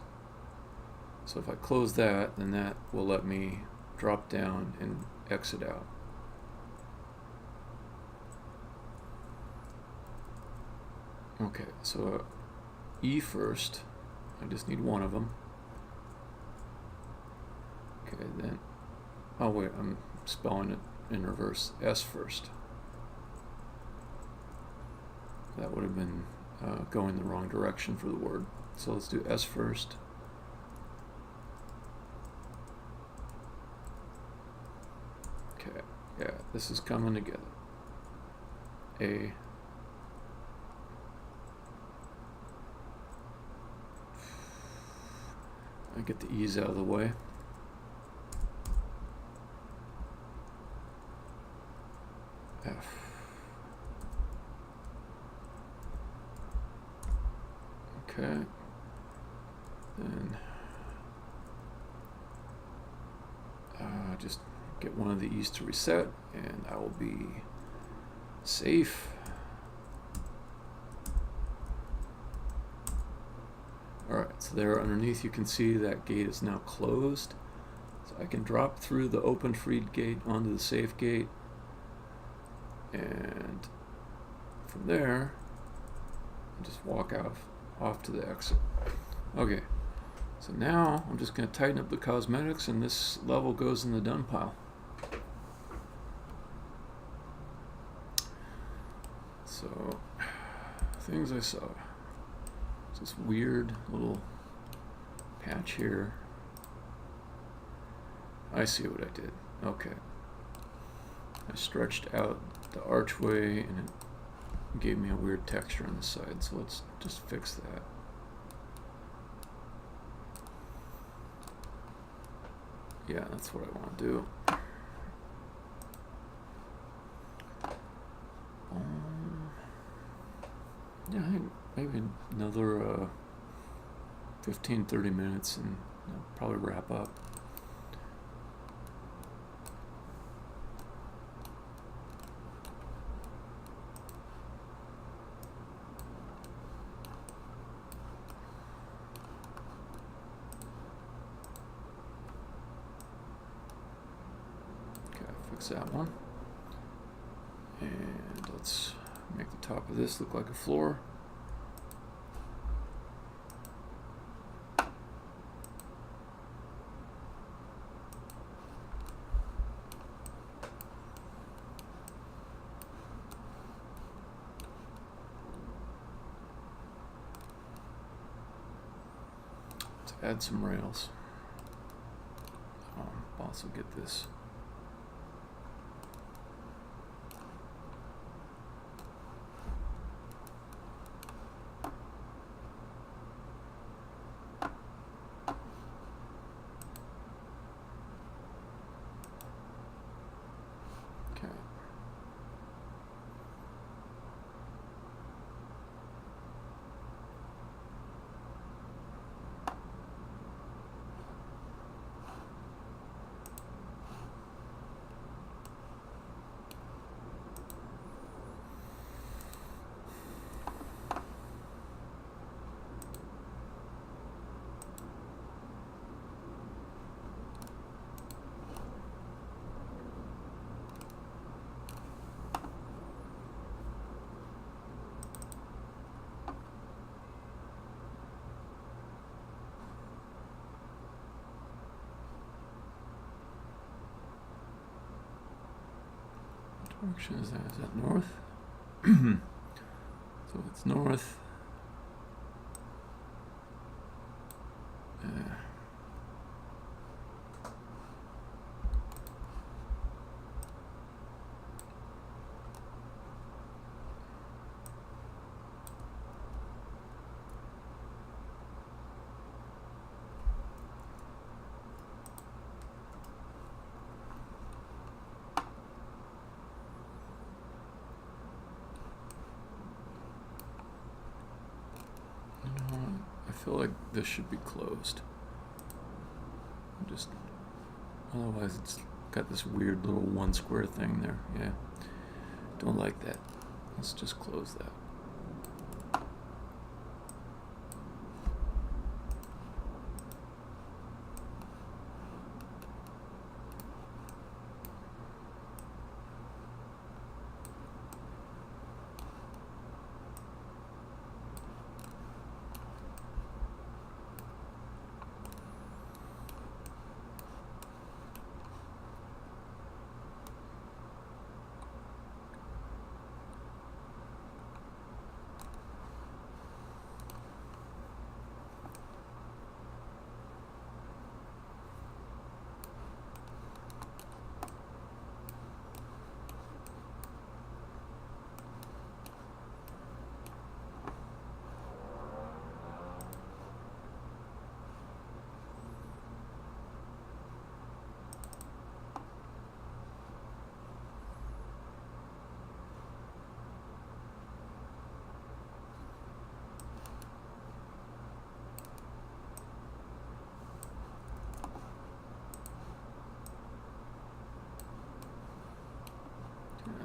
So if I close that, then that will let me drop down and exit out. Okay, so E first. I just need one of them. Okay, then, oh wait, I'm spelling it in reverse. S first. That would have been going the wrong direction for the word. So let's do S first. Okay, Yeah, this is coming together. A. I get the E's out of the way. F. Okay. Then just get one of the E's to reset, and I will be safe. Alright, so there underneath you can see that gate is now closed. So I can drop through the open freed gate onto the safe gate, and from there just walk off to the exit. Okay, so now I'm just going to tighten up the cosmetics, and this level goes in the done pile. So, things I saw. It's this weird little patch here. I see what I did. Okay. I stretched out the archway, and it gave me a weird texture on the side, so let's just fix that. Yeah, that's what I want to do. Yeah, I think maybe another 15-30 minutes, and I'll probably wrap up. That one, and let's make the top of this look like a floor. Let's add some rails. I'll also get this. Direction is that? Is that north? So it's north. I feel like this should be closed. Just otherwise it's got this weird little one square thing there. Yeah, don't like that. Let's just close that.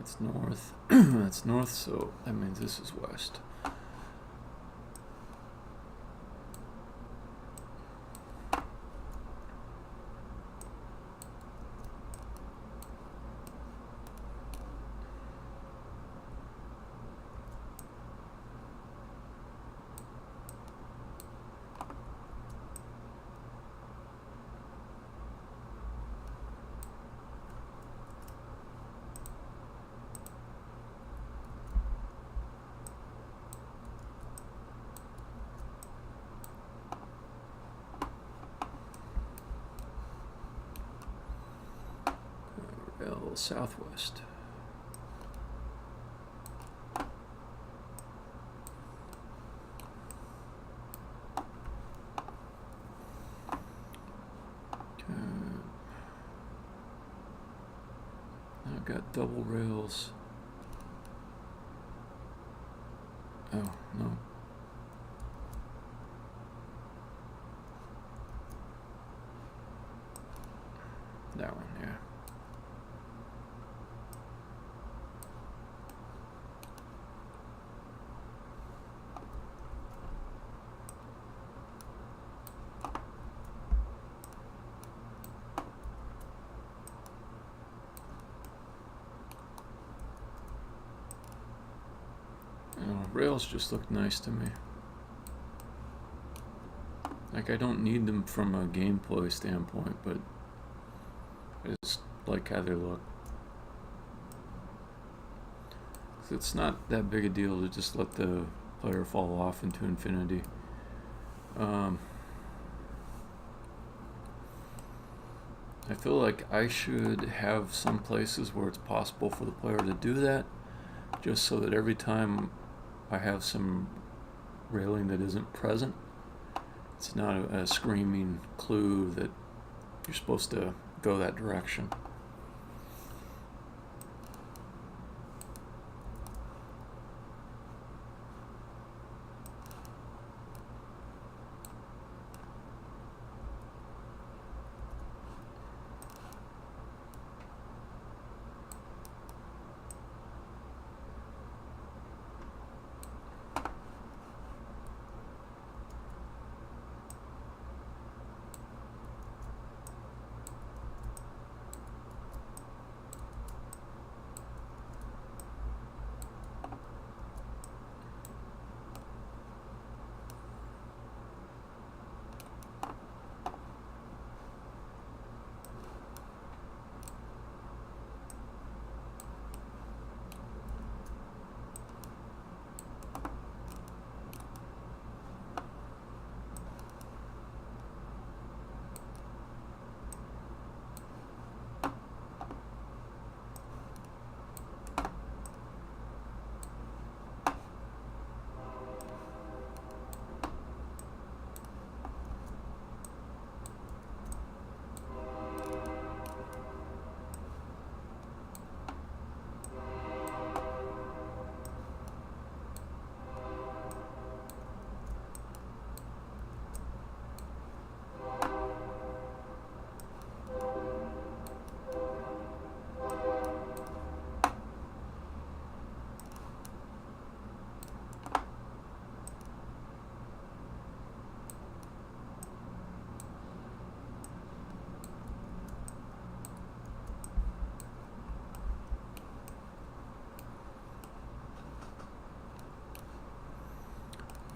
That's north. That's north, so that means this is west. Southwest. Okay. I've got double rails. Oh, no. That one, yeah. Rails just look nice to me. Like, I don't need them from a gameplay standpoint, but I just like how they look. It's not that big a deal to just let the player fall off into infinity. I feel like I should have some places where it's possible for the player to do that, just so that every time I have some railing that isn't present, it's not a screaming clue that you're supposed to go that direction.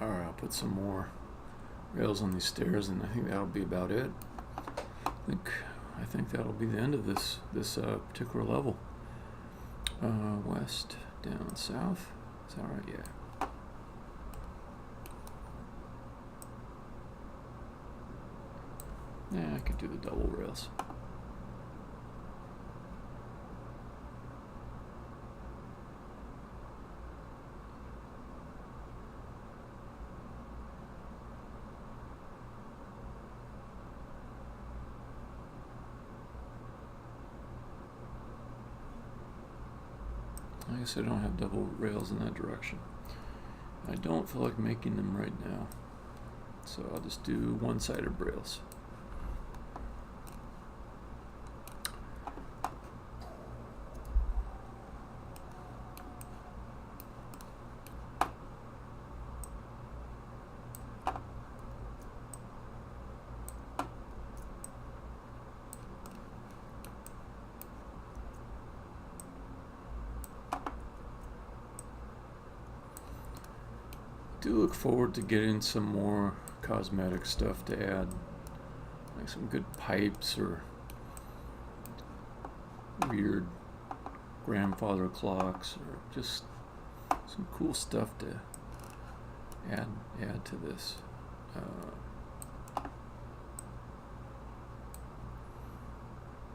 Alright, I'll put some more rails on these stairs, and I think that'll be about it. I think that'll be the end of this particular level. West, down, south. Is that right? Yeah. Yeah, I could do the double rails. I guess I don't have double rails in that direction. I don't feel like making them right now, so I'll just do one-sided rails. do look forward to getting some more cosmetic stuff to add, like some good pipes or weird grandfather clocks, or just some cool stuff to add to this.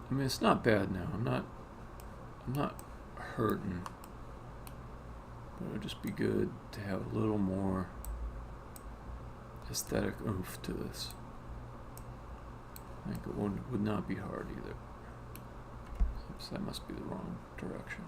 I mean, it's not bad now. I'm not hurting, but it would just be good to have a little more aesthetic oomph to this. I think it would not be hard either. Oops, that must be the wrong direction.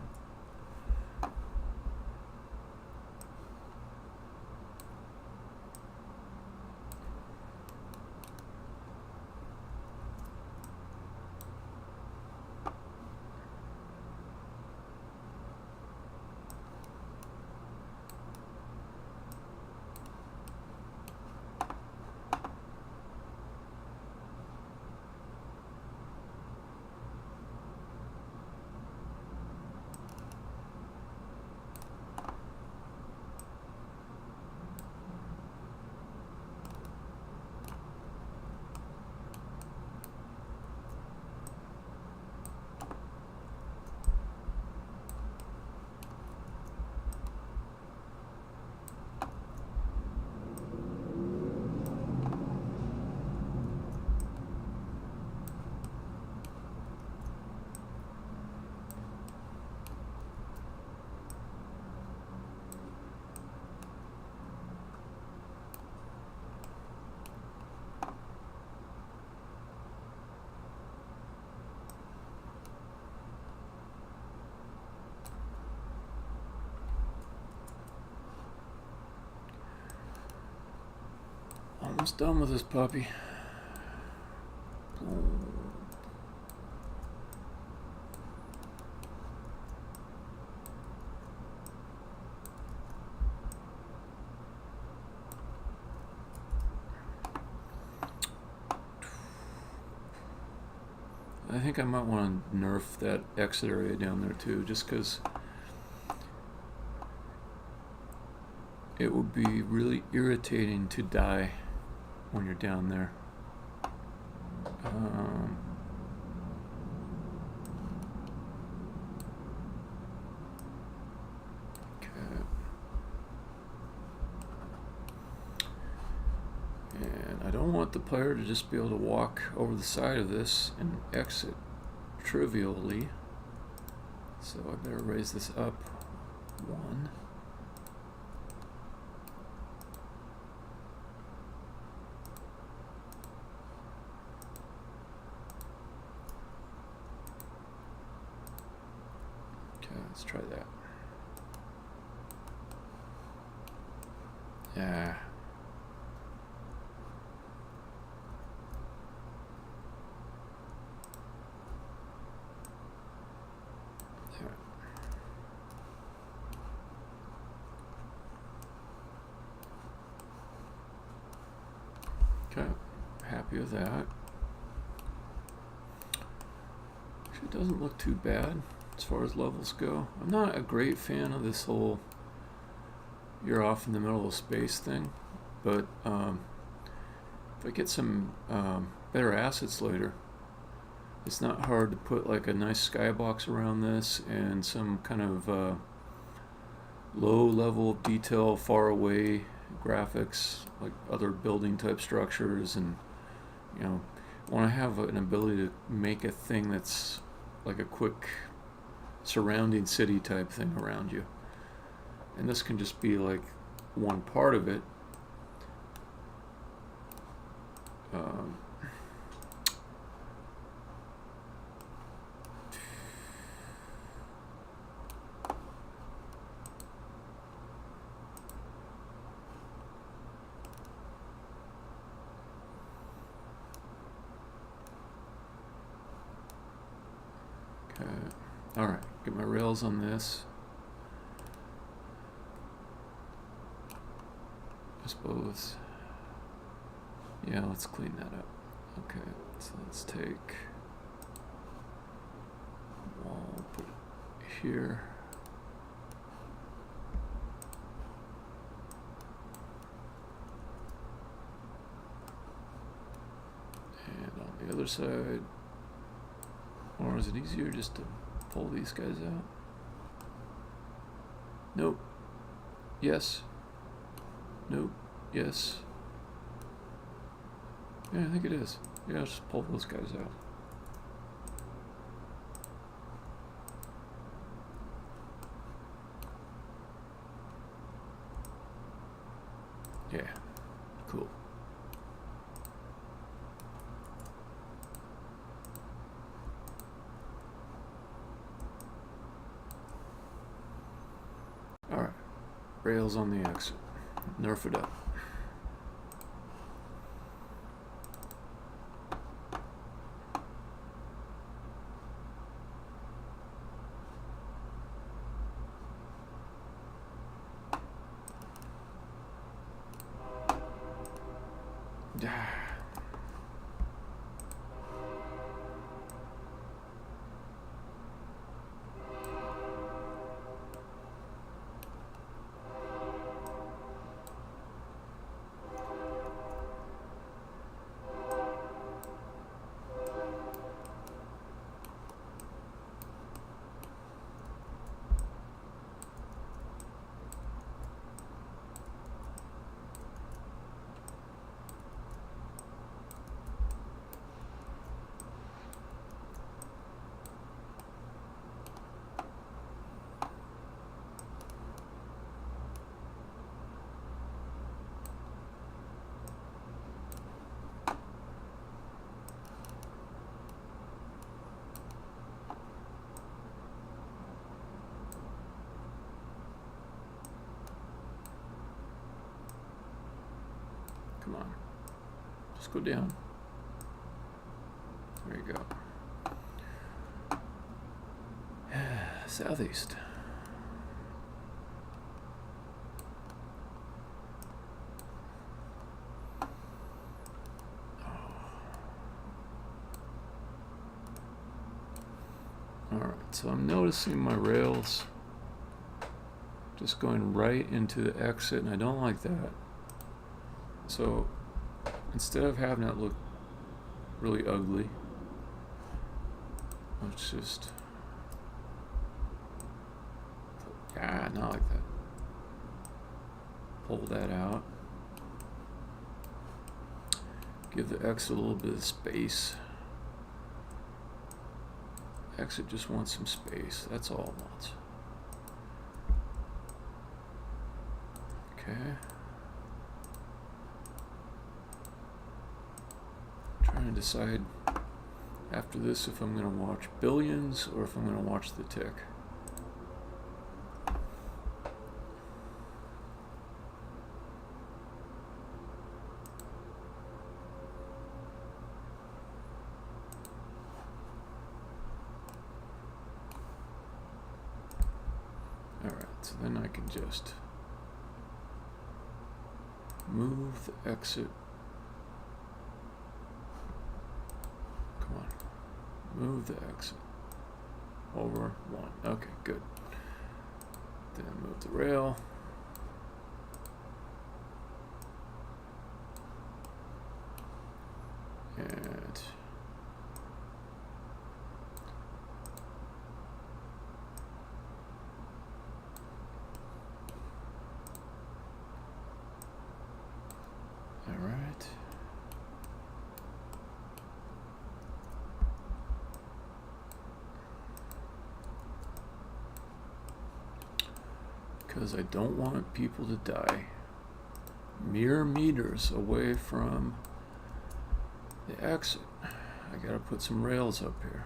Almost done with this puppy. I think I might want to nerf that exit area down there too, just because it would be really irritating to die when you're down there. Okay. And I don't want the player to just be able to walk over the side of this and exit trivially. So I better raise this up one. Let's try that. Yeah. Okay, happy with that. Actually, it doesn't look too bad as far as levels go. I'm not a great fan of this whole you're off in the middle of space thing, but if I get some better assets later, it's not hard to put like a nice skybox around this and some kind of low level detail, far away graphics like other building type structures, and you know, want to have an ability to make a thing that's like a quick surrounding city type thing around you. And this can just be like one part of it. Okay. All right, get my rails on this. I suppose. Yeah, let's clean that up. Okay, so let's take wall, put it here. side? Or is it easier just to pull these guys out? Nope. Yes. Nope. Yes. Yeah, I think it is. Yeah, just pull those guys out. Yeah. Cool. Alright. Rails on the exit. Nerf it up. Come on. Just go down. There you go. Southeast. Alright, so I'm noticing my rails just going right into the exit, and I don't like that. So instead of having that look really ugly, let's just, not like that. Pull that out. Give the exit a little bit of space. Exit just wants some space. That's all it wants. Okay. Trying to decide after this if I'm going to watch Billions or if I'm going to watch The Tick. Alright, so then I can just move the exit. Come on. Move the exit over one. Okay, good. Then move the rail. And all right. Because I don't want people to die mere meters away from the exit. I gotta put some rails up here.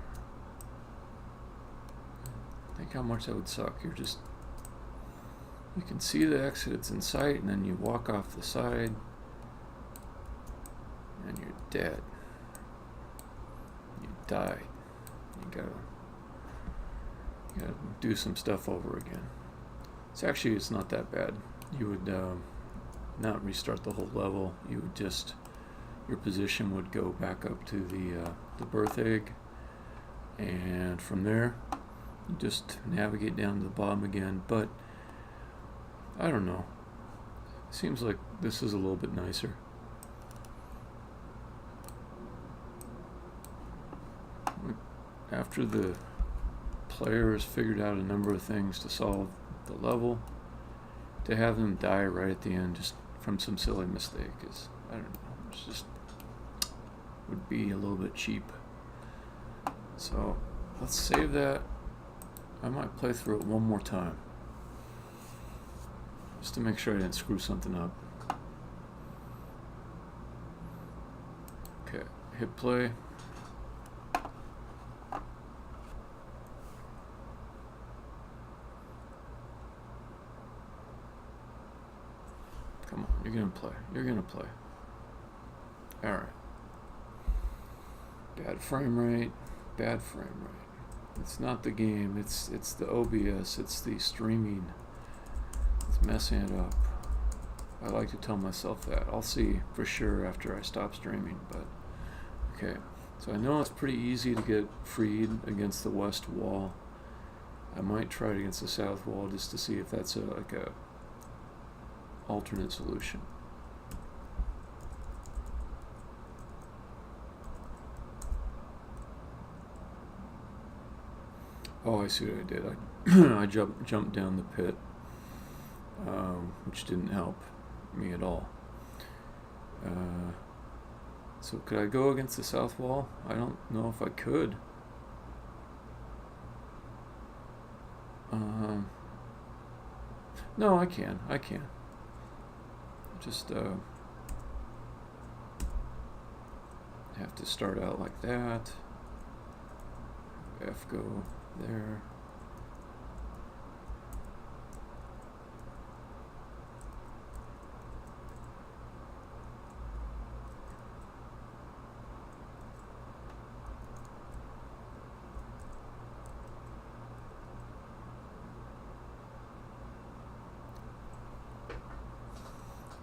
Think how much that would suck. You can see the exit, it's in sight, and then you walk off the side and you're dead. You died. You gotta do some stuff over again. It's not that bad. You would not restart the whole level. You would just, your position would go back up to the birth egg, and from there you just navigate down to the bottom again. But I don't know, it seems like this is a little bit nicer. after the player has figured out a number of things to solve the level, to have them die right at the end just from some silly mistake is, I don't know, it's just would be a little bit cheap. So let's save that. I might play through it one more time just to make sure I didn't screw something up. Okay, hit play. Come on, you're gonna play. You're gonna play. Alright. Bad frame rate. Bad frame rate. It's not the game, it's the OBS, it's the streaming. It's messing it up. I like to tell myself that. I'll see for sure after I stop streaming, but okay. So I know it's pretty easy to get freed against the west wall. I might try it against the south wall just to see if that's like a alternate solution. Oh, I see what I did. I jumped down the pit, which didn't help me at all. So could I go against the south wall? I don't know if I could. No, I can. I can. Just have to start out like that. F go there.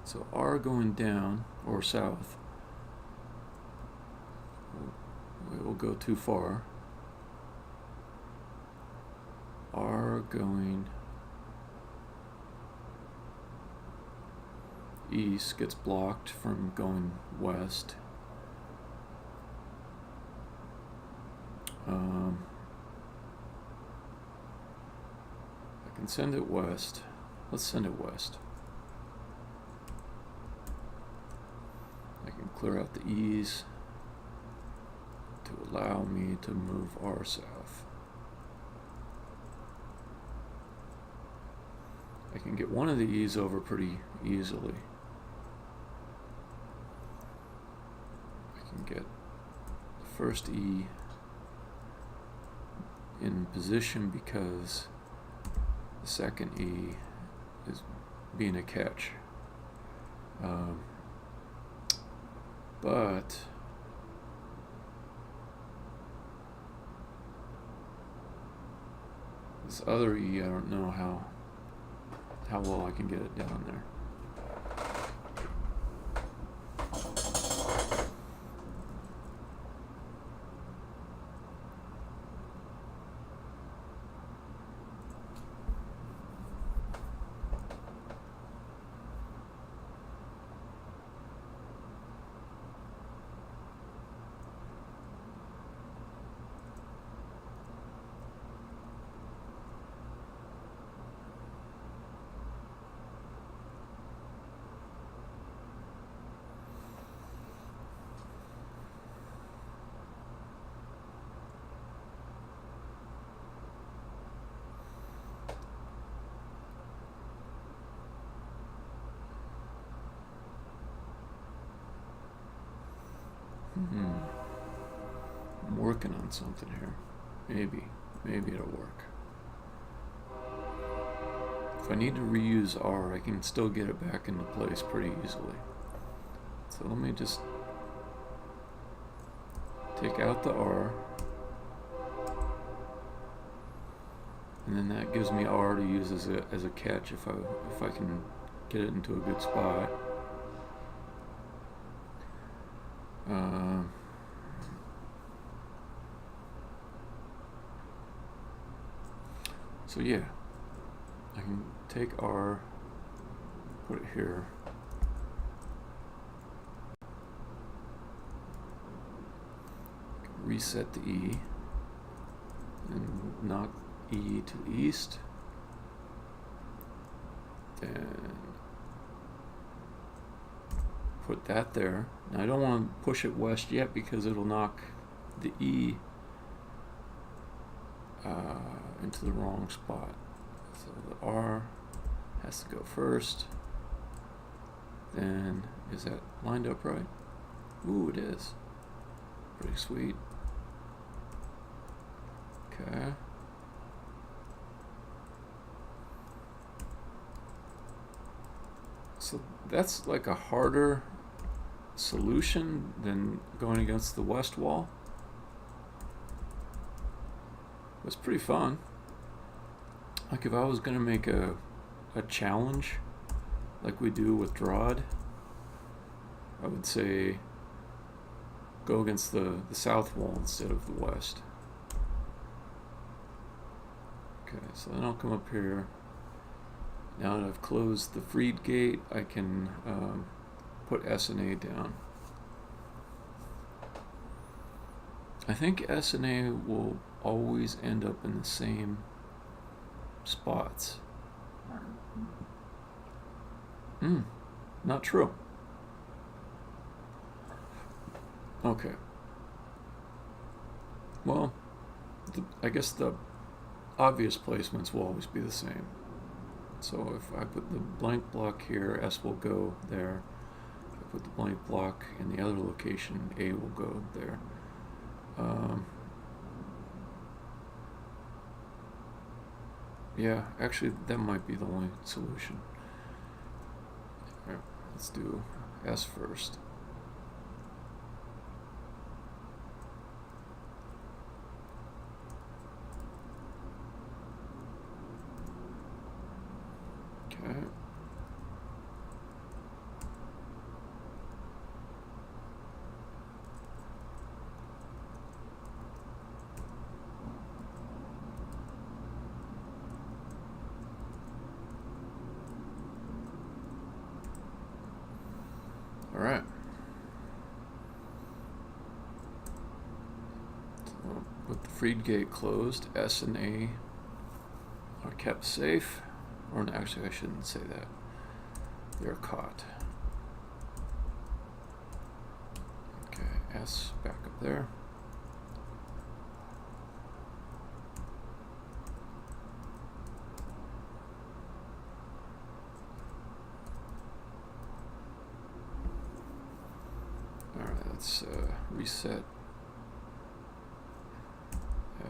So R going down or south, we will go too far. R going east gets blocked from going west. I can send it west. Let's send it west. I can clear out the E's to allow me to move R south. I can get one of the E's over pretty easily. I can get the first E in position because the second E is being a catch. But this other E, I don't know how well I can get it down there. I'm working on something here. Maybe it'll work. If I need to reuse R, I can still get it back into place pretty easily. So let me just take out the R, and then that gives me R to use as a catch if I can get it into a good spot. So yeah, I can take R, put it here. Reset the E. knock E to the east. Then put that there. Now I don't want to push it west yet because it'll knock the E into the wrong spot. So the R has to go first. Then, is that lined up right? Ooh, it is. Pretty sweet. Okay. So that's like a harder solution than going against the west wall. It was pretty fun. Like if I was going to make a challenge like we do with Drod, I would say go against the south wall instead of the west. Okay, so then I'll come up here. Now that I've closed the freed gate, I can put S and A down. I think S and A will always end up in the same spots. Not true. Okay. Well, I guess the obvious placements will always be the same. So if I put the blank block here, S will go there. If I put the blank block in the other location, A will go there. Yeah, actually that might be the only solution. All right, let's do S first. Okay. All right. So with the freed gate closed, S and A are kept safe. Or no, actually, I shouldn't say that. They're caught. Okay, S back up there. All right, let's reset F.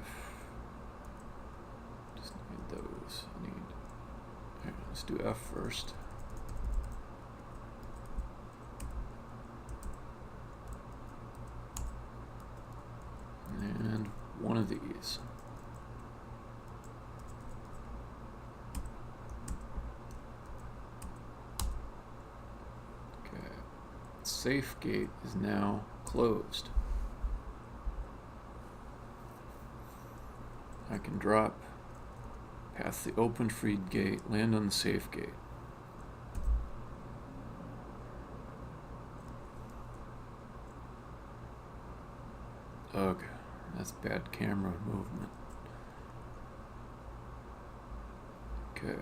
Just need those. I need. All right, let's do F first. And one of these. Okay. Safe gate is now closed. I can drop past the open freed gate, land on the safe gate. Ugh, that's bad camera movement. Okay.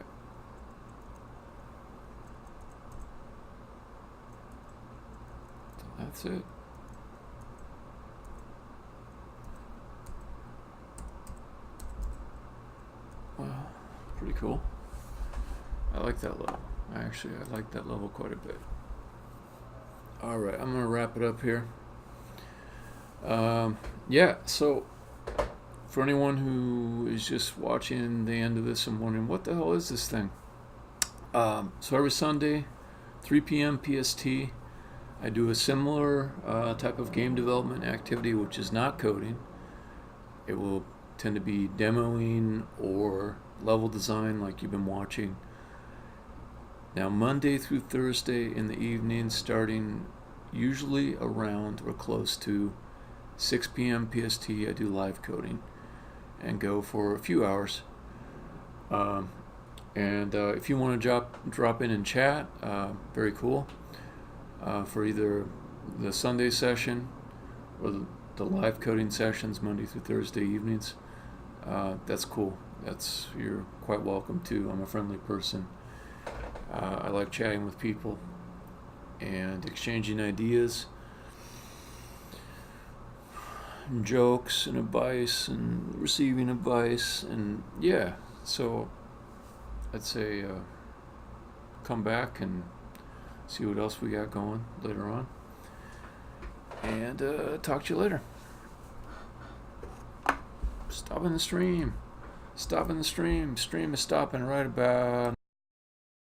So that's it. Wow, pretty cool. I like that level. I like that level quite a bit. Alright, I'm going to wrap it up here. Yeah, so for anyone who is just watching the end of this and wondering, what the hell is this thing? So every Sunday, 3 p.m. PST, I do a similar type of game development activity, which is not coding. It will tend to be demoing or level design like you've been watching. Now Monday through Thursday in the evening, starting usually around or close to 6 p.m. PST, I do live coding and go for a few hours. If you want to drop in and chat, very cool. For either the Sunday session or the live coding sessions Monday through Thursday evenings, that's cool. You're quite welcome too. I'm a friendly person. I like chatting with people and exchanging ideas, and jokes and advice and receiving advice, and yeah. So I'd say come back and see what else we got going later on, and talk to you later. Stopping the stream. Stopping the stream. Stream is stopping right about